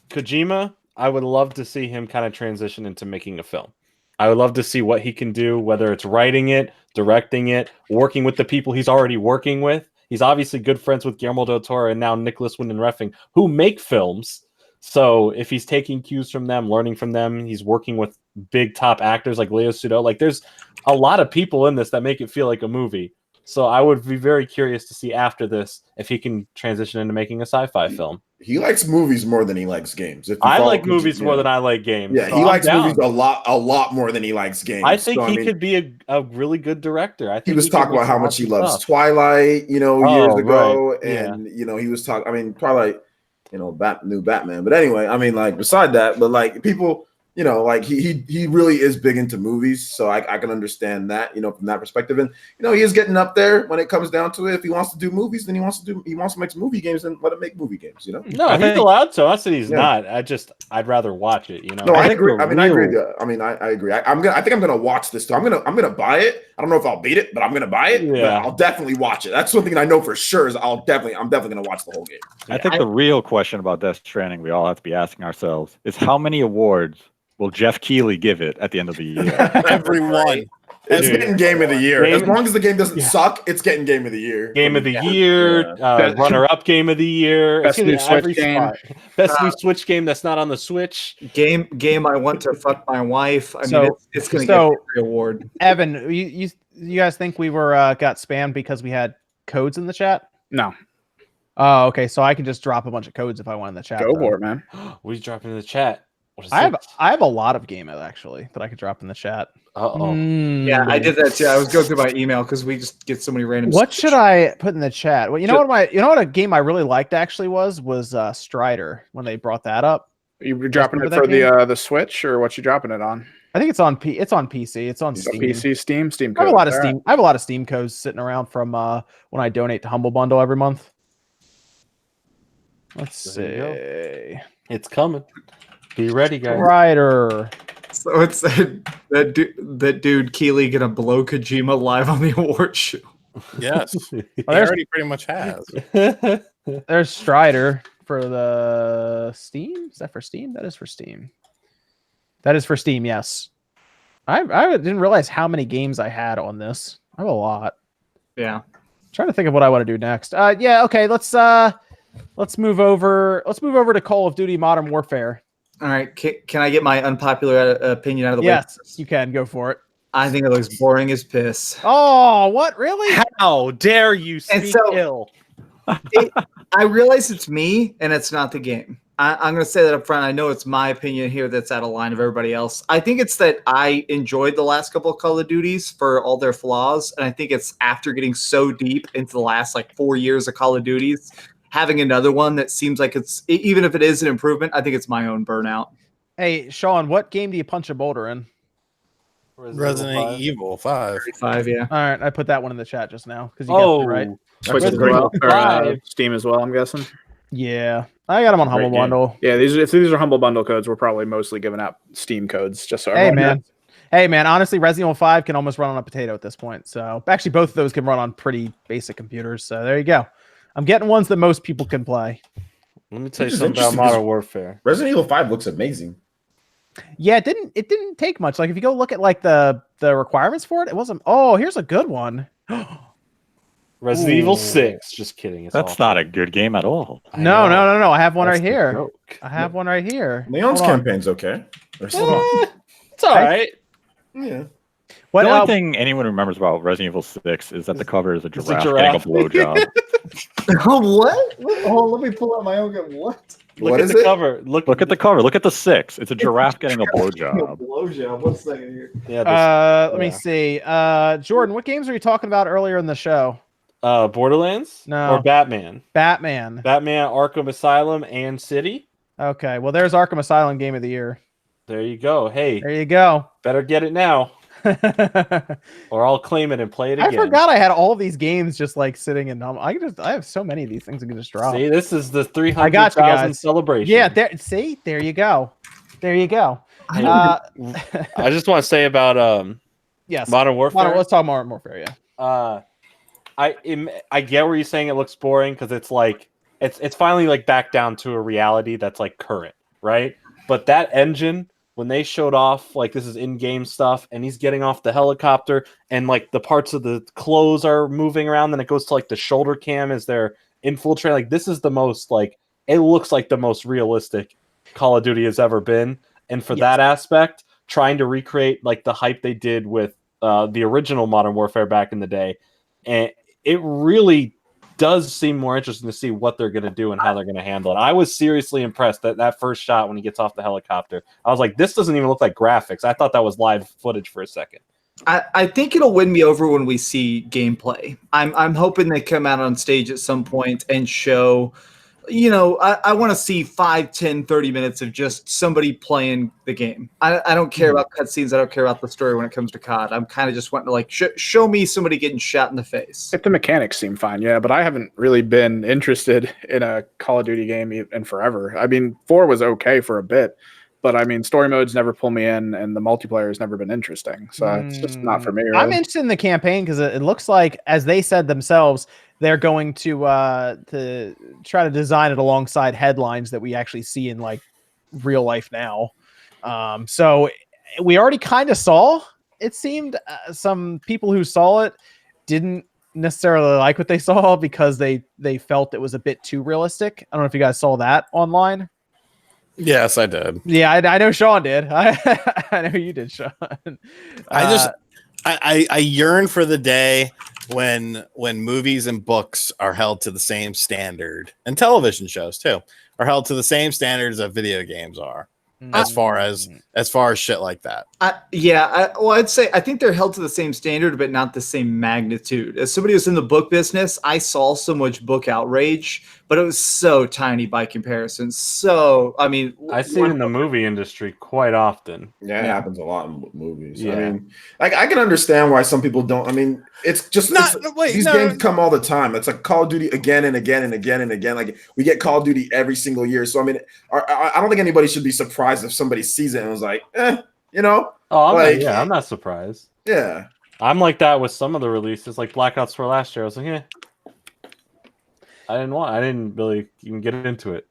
D: Kojima, I would love to see him kind of transition into making a film. I would love to see what he can do, whether it's writing it, directing it, working with the people he's already working with. He's obviously good friends with Guillermo del Toro and now Nicholas Winding Refn, who make films. So if he's taking cues from them, learning from them, he's working with big top actors like Leo Sudol. Like there's a lot of people in this that make it feel like a movie. So I would be very curious to see after this if he can transition into making a sci-fi film.
F: He likes movies more than he likes games.
D: I like movies more than I like games.
F: Yeah,
D: so
F: he
D: I'm
F: likes
D: down.
F: movies a lot more than he likes games.
D: I think
F: So,
D: he could be a really good director. I think
F: he was
D: could
F: talking
D: make
F: about how
D: some
F: much he
D: awesome
F: loves
D: stuff.
F: Twilight, years ago,
D: right.
F: and he was talking. I mean, Twilight, new Batman. But anyway, I mean, like beside that, but like people, like he really is big into movies, so I can understand that, from that perspective. And he is getting up there when it comes down to it. If he wants to do movies, then he wants to make movie games, then let him make movie games.
D: No, he's allowed to. I said he's not. I'd rather watch it.
F: No, I agree. I agree. I agree. I think I'm gonna watch this too. I'm gonna buy it. I don't know if I'll beat it, but I'm gonna buy it.
D: Yeah.
F: But I'll definitely watch it. That's something I know for sure. I'm definitely gonna watch the whole game.
E: I think the real question about Death Stranding we all have to be asking ourselves is how many awards will Jeff Keighley give it at the end of the year?
G: Everyone.
F: It's getting Game of the Year. As long as the game doesn't suck, it's getting Game of the Year.
D: Game of the Year, runner-up Game of the Year.
C: Best new Switch game.
D: Best new Switch game that's not on the Switch.
B: Game I want to fuck my wife. I mean, it's going to get every award.
A: Evan, you guys think we were got spammed because we had codes in the chat?
C: No.
A: Oh, okay. So I can just drop a bunch of codes if I want in the chat.
C: Go for it, man.
D: We dropping in the chat.
A: I have a lot of game actually that I could drop in the chat.
B: Yeah, I did that too. I was going through my email because we just get so many random.
A: What should I put in the chat? Well, you know what a game I really liked actually was Strider when they brought that up.
C: You dropping it for the Switch, or what you dropping it on?
A: I think it's on PC. It's on Steam.
C: PC, Steam
A: I have a lot of Steam. I have a lot of Steam codes sitting around from when I donate to Humble Bundle every month. Let's see.
D: It's coming. Be ready, guys.
A: Strider.
B: So it's that dude Keighley gonna blow Kojima live on the award show.
G: Yes, he already pretty much has.
A: There's Strider for the Steam. Is that for Steam? That is for Steam. That is for Steam. Yes. I didn't realize how many games I had on this. I have a lot.
B: Yeah.
A: I'm trying to think of what I want to do next. Yeah. Okay. Let's move over. Let's move over to Call of Duty Modern Warfare.
B: All right. Can I get my unpopular opinion out of the way?
A: Yes, you can. Go for it.
B: I think it looks boring as piss.
A: Oh, what? Really?
D: How dare you speak ill?
B: I realize it's me and it's not the game. I'm going to say that up front. I know it's my opinion here that's out of line of everybody else. I think it's that I enjoyed the last couple of Call of Duties for all their flaws. And I think it's after getting so deep into the last 4 years of Call of Duties, having another one that seems like it's, even if it is an improvement, I think it's my own burnout.
A: Hey, Sean, what game do you punch a boulder in?
G: Resident Evil 5.
B: 5, yeah.
A: All right, I put that one in the chat just now because you guessed it right.
C: Switch as well, or Steam as well, I'm guessing.
A: Yeah, I got them on Humble Bundle.
C: Yeah, if these are Humble Bundle codes, we're probably mostly giving out Steam codes just so.
A: Hey man, honestly, Resident Evil 5 can almost run on a potato at this point. So actually, both of those can run on pretty basic computers. So there you go. I'm getting ones that most people can play.
D: Let me tell you something about Modern Warfare.
F: Resident Evil 5 looks amazing.
A: Yeah, it didn't take much. Like if you go look at the requirements for it, it wasn't. Oh, here's a good one.
D: Resident Evil 6. Just kidding. It's
E: That's
D: awful.
E: not a good game at all.
A: No. I have one
D: That's
A: right
D: the
A: here.
D: joke.
A: I have one right here.
F: Leon's campaign's okay.
D: It's all right.
F: Yeah.
A: What,
E: the only thing anyone remembers about Resident Evil 6 is that the cover is a giraffe getting a blowjob.
B: What? Oh, let me pull out my own gun. What?
D: Look at the cover. Look
E: at the cover. Look at the 6. It's a giraffe getting a blowjob.
B: Blowjob. One second here.
D: Yeah.
A: Let me see. Jordan, what games were you talking about earlier in the show?
D: Borderlands?
A: No.
D: Or Batman?
A: Batman,
D: Arkham Asylum, and City?
A: Okay, well, there's Arkham Asylum Game of the Year.
D: There you go. Hey.
A: There you go.
D: Better get it now. Or I'll claim it and play it again.
A: I forgot I had all these games just sitting in. I have so many of these things I can just drop.
D: See, this is the
A: I got you
D: 300,000
A: guys.
D: celebration.
A: Yeah, there you go. There you go.
D: Hey, I just want to say about
A: Yes.
D: Modern Warfare.
A: Let's talk Modern Warfare. Yeah.
D: I get where you're saying it looks boring because it's like it's finally like back down to a reality that's like current, right? But that engine, when they showed off like this is in-game stuff and he's getting off the helicopter and like the parts of the clothes are moving around, then it goes to like the shoulder cam as they're infiltrating. Like this is the most like it looks like the most realistic Call of Duty has ever been. And for that aspect, trying to recreate like the hype they did with the original Modern Warfare back in the day, and it really does seem more interesting to see what they're going to do and how they're going to handle it. I was seriously impressed that first shot when he gets off the helicopter. I was like, this doesn't even look like graphics. I thought that was live footage for a second.
B: I think it'll win me over when we see gameplay. I'm hoping they come out on stage at some point and show, you know, I want to see 5, 10, 30 minutes of just somebody playing the game. I don't care about cutscenes. I don't care about the story when it comes to COD. I'm kind of just wanting to like show me somebody getting shot in the face.
C: If the mechanics seem fine, yeah, but I haven't really been interested in a Call of Duty game in forever. I mean, 4 was okay for a bit, but I mean, story modes never pull me in, and the multiplayer has never been interesting. So it's just not for me. Really.
A: I'm interested in the campaign because it looks like, as they said themselves, they're going to try to design it alongside headlines that we actually see in like real life now. So we already kind of saw. It seemed some people who saw it didn't necessarily like what they saw because they felt it was a bit too realistic. I don't know if you guys saw that online.
G: Yes, I did.
A: Yeah, I know Sean did. I know you did, Sean.
G: I yearn for the day when movies and books are held to the same standard, and television shows too are held to the same standards that video games are, as far as shit like that.
B: I'd say I think they're held to the same standard, but not the same magnitude. As somebody who's in the book business, I saw so much book outrage, but it was so tiny by comparison. So, I mean,
D: I see it in the movie industry quite often.
F: Yeah, it happens a lot in movies.
D: Yeah.
F: I mean, like I can understand why some people don't. I mean, it's just these games come all the time. It's like Call of Duty again and again and again and again. Like we get Call of Duty every single year. So I mean, I don't think anybody should be surprised if somebody sees it and was like, you know.
D: Oh, I'm not surprised.
F: Yeah,
D: I'm like that with some of the releases, like Black Ops 4 last year. I was like, I didn't really even get into it.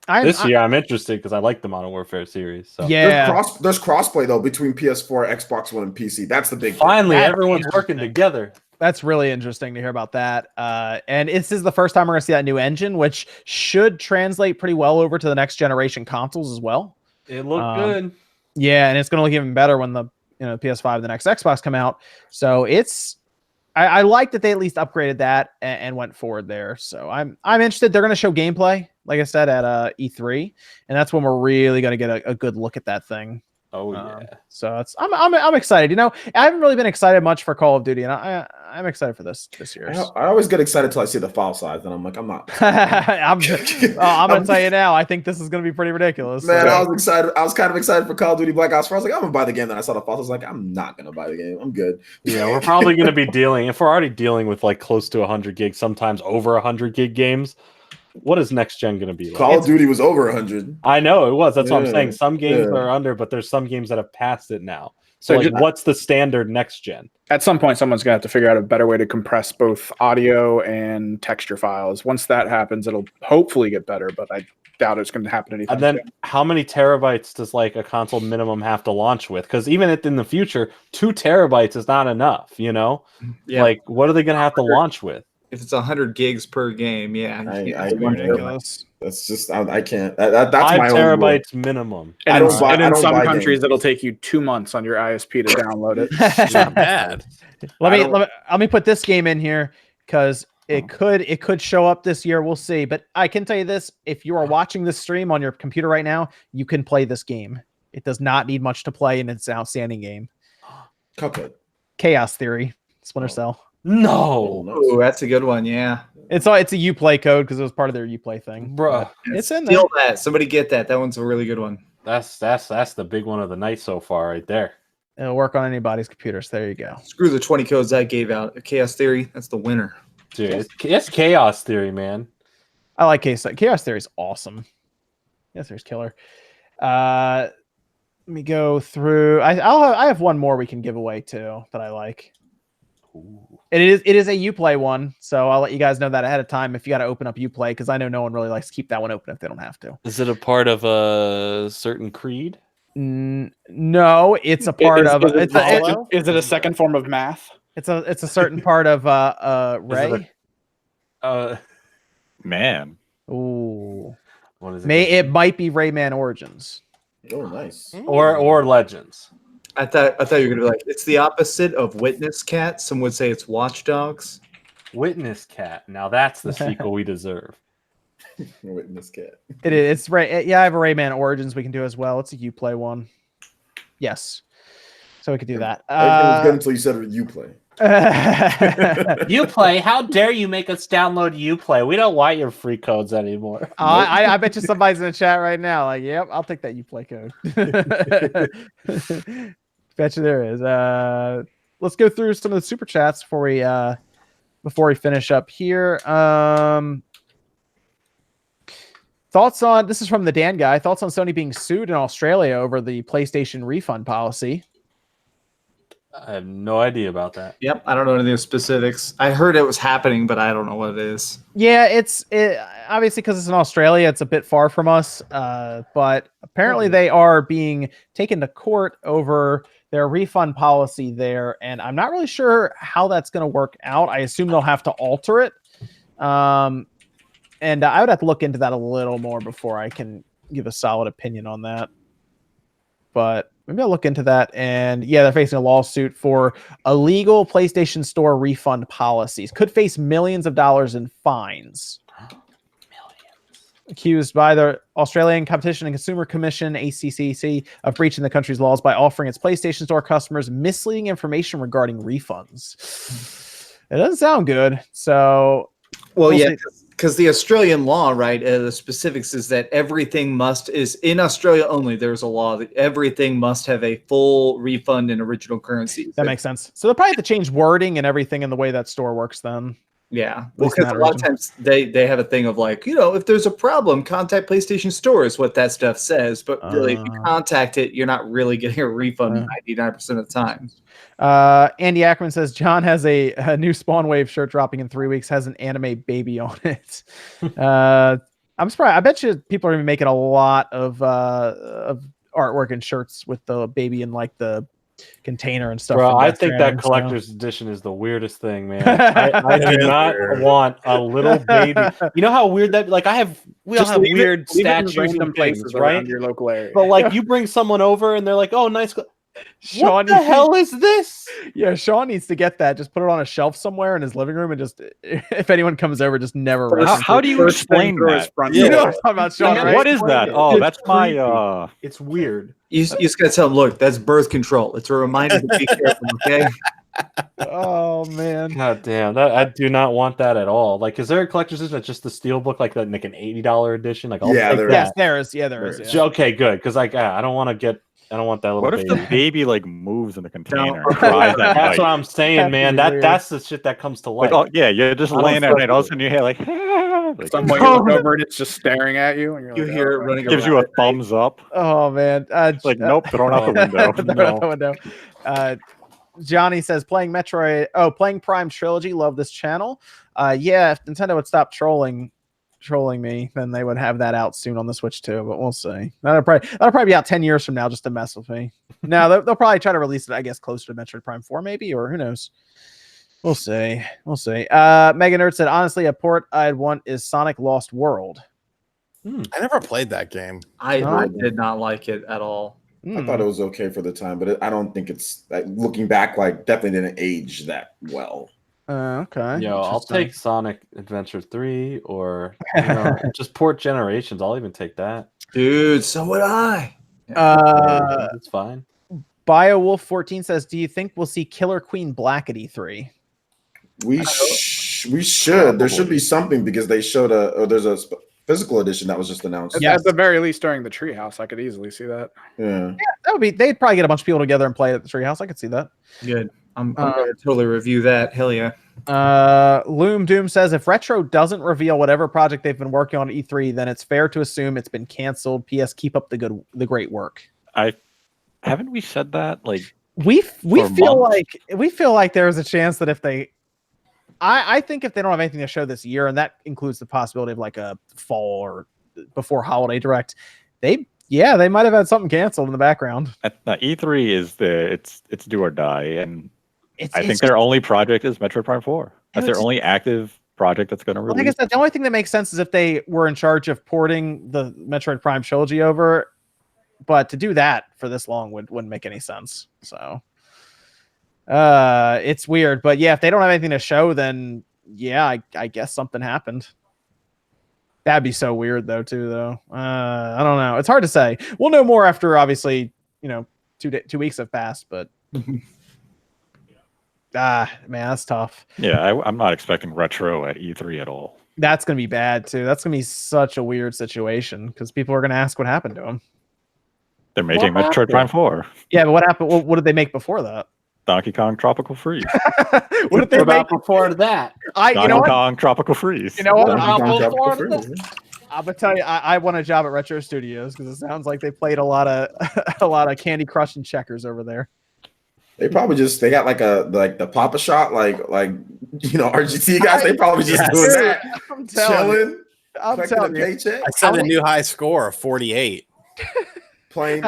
D: This year, I'm interested because I like the Modern Warfare series. So
A: yeah,
F: there's crossplay though between PS4, Xbox One, and PC. That's the big thing.
D: Finally, everyone's working together.
A: That's really interesting to hear about that. And this is the first time we're going to see that new engine, which should translate pretty well over to the next generation consoles as well.
D: It looked good.
A: Yeah, and it's going to look even better when the PS5 and the next Xbox come out. So I like that they at least upgraded that and went forward there. So I'm interested. They're going to show gameplay, like I said, at E3, and that's when we're really going to get a good look at that thing.
D: Oh yeah.
A: So I'm excited. You know, I haven't really been excited much for Call of Duty, and I'm excited for this year.
F: I always get excited till I see the file size, and I'm like, I'm not.
A: I'm gonna tell you now. I think this is gonna be pretty ridiculous.
F: Man, I was excited. I was kind of excited for Call of Duty Black Ops 4. I was like, I'm gonna buy the game. Then I saw the file. I was like, I'm not gonna buy the game. I'm good.
D: Yeah, we're probably gonna be if we're already dealing with like close to 100 gig, sometimes over 100 gig games. What is next gen going to be like?
F: Call of Duty was over 100.
D: I know it was. That's what I'm saying. Some games are under, but there's some games that have passed it now. So like, what's the standard next gen?
C: At some point, someone's going to have to figure out a better way to compress both audio and texture files. Once that happens, it'll hopefully get better, but I doubt it's going to happen anytime
D: soon. And then
C: soon.
D: How many terabytes does like a console minimum have to launch with? Because even in the future, 2 terabytes is not enough, you know? Yeah. Like, what are they going to have to launch with?
B: If it's 100 gigs per game, yeah,
F: I ridiculous. That's just I can't. That's 5
D: my terabytes minimum.
C: And in some countries, games. It'll take you 2 months on your ISP to download it.
G: It's not bad.
A: Let me put this game in here because it could show up this year. We'll see. But I can tell you this: if you are watching this stream on your computer right now, you can play this game. It does not need much to play, and it's an outstanding game.
F: Cuphead.
A: Chaos Theory. Splinter Cell.
D: No.
B: Oh, that's a good one. Yeah.
A: It's a Uplay code because it was part of their Uplay thing.
D: Bro,
A: it's in there.
B: Steal that. Somebody get that. That one's a really good one.
D: That's the big one of the night so far right there.
A: It'll work on anybody's computer. So there you go.
B: Screw the 20 codes I gave out. Chaos Theory, that's the winner.
D: Dude, it's Chaos Theory, man.
A: I like Chaos Theory is awesome. Chaos Theory's killer. Let me go through. I have one more we can give away too that I like.
D: Ooh.
A: It is a Uplay one, so I'll let you guys know that ahead of time if you got to open up Uplay, because I know no one really likes to keep that one open if they don't have to.
D: Is it a part of a certain creed?
A: No, it's a part of.
C: Is it a second form of math?
A: It's a certain part of Ray.
E: Man.
A: Ooh.
D: What is it?
A: It might be Rayman Origins.
F: Oh, nice.
D: Or Legends.
B: I thought you were gonna be like, it's the opposite of Witness Cat. Some would say it's Watch Dogs.
D: Witness Cat. Now that's the sequel we deserve.
F: Witness Cat.
A: It is. It's Ray. Yeah, I have a Rayman Origins we can do as well. It's a Uplay one. Yes. So we could do that.
F: Everything was good until you said Uplay.
D: Uplay, how dare you make us download Uplay? We don't want your free codes anymore.
A: I bet you somebody's in the chat right now. Like, yep, I'll take that Uplay code. Bet you there is. Let's go through some of the super chats before we finish up here. Thoughts on this is from the Dan guy. Thoughts on Sony being sued in Australia over the PlayStation refund policy?
D: I have no idea about that.
B: Yep, I don't know any of the specifics. I heard it was happening, but I don't know what it is.
A: Yeah, it's obviously because it's in Australia, it's a bit far from us. But apparently they are being taken to court over their refund policy there, and I'm not really sure how that's going to work out. I assume they'll have to alter it. And I would have to look into that a little more before I can give a solid opinion on that. But maybe I'll look into that. And yeah, they're facing a lawsuit for illegal PlayStation Store refund policies. Could face millions of dollars in fines. Accused by the Australian Competition and Consumer Commission, ACCC, of breaching the country's laws by offering its PlayStation Store customers misleading information regarding refunds. It doesn't sound good. So,
B: well yeah. Because the Australian law, right, the specifics is that everything is in Australia only. There's a law that everything must have a full refund in original currency.
A: That makes sense. So they'll probably have to change wording and everything in the way that store works then.
B: Yeah, well, because a lot of times they have a thing of like, if there's a problem, contact PlayStation Store is what that stuff says. But really, if you contact it, you're not really getting a refund 99% of the time.
A: Andy Ackerman says John has a new Spawn Wave shirt dropping in 3 weeks, has an anime baby on it. I'm surprised. I bet you people are going to be making a lot of artwork and shirts with the baby in like the container and stuff.
D: Bro, I think that collector's edition is the weirdest thing, man. I do not want a little baby. You know how weird that? Like we all have weird statues and things, right?
C: Your local area.
D: But like you bring someone over and they're like, "Oh, nice."
A: Sean,
D: what the hell is this?
A: Yeah, Sean needs to get that. Just put it on a shelf somewhere in his living room, and just if anyone comes over, just never.
E: How do you explain that?
A: You know what I'm talking about, Sean, right?
E: What is that? Oh, that's my.
D: It's weird.
B: You just gotta tell them, look, that's birth control. It's a reminder to be careful. Okay.
A: Oh man.
D: God damn, I do not want that at all. Like, is there a collector's edition that's just the steel book, like that, like an $80 edition? Like,
A: yes, there is. Yeah, there is. Yeah.
D: Okay, good, because like I don't want that little.
E: What if the baby like moves in the container? And cries
D: that's what I'm saying, man. That's the shit that comes to life.
E: Like, you're just laying at night, all of a sudden you hear like
C: someone you look over and it's just staring at you, and
B: you hear it running.
E: Gives you a thumbs up.
A: Oh man,
E: it's like nope, thrown out the window.
A: Thrown out the window. Johnny says playing Prime Trilogy. Love this channel. Yeah, if Nintendo would stop trolling me, then they would have that out soon on the Switch too. But we'll see. That'll probably be out 10 years from now just to mess with me. No, they'll probably try to release it, I guess, closer to Metroid Prime 4 maybe, or who knows. We'll see. Mega Nerd said, honestly, a port I'd want is Sonic Lost World.
G: I never played that game.
B: I did not like it at all.
F: I thought it was okay for the time, but I don't think it's looking back, like definitely didn't age that well.
A: Okay.
D: Yo, I'll take Sonic Adventure 3 or just port Generations. I'll even take that.
B: Dude, so would I.
D: It's fine.
A: BioWolf14 says, do you think we'll see Killer Queen Black at E3?
F: We should. There should be something because they showed there's a physical edition that was just announced.
C: Yeah, at the very least during the Treehouse, I could easily see that.
F: Yeah,
A: that would be. They'd probably get a bunch of people together and play it at the Treehouse. I could see that.
B: Good. I'm gonna totally review that. Hell yeah.
A: Loom Doom says if Retro doesn't reveal whatever project they've been working on at E3, then it's fair to assume it's been canceled. PS, keep up the great work.
E: haven't we said that? Like
A: we
E: for
A: feel
E: months?
A: like there's a chance that if they, I think if they don't have anything to show this year, and that includes the possibility of like a fall or before holiday direct, they might have had something canceled in the background.
E: E3 is it's do or die, and I think
A: It's
E: their only project is Metroid Prime 4. That's their only active project that's going to release.
A: Like I said, the only thing that makes sense is if they were in charge of porting the Metroid Prime trilogy over, but to do that for this long wouldn't make any sense. So it's weird, but yeah, if they don't have anything to show, then yeah, I guess something happened. That'd be so weird though, I don't know. It's hard to say. We'll know more after, obviously, 2 weeks have passed, but man, that's tough.
E: Yeah, I'm not expecting retro at E3 at all.
A: That's gonna be bad too. That's gonna be such a weird situation because people are gonna ask what happened to him.
E: They're making Metroid Prime 4.
A: Yeah, but what happened? What did they make before that?
E: Donkey Kong Tropical Freeze.
A: What did they make
H: before that?
E: Donkey Kong Tropical Freeze.
A: You know what?
F: Donkey Kong Tropical Freeze.
A: I'm gonna tell you, I want a job at Retro Studios because it sounds like they played a lot of Candy Crush and Checkers over there.
F: They probably they got like the Papa Shot, like RGT guys. They probably just doing that,
A: I'm telling
F: chilling,
A: you.
F: paycheck,
G: I set a new high score of 48.
F: playing.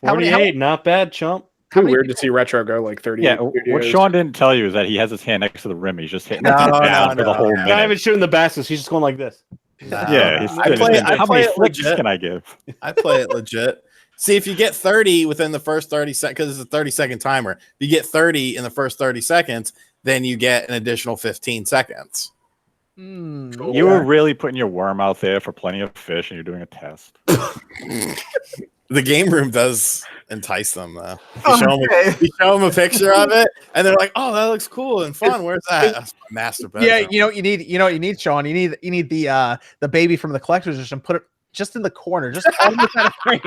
D: 48, not bad, chump.
C: It's weird to see retro go like 30.
E: Yeah, what Sean didn't tell you is that he has his hand next to the rim. He's just hitting it down for the whole minute.
D: Not even shooting the baskets. He's just going like this.
E: Yeah,
G: I play it
E: flicks
G: legit.
E: can I give?
G: I play it legit. See, if you get 30 within the first 30 seconds, because it's a 30-second timer, if you get 30 in the first 30 seconds, then you get an additional 15 seconds.
E: You were really putting your worm out there for plenty of fish, and you're doing a test.
G: The game room does entice them, though. You show them a picture of it, and they're like, "Oh, that looks cool and fun. Where's that?" That's my master bedroom.
A: Yeah, you need, Sean. You need the baby from the collector's edition. Put it just in the corner, just on the kind of frame.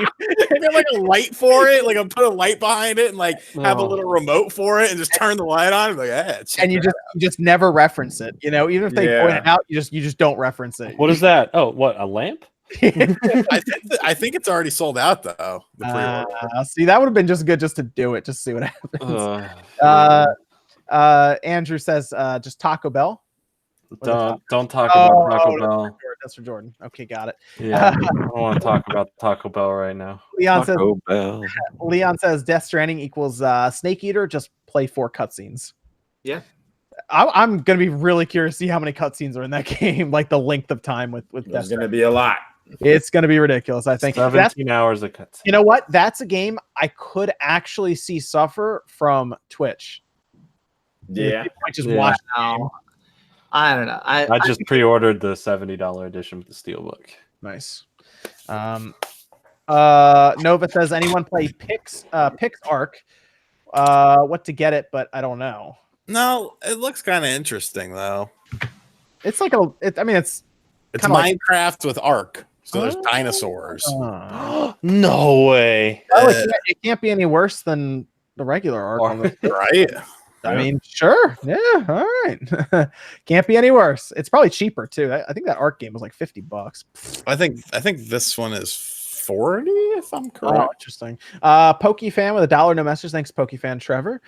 G: Get like a light for it, like I'll put a light behind it, and like have a little remote for it, and just turn the light on. And like, yeah,
A: and you just never reference it. Even if they point it out, you just don't reference it.
D: What is that? Oh, what, a lamp?
G: I think it's already sold out though. The pre-order.
A: See, that would have been just good just to do it, just to see what happens. Andrew says just Taco Bell.
D: Don't talk about Taco Bell.
A: That's for Jordan. Okay, got it.
D: Yeah, I don't want to talk about Taco Bell right now.
A: Leon says Death Stranding equals Snake Eater. Just play 4 cutscenes.
B: Yeah.
A: I'm gonna be really curious to see how many cutscenes are in that game, like the length of time with
F: There's gonna be a lot.
A: It's gonna be ridiculous. I think
D: 17 hours of cutscenes.
A: You know what? That's a game I could actually see suffer from Twitch.
F: Yeah,
A: I just watch now.
B: I don't know.
D: I just pre-ordered the $70 edition with the steelbook.
A: Nice. Nova says, anyone play Pix Arc? What to get it, but I don't know.
G: No, it looks kind of interesting though.
A: It's like it's
G: Minecraft with Ark. So there's dinosaurs.
D: No way.
A: Oh, it can't be any worse than the regular Ark.
G: Right?
A: I mean, sure. Yeah. All right. Can't be any worse. It's probably cheaper too. I think that Ark game was like $50.
G: I think this one is 40, if I'm correct.
A: Oh, interesting. PokeFan with $1, no message. Thanks, PokeFan Trevor.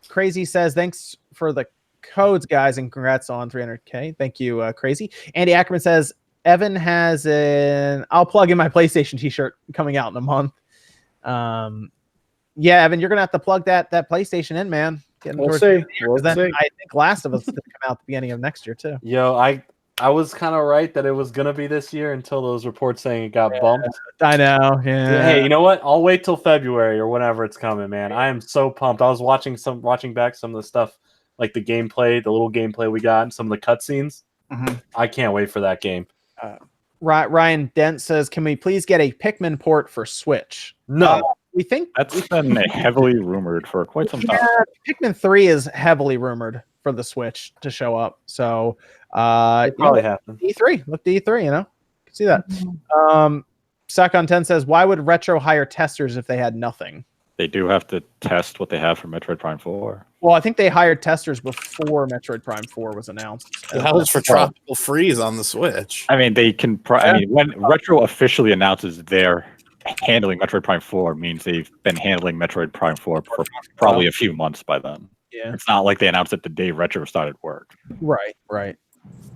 A: Crazy says, thanks for the codes, guys, and congrats on 300K. Thank you, Crazy. Andy Ackerman says, Evan has I'll plug in my PlayStation t-shirt coming out in a month. Yeah, Evan, you're gonna have to plug that PlayStation in, man.
C: We'll see.
A: I think Last of Us is gonna come out at the beginning of next year too.
D: Yo, I was kind of right that it was gonna be this year until those reports saying it got bumped.
A: I know. Yeah.
D: Hey, you know what? I'll wait till February or whenever it's coming, man. I am so pumped. I was watching back some of the stuff, like the gameplay, the little gameplay we got, and some of the cutscenes.
B: Mm-hmm.
D: I can't wait for that game.
A: Ryan Dent says, "Can we please get a Pikmin port for Switch?"
D: No.
A: We think
E: that's been heavily rumored for quite some time.
A: Pikmin 3 is heavily rumored for the Switch to show up. So
D: it probably happened.
A: E3. Look to E3, you can see that. Suck on 10 says, why would Retro hire testers if they had nothing?
E: They do have to test what they have for Metroid Prime 4.
A: Well, I think they hired testers before Metroid Prime 4 was announced.
G: That was for Tropical Freeze on the Switch.
E: I mean, they can. When Retro officially announces their handling Metroid Prime 4 means they've been handling Metroid Prime 4 for probably a few months by then.
A: Yeah.
E: It's not like they announced it the day Retro started work.
A: Right.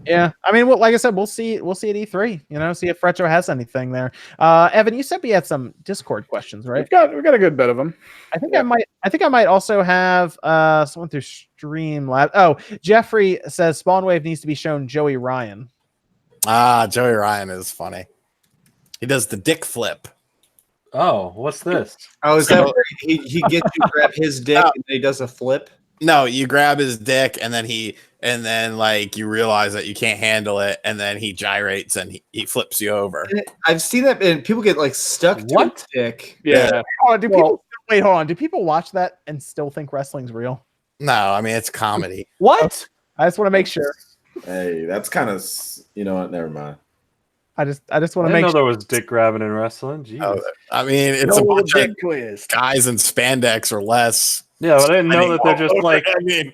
A: Yeah, I mean, well, like I said, we'll see at E3. See if Retro has anything there. Evan, you said we had some Discord questions, right?
C: We've got a good bit of them.
A: I think I might also have someone through Streamlab. Oh, Jeffrey says Spawnwave needs to be shown Joey Ryan.
G: Joey Ryan is funny. He does the dick flip.
D: Oh, what's this?
B: Oh, is that where he gets you to grab his dick and then he does a flip?
G: No, you grab his dick and then like you realize that you can't handle it, and then he gyrates and he flips you over.
B: I've seen that, and people get like stuck to his dick.
C: Yeah.
A: Wait, hold on. Do people watch that and still think wrestling's real?
G: No, I mean it's comedy.
C: What?
A: I just want to make sure.
F: Hey, that's kind of, you know what? Never mind.
A: I just want
D: I
A: to
D: didn't
A: make
D: know
A: sure.
D: there was dick grabbing in wrestling. Jeez.
G: Oh, I mean it's a bunch of guys in spandex or less.
D: Yeah, but I didn't know that they're just like.
G: I mean,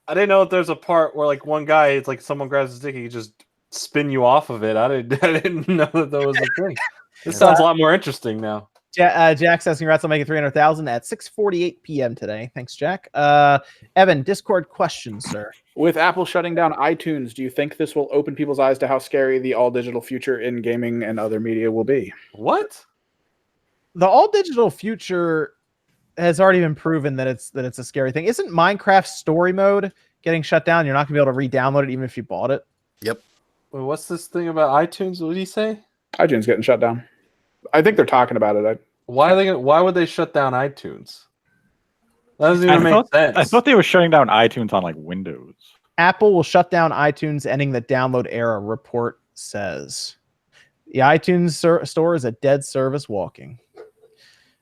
D: I didn't know that there's a part where like one guy, it's like someone grabs his dick, he can just spin you off of it. I didn't know that was a thing. This sounds a lot more interesting now.
A: Jack says congrats on making 300,000 at 6:48 p.m. today. Thanks, Jack. Evan, Discord questions, sir.
C: With Apple shutting down iTunes, do you think this will open people's eyes to how scary the all-digital future in gaming and other media will be?
D: What?
A: The all-digital future has already been proven that it's a scary thing. Isn't Minecraft story mode getting shut down? You're not going to be able to re-download it even if you bought it.
G: Yep.
D: Wait, what's this thing about iTunes? What did he say?
C: iTunes getting shut down. I think they're talking about it.
D: Why would they shut down iTunes? That doesn't even make sense.
E: I thought they were shutting down iTunes on like Windows.
A: Apple will shut down iTunes, ending the download era, report says. The iTunes store is a dead service walking.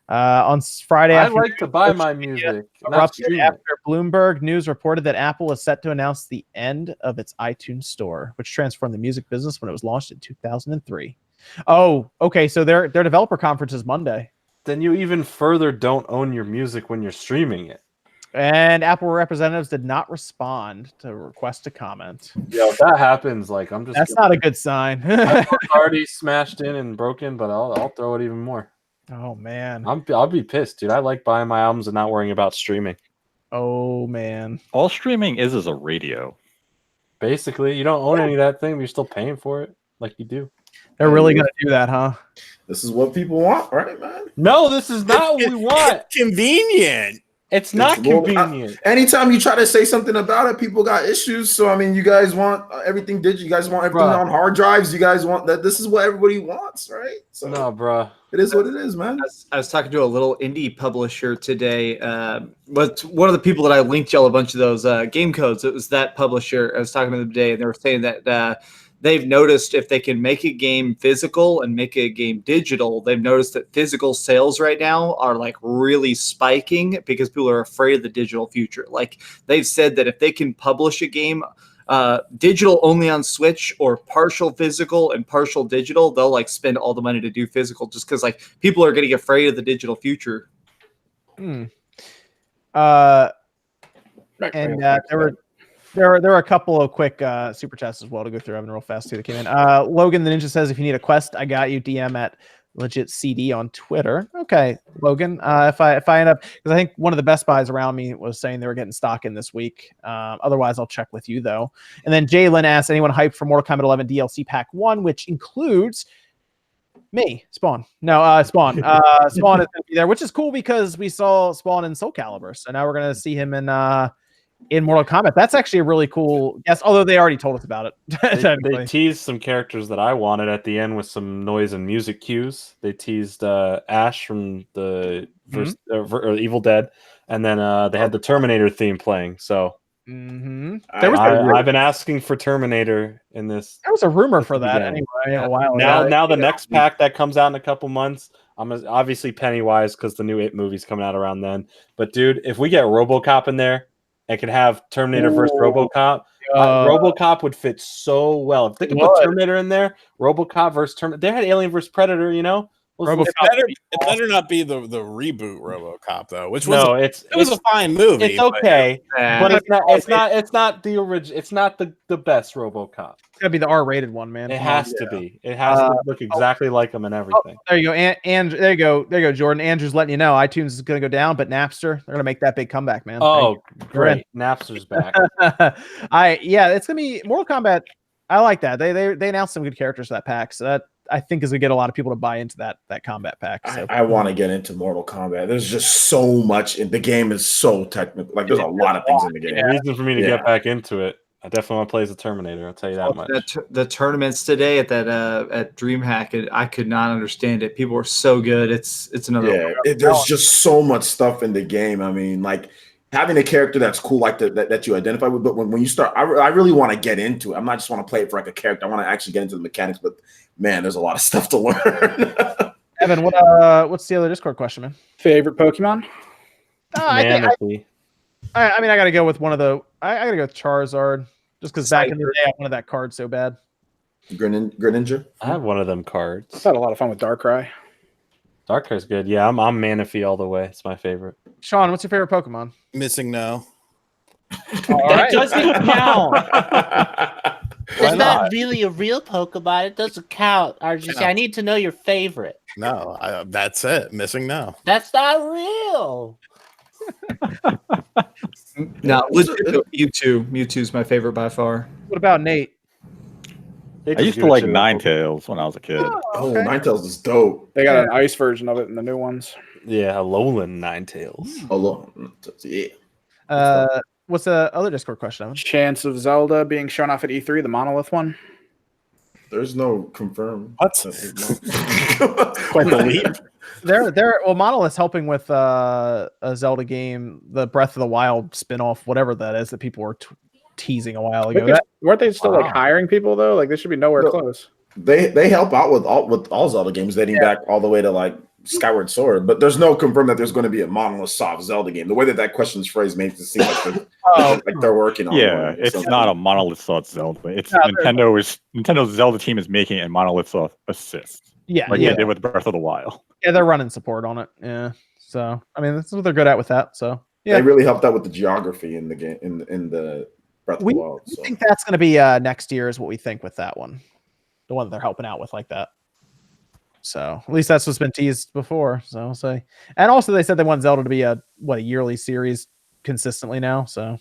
A: On Friday
D: I
A: afternoon,
D: like to buy my music.
A: erupted after Bloomberg News reported that Apple is set to announce the end of its iTunes store, which transformed the music business when it was launched in 2003. Oh, okay. So their developer conference is Monday.
D: Then you even further don't own your music when you're streaming it.
A: And Apple representatives did not respond to request to comment.
D: Yeah, if that happens, like I'm just.
A: That's not a good sign.
D: It's already smashed in and broken, but I'll throw it even more.
A: Oh man,
D: I'll be pissed, dude. I like buying my albums and not worrying about streaming.
A: Oh man,
E: all streaming is a radio.
D: Basically, you don't own any of that thing, but you're still paying for it, like you do.
A: They're really gonna do that, huh?
F: This is what people want, right, man?
D: No, this is not what we want.
G: Convenient.
D: It's not convenient.
F: Anytime you try to say something about it, people got issues. So I mean, you guys want everything digital. You guys want everything on hard drives. You guys want that. This is what everybody wants, right? So
D: no, bro.
F: It is what it is, man.
B: I was talking to a little indie publisher today. But one of the people that I linked y'all a bunch of those game codes, it was that publisher. I was talking to them today, and they were saying that they've noticed if they can make a game physical and make a game digital, they've noticed that physical sales right now are like really spiking because people are afraid of the digital future. Like they've said that if they can publish a game digital only on Switch or partial physical and partial digital, they'll like spend all the money to do physical just because like people are getting afraid of the digital future.
A: And there were a couple of quick super chats as well to go through. Evan, real fast too that came in. Logan the Ninja says, if you need a quest, I got you. DM at legit CD on Twitter. Okay, Logan. If I end up, because I think one of the Best Buys around me was saying they were getting stock in this week. Otherwise, I'll check with you though. And then Jalen asks, anyone hyped for Mortal Kombat 11 DLC Pack 1, which includes me, Spawn. No, Spawn. Spawn is going to be there, which is cool because we saw Spawn in Soul Calibur, so now we're going to see him in Mortal Kombat. That's actually a really cool guess, although they already told us about it.
D: They teased some characters that I wanted at the end with some noise and music cues. They teased Ash from the first Evil Dead, and then they had the Terminator theme playing. So I've been asking for Terminator in this.
A: There was a rumor for that anyway a while ago.
D: Now the next pack that comes out in a couple months, I'm obviously Pennywise because the new It movie's coming out around then. But dude, if we get RoboCop in there, and could have Terminator versus RoboCop. RoboCop would fit so well. If they could put Terminator in there, RoboCop versus Terminator. They had Alien versus Predator, you know?
A: RoboCop.
G: It better not be the reboot RoboCop though, which was
D: No,
G: it was a fine movie.
D: It's okay, but
B: Bad.
D: it's not the original. It's not the best RoboCop.
A: It's gotta be the R-rated one, man.
D: It
A: Come
D: has
A: on.
D: to be. It has to look exactly like them and everything.
A: There you go, and there you go, Jordan. Andrew's letting you know iTunes is gonna go down, but Napster, they're gonna make that big comeback, man.
D: Oh, great! Napster's back.
A: It's gonna be Mortal Kombat. I like that. They announced some good characters for that pack, so that I think is gonna get a lot of people to buy into that combat pack. So.
F: I want to get into Mortal Kombat. There's just so much in the game. Is so technical. Like there's a lot of things in the game.
D: The reason for me to get back into it, I definitely want to play as a Terminator. I'll tell you that much.
B: The tournaments today at that at DreamHack, I could not understand it. People were so good. It's another.
F: Yeah, there's just so much stuff in the game. I mean, like having a character that's cool, like that you identify with. But when you start, I really want to get into it. I'm not just want to play it for like a character. I want to actually get into the mechanics. But man, there's a lot of stuff to learn.
A: Evan, what's the other Discord question, man?
C: Favorite Pokemon?
A: I gotta go with one of the. I gotta go with Charizard, just because back in the day I wanted that card so bad.
F: Greninja.
D: I have one of them cards.
C: I've had a lot of fun with Darkrai.
D: Darkrai's good. Yeah, I'm Manaphy all the way. It's my favorite.
A: Sean, what's your favorite Pokemon?
G: Missing no.
H: That doesn't count. It's
G: Why
H: not
G: not?
H: really a real Pokemon. It doesn't count. RGC, I need to know your favorite.
G: No, that's it. Missing no.
H: That's not real.
B: No, Mewtwo's my favorite by far.
A: What about Nate?
E: I used to like Ninetales when I was a kid.
F: Oh, Ninetales is dope.
C: They got an ice version of it in the new ones.
D: Yeah, Alolan Ninetales.
F: Yeah.
A: What's the other Discord question, Evan?
C: Chance of Zelda being shown off at E3, the Monolith one.
F: There's no confirmed.
G: What?
C: Quite the leap.
A: Well, Monolith's helping with a Zelda game, the Breath of the Wild spin-off, whatever that is that people were teasing a while ago.
C: Weren't they still like hiring people though? Like they should be nowhere close.
F: They help out with all Zelda games dating back all the way to like Skyward Sword, but there's no confirmed that there's going to be a Monolith soft Zelda game. The way that question's phrased makes it seem like they're working on.
E: Yeah, it's not a Monolith soft Zelda. It's Nintendo's Zelda team is making it, and Monolith soft assists.
A: Yeah,
E: like they did with Breath of the Wild.
A: Yeah, they're running support on it. Yeah, so I mean that's what they're good at with that. So yeah,
F: they really helped out with the geography in the game in the Breath of the Wild.
A: I think that's going to be next year is what we think with that one, the one that they're helping out with like that. So at least that's what's been teased before. So I'll say, and also they said they want Zelda to be a yearly series consistently now. So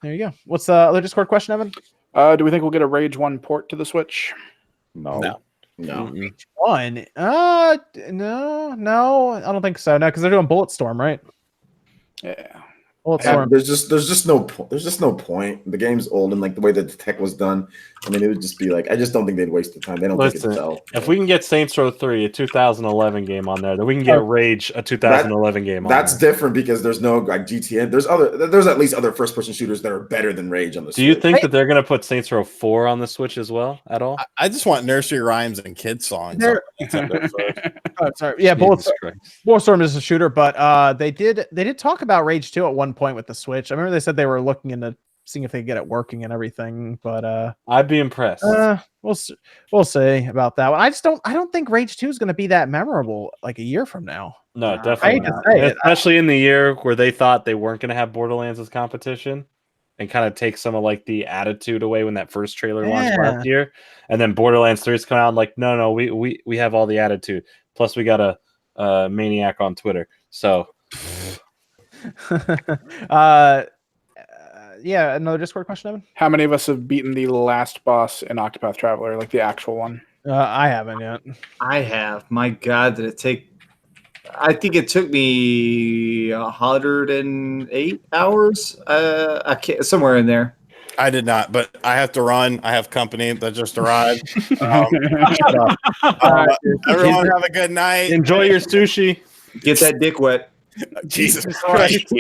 A: there you go. What's the other Discord question, Evan?
C: Do we think we'll get a Rage 1 port to the Switch?
F: No.
A: Rage 1? No, I don't think so. No, because they're doing Bulletstorm, right?
C: Yeah.
F: There's just no point. The game's old, and like the way that the tech was done, I mean, it would just be like I just don't think they'd waste the time. They don't think it'd sell.
D: If we can get Saints Row 3, a 2011 game on there, then we can get Rage, a 2011 game on there.
F: That's different because there's no like GTA. There's at least other first-person shooters that are better than Rage on the Switch.
D: Do you think that they're going to put Saints Row 4 on the Switch as well at all?
G: I just want nursery rhymes and kids songs.
A: Sorry. Yeah, Bulletstorm is a shooter, but they did talk about Rage 2 at one point with the Switch. I remember they said they were looking into seeing if they could get it working and everything, but
D: I'd be impressed.
A: We'll see about that one. I don't think Rage 2 is going to be that memorable like a year from now.
D: No, definitely not. Especially in the year where they thought they weren't going to have Borderlands as competition and kind of take some of like the attitude away when that first trailer launched last year. And then Borderlands 3 is coming out and like, no, we have all the attitude. Plus we got a maniac on Twitter. So
A: yeah, another Discord question, Evan?
C: How many of us have beaten the last boss in Octopath Traveler, like the actual one?
A: I haven't yet.
B: I have. My God, did it take? I think it took me 108 hours. I can't, somewhere in there.
G: I did not, but I have to run. I have company that just arrived. Everyone have a good night.
D: Enjoy your sushi.
B: Get that dick wet.
G: Jesus Christ.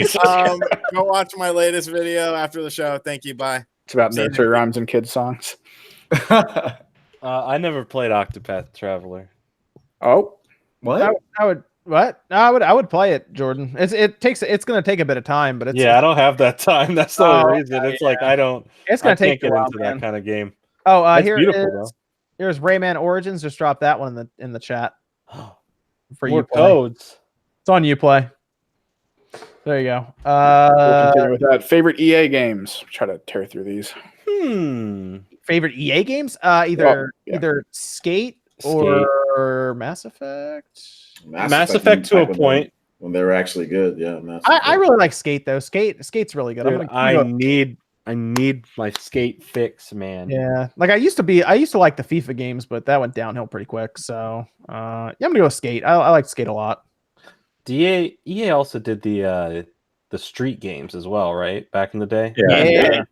G: Go watch my latest video after the show. Thank you. Bye.
C: It's about nursery rhymes and kids songs.
D: I never played Octopath Traveler.
C: Oh,
B: what?
A: I would. What? No, I would play it, Jordan. It's going to take a bit of time, but
D: I don't have that time. That's the only reason. It's like I don't.
A: It's going to take
D: get
A: a while,
D: into that kind of game.
A: Oh,
D: Here's
A: Rayman Origins. Just dropped that one in the chat. For
D: More
A: Uplay.
D: codes.
A: It's on Uplay. There you go.
C: We'll continue with that. Favorite EA games. Try to tear through these.
A: Favorite EA games? Either Skate or Mass Effect.
D: Mass Effect to a point.
F: When they were actually good, yeah.
A: I really like Skate though. Skate's really good.
D: Dude, I need my Skate fix, man.
A: Yeah, like I used to like the FIFA games, but that went downhill pretty quick. So yeah, I'm gonna go with Skate. I like Skate a lot.
D: EA also did the street games as well, right? Back in the day.
A: Yeah.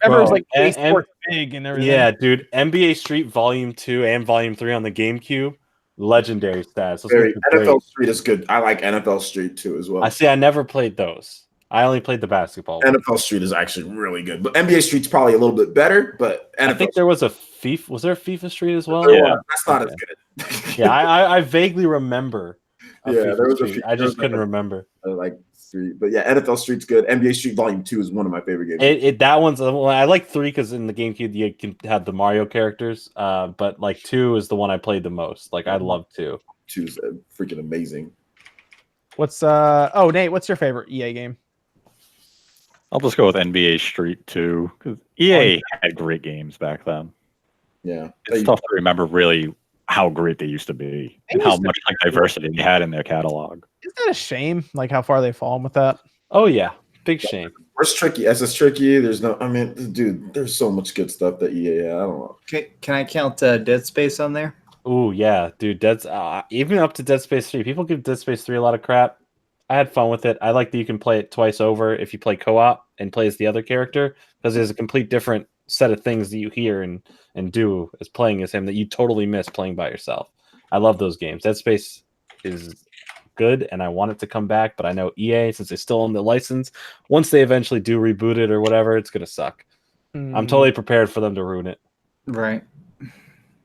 A: Remember, it was like Sports Big and everything.
D: Yeah, dude. NBA Street Volume 2 and Volume 3 on the GameCube. Legendary stats.
F: NFL Street is good. I like NFL Street too as well.
D: I never played those. I only played the basketball one.
F: NFL Street is actually really good, but NBA Street's probably a little bit better. But NFL
D: I think there was a FIFA. Was there a FIFA Street as well?
F: Yeah, that's not as good.
D: Yeah, I vaguely remember.
F: There was a few.
D: I just couldn't remember.
F: Like Street, but yeah, NFL Street's good. NBA Street Volume 2 is one of my favorite games.
D: That one's I like 3 because in the GameCube you can have the Mario characters. But like 2 is the one I played the most. Like I love 2.
F: 2's freaking amazing.
A: Nate, what's your favorite EA game?
E: I'll just go with NBA Street 2 because EA had great games back then.
F: Yeah,
E: it's tough to remember really how great they used to be and how much like diversity they had in their catalog.
A: Isn't that a shame? Like how far they've fallen with that?
D: Oh yeah, big shame.
F: It's tricky. As it's tricky, there's no. I mean, dude, there's so much good stuff that EA. I don't know.
B: Can I count Dead Space on there?
D: Oh yeah, dude. Even up to Dead Space 3. People give Dead Space 3 a lot of crap. I had fun with it. I like that you can play it twice over if you play co-op and play as the other character because there's a complete different set of things that you hear and do as playing as him that you totally miss playing by yourself. I love those games. Dead Space is good and I want it to come back, but I know EA, since they still own the license, once they eventually do reboot it or whatever, it's gonna suck. I'm totally prepared for them to ruin it.
B: Right.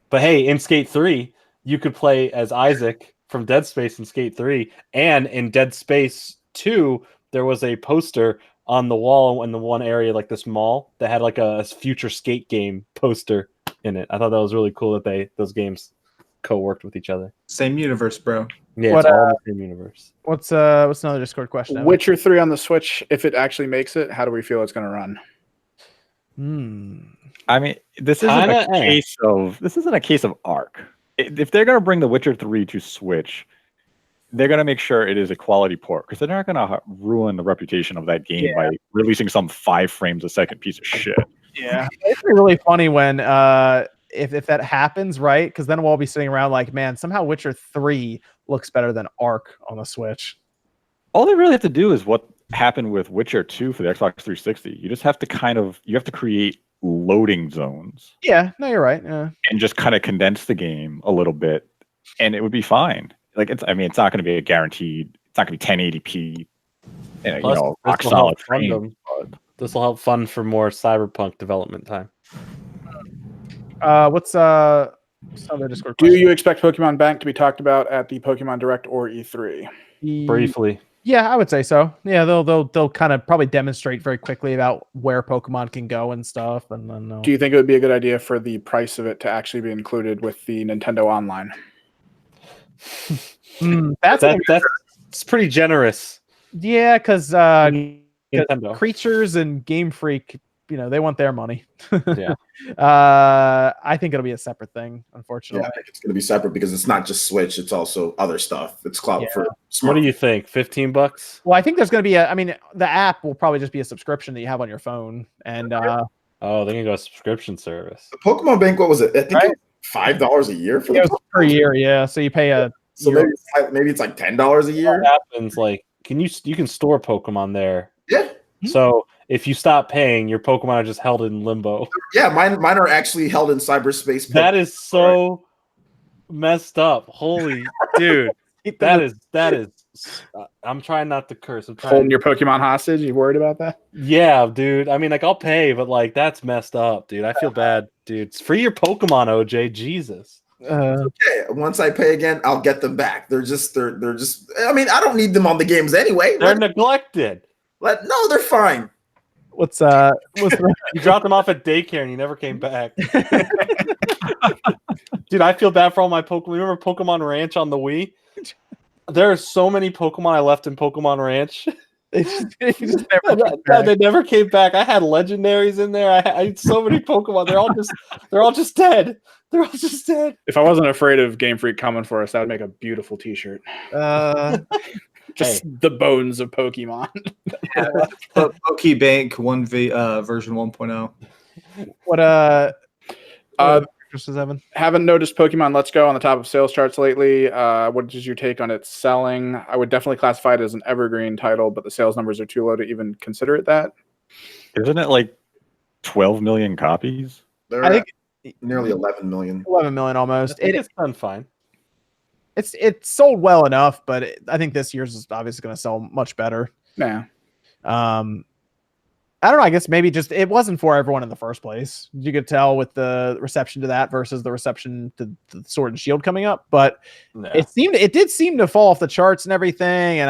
D: But hey, in Skate 3, you could play as Isaac from Dead Space in Skate 3, and in Dead Space 2, there was a poster on the wall in the one area, like this mall, that had like a future skate game poster in it. I thought that was really cool that those games co-worked with each other.
B: Same universe, bro.
D: Yeah, it's all the same universe.
A: What's another Discord question?
C: Witcher 3 on the Switch, if it actually makes it, how do we feel it's going to run?
E: I mean, this isn't a case of Ark. If they're going to bring The Witcher 3 to Switch, they're going to make sure it is a quality port because they're not going to ruin the reputation of that game by releasing some 5 frames a second piece of shit.
A: Yeah, it's really funny when if that happens, right? Because then we'll all be sitting around like, man, somehow Witcher 3 looks better than Ark on the Switch.
E: All they really have to do is what happened with Witcher 2 for the Xbox 360. You just have to create loading zones.
A: Yeah, no, you're right. Yeah.
E: And just kind of condense the game a little bit, and it would be fine. Like it's not going to be a guaranteed. It's not going to be 1080p.
D: Plus,
E: rock solid frame.
D: This will help fund for more Cyberpunk development time.
A: What's other Discord question?
C: Do you expect Pokemon Bank to be talked about at the Pokemon Direct or E3?
D: Briefly.
A: Yeah, I would say so. Yeah, they'll kind of probably demonstrate very quickly about where Pokemon can go and stuff, and then.
C: Do you think it would be a good idea for the price of it to actually be included with the Nintendo Online?
D: That's pretty generous.
A: Yeah, because Creatures and Game Freak, they want their money.
D: Yeah.
A: I think it'll be a separate thing, unfortunately.
F: Yeah, I think it's going to be separate because it's not just Switch; it's also other stuff. It's cloud for.
D: What do you think? $15?
A: Well, I think there's going to be the app will probably just be a subscription that you have on your phone, and
D: they're going to go a subscription service.
F: The Pokemon Bank, what was it? I think it was $5 a year for the
A: per year. Yeah, so you pay a.
F: So maybe it's like $10 a year.
D: What happens? Like, you can store Pokemon there.
F: Yeah.
D: So if you stop paying, your Pokemon are just held in limbo.
F: Yeah, mine are actually held in cyberspace.
D: That is so messed up. Holy dude. That is I'm trying not to curse. I'm trying
C: holding your Pokemon hostage. You worried about that?
D: Yeah, dude. I mean, like, I'll pay, but like that's messed up, dude. I feel bad, dude. It's free your Pokemon, OJ. Jesus.
F: Okay. Once I pay again, I'll get them back. They're just. I mean, I don't need them on the games anyway.
D: They're neglected.
F: No, they're fine.
A: What's
D: You dropped him off at daycare and he never came back. Dude, I feel bad for all my Pokemon. Remember Pokemon Ranch on the Wii? There are so many Pokemon I left in Pokemon Ranch.
A: they just never came back.
D: They never came back. I had legendaries in there. I had so many Pokemon. They're all just dead. They're all just dead.
C: If I wasn't afraid of Game Freak coming for us, that would make a beautiful T-shirt. Just the bones of Pokemon.
B: Pokebank version 1.0.
A: What Evan?
C: Haven't noticed Pokemon Let's Go on the top of sales charts lately. What is your take on its selling? I would definitely classify it as an evergreen title, but the sales numbers are too low to even consider it that.
E: Isn't it like 12 million copies?
F: I think nearly 11 million.
A: 11 million almost.
D: It's done fine.
A: It's sold well enough, but I think this year's is obviously going to sell much better.
C: Yeah.
A: I don't know. I guess maybe just it wasn't for everyone in the first place. You could tell with the reception to that versus the reception to the Sword and Shield coming up. But it did seem to fall off the charts and everything. And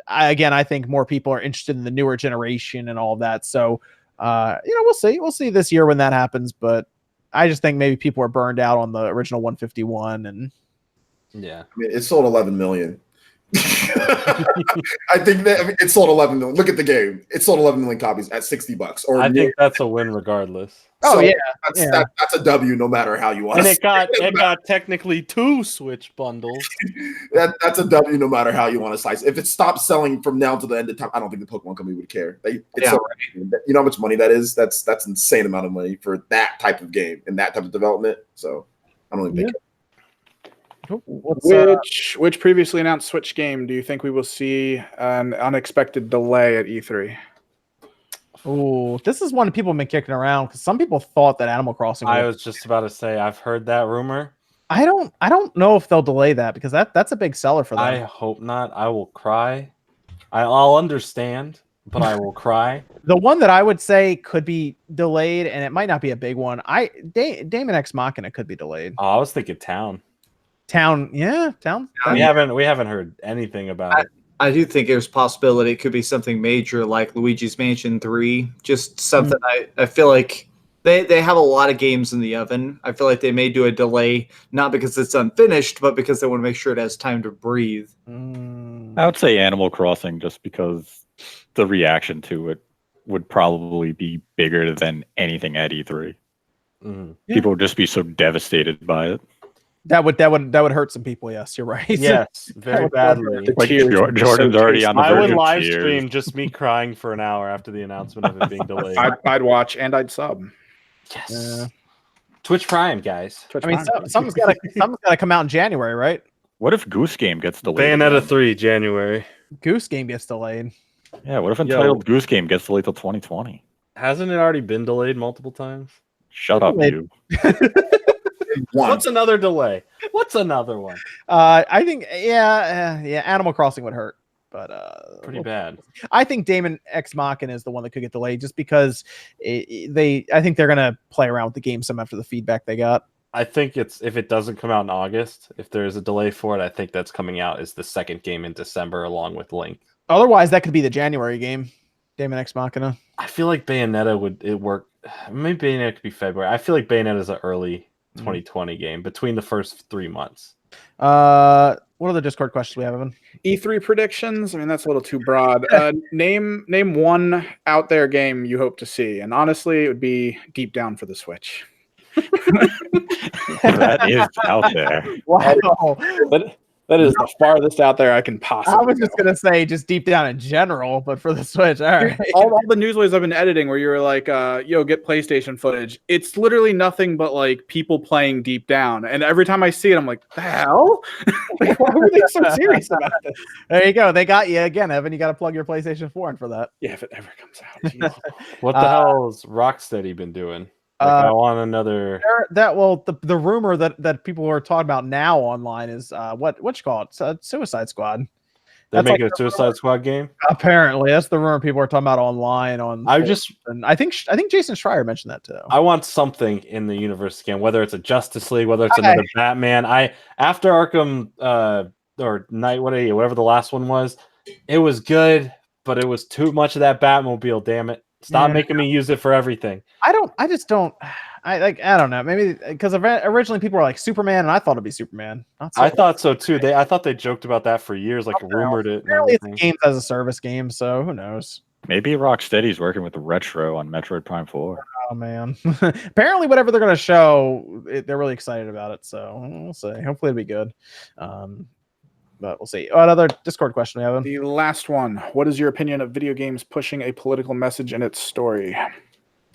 A: I think more people are interested in the newer generation and all of that. So, we'll see. We'll see this year when that happens. But I just think maybe people are burned out on the original 151. And
F: yeah, I mean, it sold 11 million. I think that it sold 11 million. Look at the game. It sold 11 million copies at $60. Or
D: I think that's a win regardless.
A: Oh,
F: so that's a W no matter how you want.
D: And it got technically 2 Switch bundles.
F: That's a W no matter how you want to slice. If it stops selling from now to the end of time, I don't think the Pokemon company would care. You know how much money that is? That's insane amount of money for that type of game and that type of development. So I don't think they care.
C: Which previously announced Switch game do you think we will see an unexpected delay at E3?
A: Oh, this is one people have been kicking around because some people thought that Animal Crossing.
D: I was just about to say I've heard that rumor.
A: I don't know if they'll delay that because that's a big seller for them.
D: I hope not. I will cry. I'll understand, but I will cry.
A: The one that I would say could be delayed, and it might not be a big one. Daemon X Machina could be delayed.
D: Oh, I was thinking Town.
A: Town.
D: We haven't heard anything about it.
B: I do think there's a possibility it could be something major like Luigi's Mansion 3. Just something I feel like they have a lot of games in the oven. I feel like they may do a delay, not because it's unfinished, but because they want to make sure it has time to breathe.
E: I would say Animal Crossing just because the reaction to it would probably be bigger than anything at E3. People would just be so devastated by it.
A: That would hurt some people. Yes, you're right.
D: Yes, very badly.
E: Like Jordan's already on the verge
D: I would
E: of
D: live
E: tears.
D: stream just me crying for an hour after the announcement of it being delayed.
C: I'd watch and I'd sub.
D: Yes. Twitch Prime, guys.
A: Something's got to come out in January, right?
E: What if Goose Game gets delayed?
D: Bayonetta 3, January.
A: Goose Game gets delayed.
E: Yeah, what if Untitled Goose Game gets delayed till 2020?
D: Hasn't it already been delayed multiple times?
E: Shut up, you.
D: What's another delay? What's another one?
A: I think Animal Crossing would hurt, but
D: pretty bad.
A: I think Daemon X Machina is the one that could get delayed, just because I think they're gonna play around with the game some after the feedback they got.
D: I think if it doesn't come out in August, if there is a delay for it, I think that's coming out as the second game in December along with Link.
A: Otherwise, that could be the January game, Daemon X Machina.
D: I feel like Bayonetta would work. Maybe Bayonetta could be February. I feel like Bayonetta is an early 2020 game between the first 3 months.
A: What are the Discord questions we have, Evan?
C: E3 predictions? I mean, that's a little too broad. Name one out there game you hope to see, and honestly, it would be Deep Down for the Switch.
E: That is out there.
A: Wow.
C: That is the farthest out there I can possibly.
A: I was just gonna say just Deep Down in general, but for the Switch, all right.
C: all the newsways I've been editing where you're like, yo, get PlayStation footage. It's literally nothing but like people playing Deep Down, and every time I see it, I'm like, the hell? Like, why are they so serious about this?
A: There you go. They got you again, Evan. You got to plug your PlayStation 4 in for that.
C: Yeah, if it ever comes out.
D: What the hell has Rocksteady been doing? I want another.
A: The rumor that people are talking about now online is what you call it? Suicide Squad.
D: They're making a Suicide Squad game.
A: Apparently, that's the rumor people are talking about online. I think Jason Schreier mentioned that too.
D: I want something in the universe again, whether it's a Justice League, whether it's another Batman. After Arkham or Night, whatever the last one was, it was good, but it was too much of that Batmobile. Damn it. Stop making me use it for everything.
A: I just don't. I don't know. Maybe because originally people were like Superman, and I thought it'd be Superman.
D: I thought so too. I thought they joked about that for years, like rumored it.
A: Apparently, it's a games as a service game, so who knows?
E: Maybe Rocksteady's working with the Retro on Metroid Prime 4.
A: Oh man! Apparently, whatever they're going to show, they're really excited about it. So we'll see. Hopefully, it'll be good. But we'll see. Oh, another Discord question we have.
C: The last one. What is your opinion of video games pushing a political message in its story?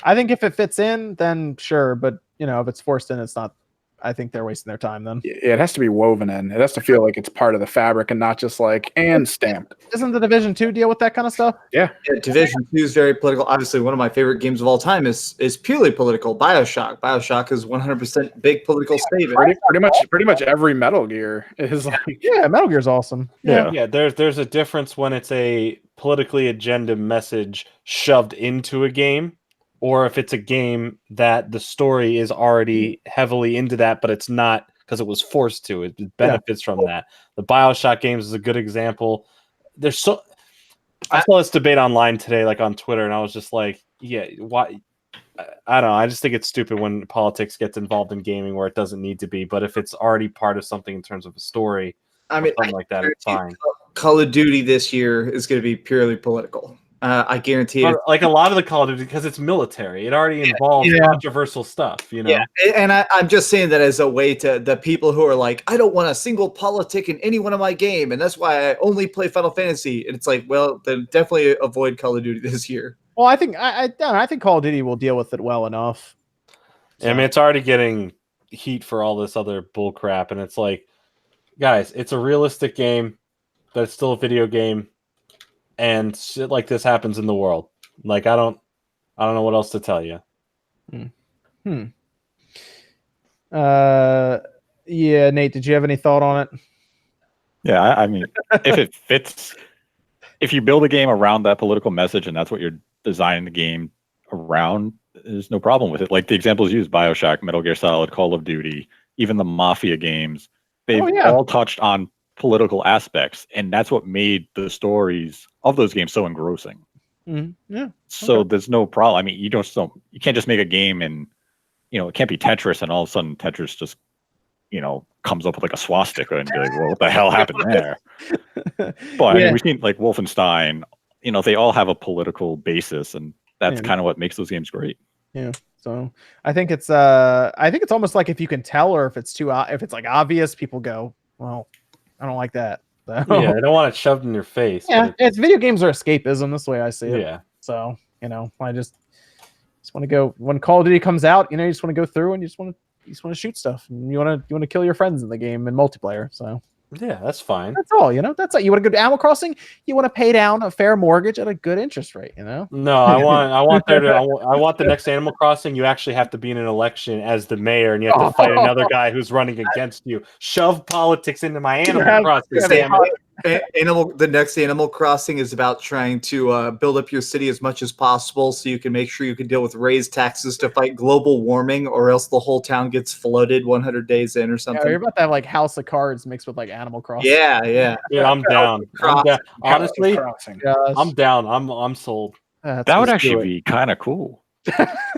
A: I think if it fits in, then sure. But if it's forced in, it's not. I think they're wasting their time then.
C: It has to be woven in. It has to feel like it's part of the fabric and not just like and stamped.
A: Doesn't the Division 2 deal with that kind of stuff?
C: Yeah.
B: Division 2 is very political. Obviously, one of my favorite games of all time is purely political. BioShock. BioShock is 100% big political statement.
C: Pretty much every Metal Gear is like.
A: Yeah, Metal Gear's awesome.
D: Yeah. There's a difference when it's a politically agenda message shoved into a game, or if it's a game that the story is already heavily into that, but it's not because it was forced to. It benefits from that. The BioShock games is a good example. I saw this debate online today, like on Twitter, and I was just like, yeah, why? I don't know. I just think it's stupid when politics gets involved in gaming where it doesn't need to be. But if it's already part of something in terms of a story, something like that, it's fine.
B: Call of Duty this year is going to be purely political. I guarantee it.
D: Like a lot of the Call of Duty, because it's military, it already involves controversial stuff,
B: Yeah, and I'm just saying that as a way to the people who are like, I don't want a single politic in any one of my game, and that's why I only play Final Fantasy. And it's like, well, then definitely avoid Call of Duty this year.
A: Well, I think I think Call of Duty will deal with it well enough.
D: So. I mean, it's already getting heat for all this other bull crap, and it's like, guys, it's a realistic game, but it's still a video game. And shit like this happens in the world. Like I don't know what else to tell you.
A: Yeah, Nate, did you have any thought on it?
E: Yeah, I mean, if it fits, if you build a game around that political message and that's what you're designing the game around, there's no problem with it. Like the examples used, BioShock, Metal Gear Solid, Call of Duty, even the Mafia games, they've all touched on political aspects, and that's what made the stories of those games so engrossing.
A: Yeah.
E: So there's no problem. I mean, you can't just make a game and it can't be Tetris and all of a sudden Tetris just comes up with like a swastika and be like, well, what the hell happened there? But I mean, we've seen like Wolfenstein. They all have a political basis, and that's kind of what makes those games great.
A: Yeah. So I think it's almost like if you can tell, or if it's like obvious, people go, well, I don't like that. So.
D: Yeah, I don't want it shoved in your face.
A: Yeah, it's video games are escapism. That's the way I see it.
D: Yeah.
A: So I just want to go when Call of Duty comes out. You just want to go through and you just want to shoot stuff. And you want to kill your friends in the game in multiplayer. So
D: yeah, that's fine.
A: That's all. That's all. You want to go to Animal Crossing? You want to pay down a fair mortgage at a good interest rate. No,
D: I want the next Animal Crossing. You actually have to be in an election as the mayor, and you have to fight another guy who's running against you. Shove politics into my Animal Crossing.
B: The next Animal Crossing is about trying to build up your city as much as possible, so you can make sure you can deal with raised taxes to fight global warming, or else the whole town gets flooded 100 days in or something.
A: Yeah, you're about to have like House of Cards mixed with like Animal Crossing.
B: Yeah.
D: I'm down. Honestly, I'm down. I'm sold.
E: That would actually be kind of cool.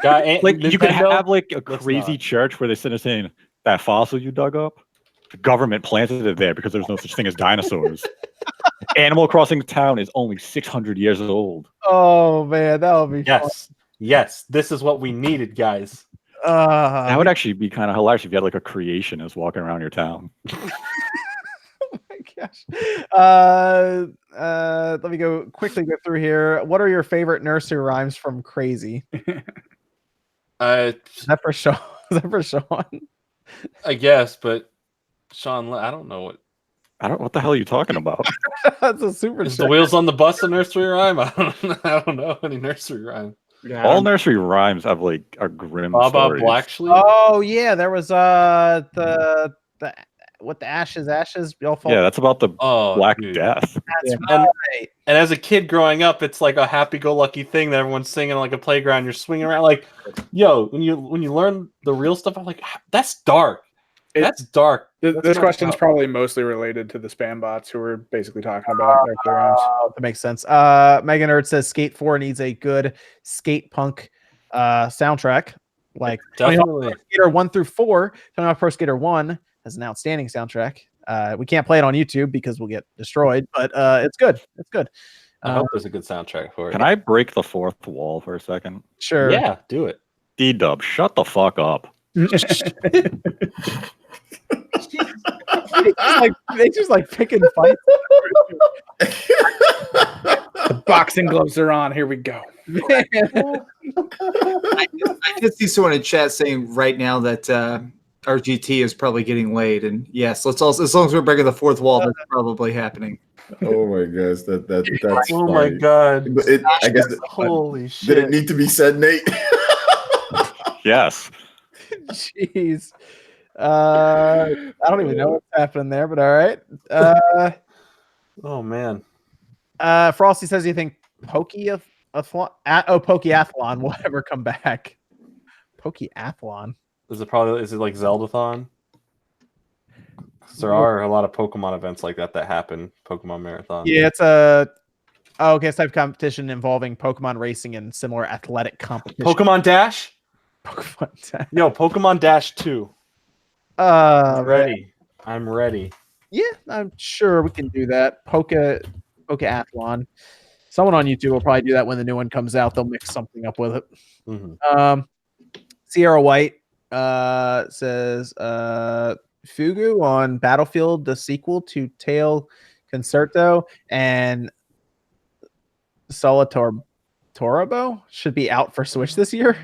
D: Like
E: you could have like a crazy church where they sit there saying that fossil you dug up, the government planted it there because there's no such thing as dinosaurs. Animal Crossing town is only 600 years old.
A: Oh man, that would be fun.
D: Yes. This is what we needed, guys.
E: That would actually be kind of hilarious if you had like a creationist walking around your town.
A: Oh my gosh. Let me quickly go through here. What are your favorite nursery rhymes from Crazy? Is that for Sean?
D: I guess, but Sean, I don't know
E: what the hell are you talking about?
A: That's a super.
D: Is the wheels on the bus a nursery rhyme? I don't know any nursery rhyme.
E: Yeah. All nursery rhymes have like a grim stories.
D: Blacksleeve?
A: Oh yeah, there was the ashes.
E: Yeah, that's about the Black Death.
A: That's right.
D: And as a kid growing up, it's like a happy-go-lucky thing that everyone's singing on like a playground. You're swinging around like, yo. When you learn the real stuff, I'm like, that's dark. That's dark.
C: This question's probably mostly related to the spam bots who were basically talking about their playgrounds.
A: That makes sense. Mega Nerd says Skate 4 needs a good skate punk soundtrack. Like Tony Hawk Pro Skater 1 through 4. Tony Hawk Pro Skater 1 has an outstanding soundtrack. We can't play it on YouTube because we'll get destroyed, but it's good. It's good.
D: I hope there's a good soundtrack for it.
E: Can I break the fourth wall for a second?
A: Sure.
D: Yeah, do it.
E: D-Dub, shut the fuck up.
A: They just like picking fights.
C: The boxing gloves are on. Here we go.
B: I did see someone in chat saying right now that RGT is probably getting laid, and yes, let's also, as long as we're breaking the fourth wall, that's probably happening.
F: Oh my gosh, that's
D: Oh
F: funny.
D: my god!
F: But I guess
D: Holy shit!
F: Did it need to be said, Nate?
E: Yes.
A: Jeez. I don't even know what's happening there, but all right.
D: Oh man.
A: Frosty says, "You think Pokeathlon will ever come back?" Pokeathlon.
D: Is it like Zeldathon? There are a lot of Pokemon events like that happen. Pokemon Marathon.
A: Yeah, it's it's type of competition involving Pokemon racing and similar athletic competition.
D: Pokemon Dash.
A: Pokemon Dash.
D: Yo, Pokemon Dash 2.
A: Ready.
D: Ready. I'm ready.
A: Yeah, I'm sure we can do that. Pokeathlon. Someone on YouTube will probably do that when the new one comes out. They'll mix something up with it.
D: Mm-hmm.
A: Sierra White says Fugu on Battlefield, the sequel to Tail Concerto, and Torabo should be out for Switch this year.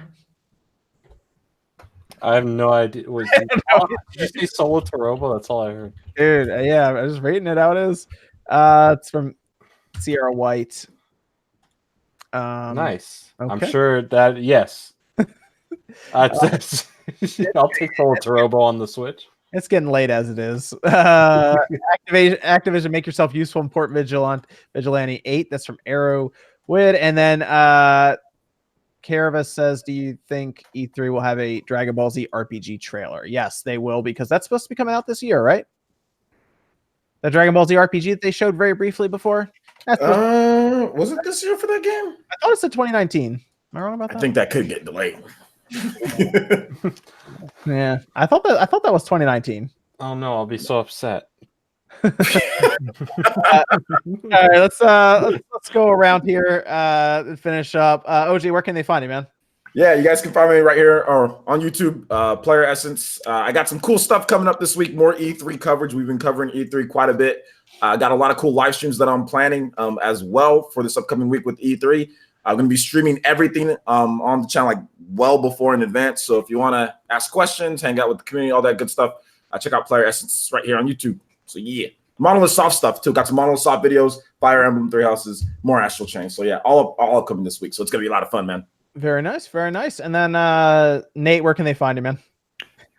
D: I have no idea. Did you say Solo Torobo? That's all I heard.
A: Dude, yeah, I was just reading it out as. It's from Sierra White.
D: Nice.
A: Okay.
D: I'm sure that, yes. I'll take Solo Torobo on the Switch.
A: It's getting late as it is. Activision, make yourself useful and port Vigilante 8. That's from Arrowwood. And then Caravas says, do you think E3 will have a Dragon Ball Z RPG trailer? Yes, they will, because that's supposed to be coming out this year, right? The Dragon Ball Z RPG that they showed very briefly before?
F: Was it this year for that game?
A: I thought it said 2019. Am I wrong about that?
F: I think that could get delayed.
A: Yeah, I thought that was 2019.
D: Oh no, I'll be so upset.
A: All right, let's go around here and finish up. OG, where can they find you, man?
F: Yeah, you guys can find me right here or on YouTube, Player Essence. I got some cool stuff coming up this week, more E3 coverage. We've been covering E3 quite a bit. I got a lot of cool live streams that I'm planning as well for this upcoming week with E3. I'm going to be streaming everything on the channel like well before in advance. So if you want to ask questions, hang out with the community, all that good stuff, check out Player Essence right here on YouTube. So yeah, Monolith Soft stuff too. Got some Monolith Soft videos, Fire Emblem, Three Houses, more Astral Chain. So yeah, all coming this week. So it's going to be a lot of fun, man.
A: Very nice, very nice. And then Nate, where can they find you, man?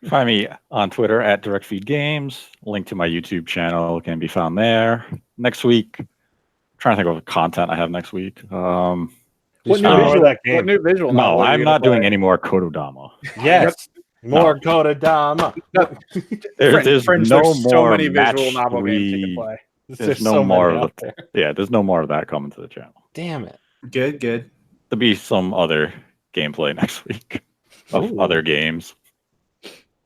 E: Find me on Twitter at DirectFeedGames. Link to my YouTube channel can be found there. Next week, I'm trying to think of the content I have next week.
C: What new visual?
E: No, I'm not doing any more Kododama.
D: Yes, more Kododama.
E: There's no more
C: so many
E: match
C: visual novel games you can
E: 3.
C: play.
E: There's no more of it. Yeah, there's no more of that coming to the channel.
D: Damn it.
B: Good.
E: There'll be some other gameplay next week of other games.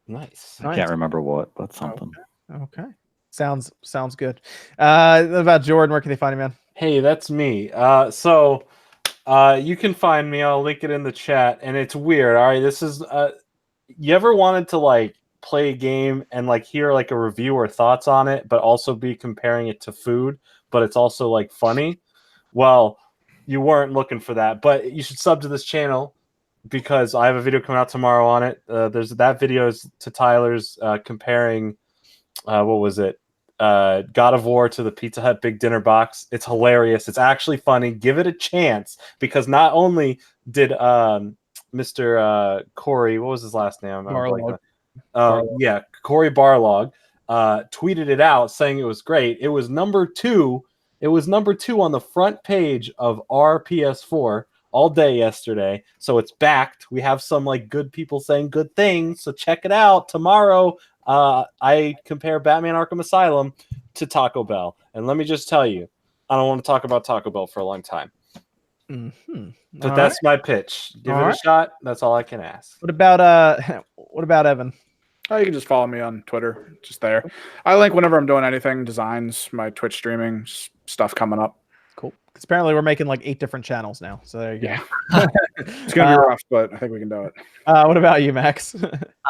D: Nice.
E: I can't remember what, but something.
A: Okay. Sounds good. About Jordan, where can they find you, man?
D: Hey, that's me. You can find me. I'll link it in the chat. And it's weird. All right. This is you ever wanted to like play a game and like hear like a review or thoughts on it, but also be comparing it to food, but it's also like funny? Well, you weren't looking for that, but you should sub to this channel because I have a video coming out tomorrow on it. There's that video is to Tyler's comparing what was it? God of War to the Pizza Hut Big Dinner Box. It's hilarious. It's actually funny. Give it a chance because not only did Mr. Corey, what was his last name?
A: Barlog.
D: Yeah, Corey Barlog tweeted it out saying it was great. It was number 2. It was number 2 on the front page of our PS4 all day yesterday. So it's backed. We have some like good people saying good things. So check it out tomorrow. I compare Batman Arkham Asylum to Taco Bell. And let me just tell you, I don't want to talk about Taco Bell for a long time. But that's my pitch. Give it a shot. That's all I can ask.
A: What about Evan?
C: Oh, you can just follow me on Twitter. Just there. I link whenever I'm doing anything, designs, my Twitch streaming, stuff coming up.
A: Cool. Because apparently we're making like 8 different channels now. So there you go.
C: It's going to be rough, but I think we can do it.
A: What about you, Max?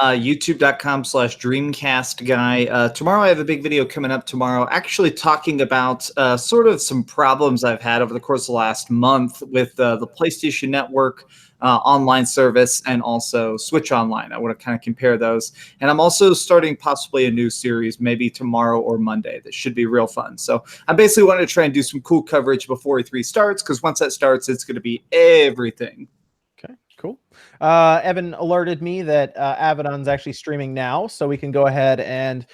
B: YouTube.com/Dreamcast guy. Tomorrow I have a big video coming up tomorrow, actually talking about sort of some problems I've had over the course of the last month with the PlayStation Network online service and also Switch Online. I want to kind of compare those. And I'm also starting possibly a new series, maybe tomorrow or Monday, that should be real fun. So I basically wanted to try and do some cool coverage before E3 starts, because once that starts, it's going to be everything.
A: Okay, cool. Evan alerted me that Avedon's actually streaming now, so we can go ahead and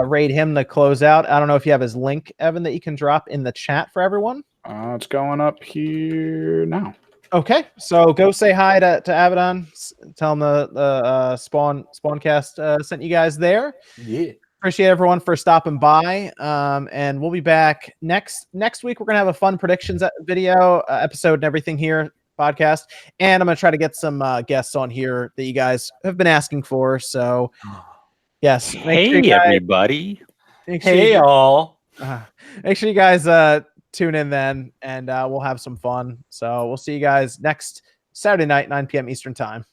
A: raid him to close out. I don't know if you have his link, Evan, that you can drop in the chat for everyone.
C: It's going up here now.
A: Okay, so go say hi to Avedon. Tell him the SpawnCast sent you guys there.
D: Yeah.
A: Appreciate everyone for stopping by. And we'll be back next week. We're gonna have a fun predictions video episode and everything here, podcast. And I'm gonna try to get some guests on here that you guys have been asking for. So yes,
E: Hey everybody.
D: Hey y'all.
A: Make sure you guys tune in then, and we'll have some fun. So we'll see you guys next Saturday night, 9 p.m. Eastern time.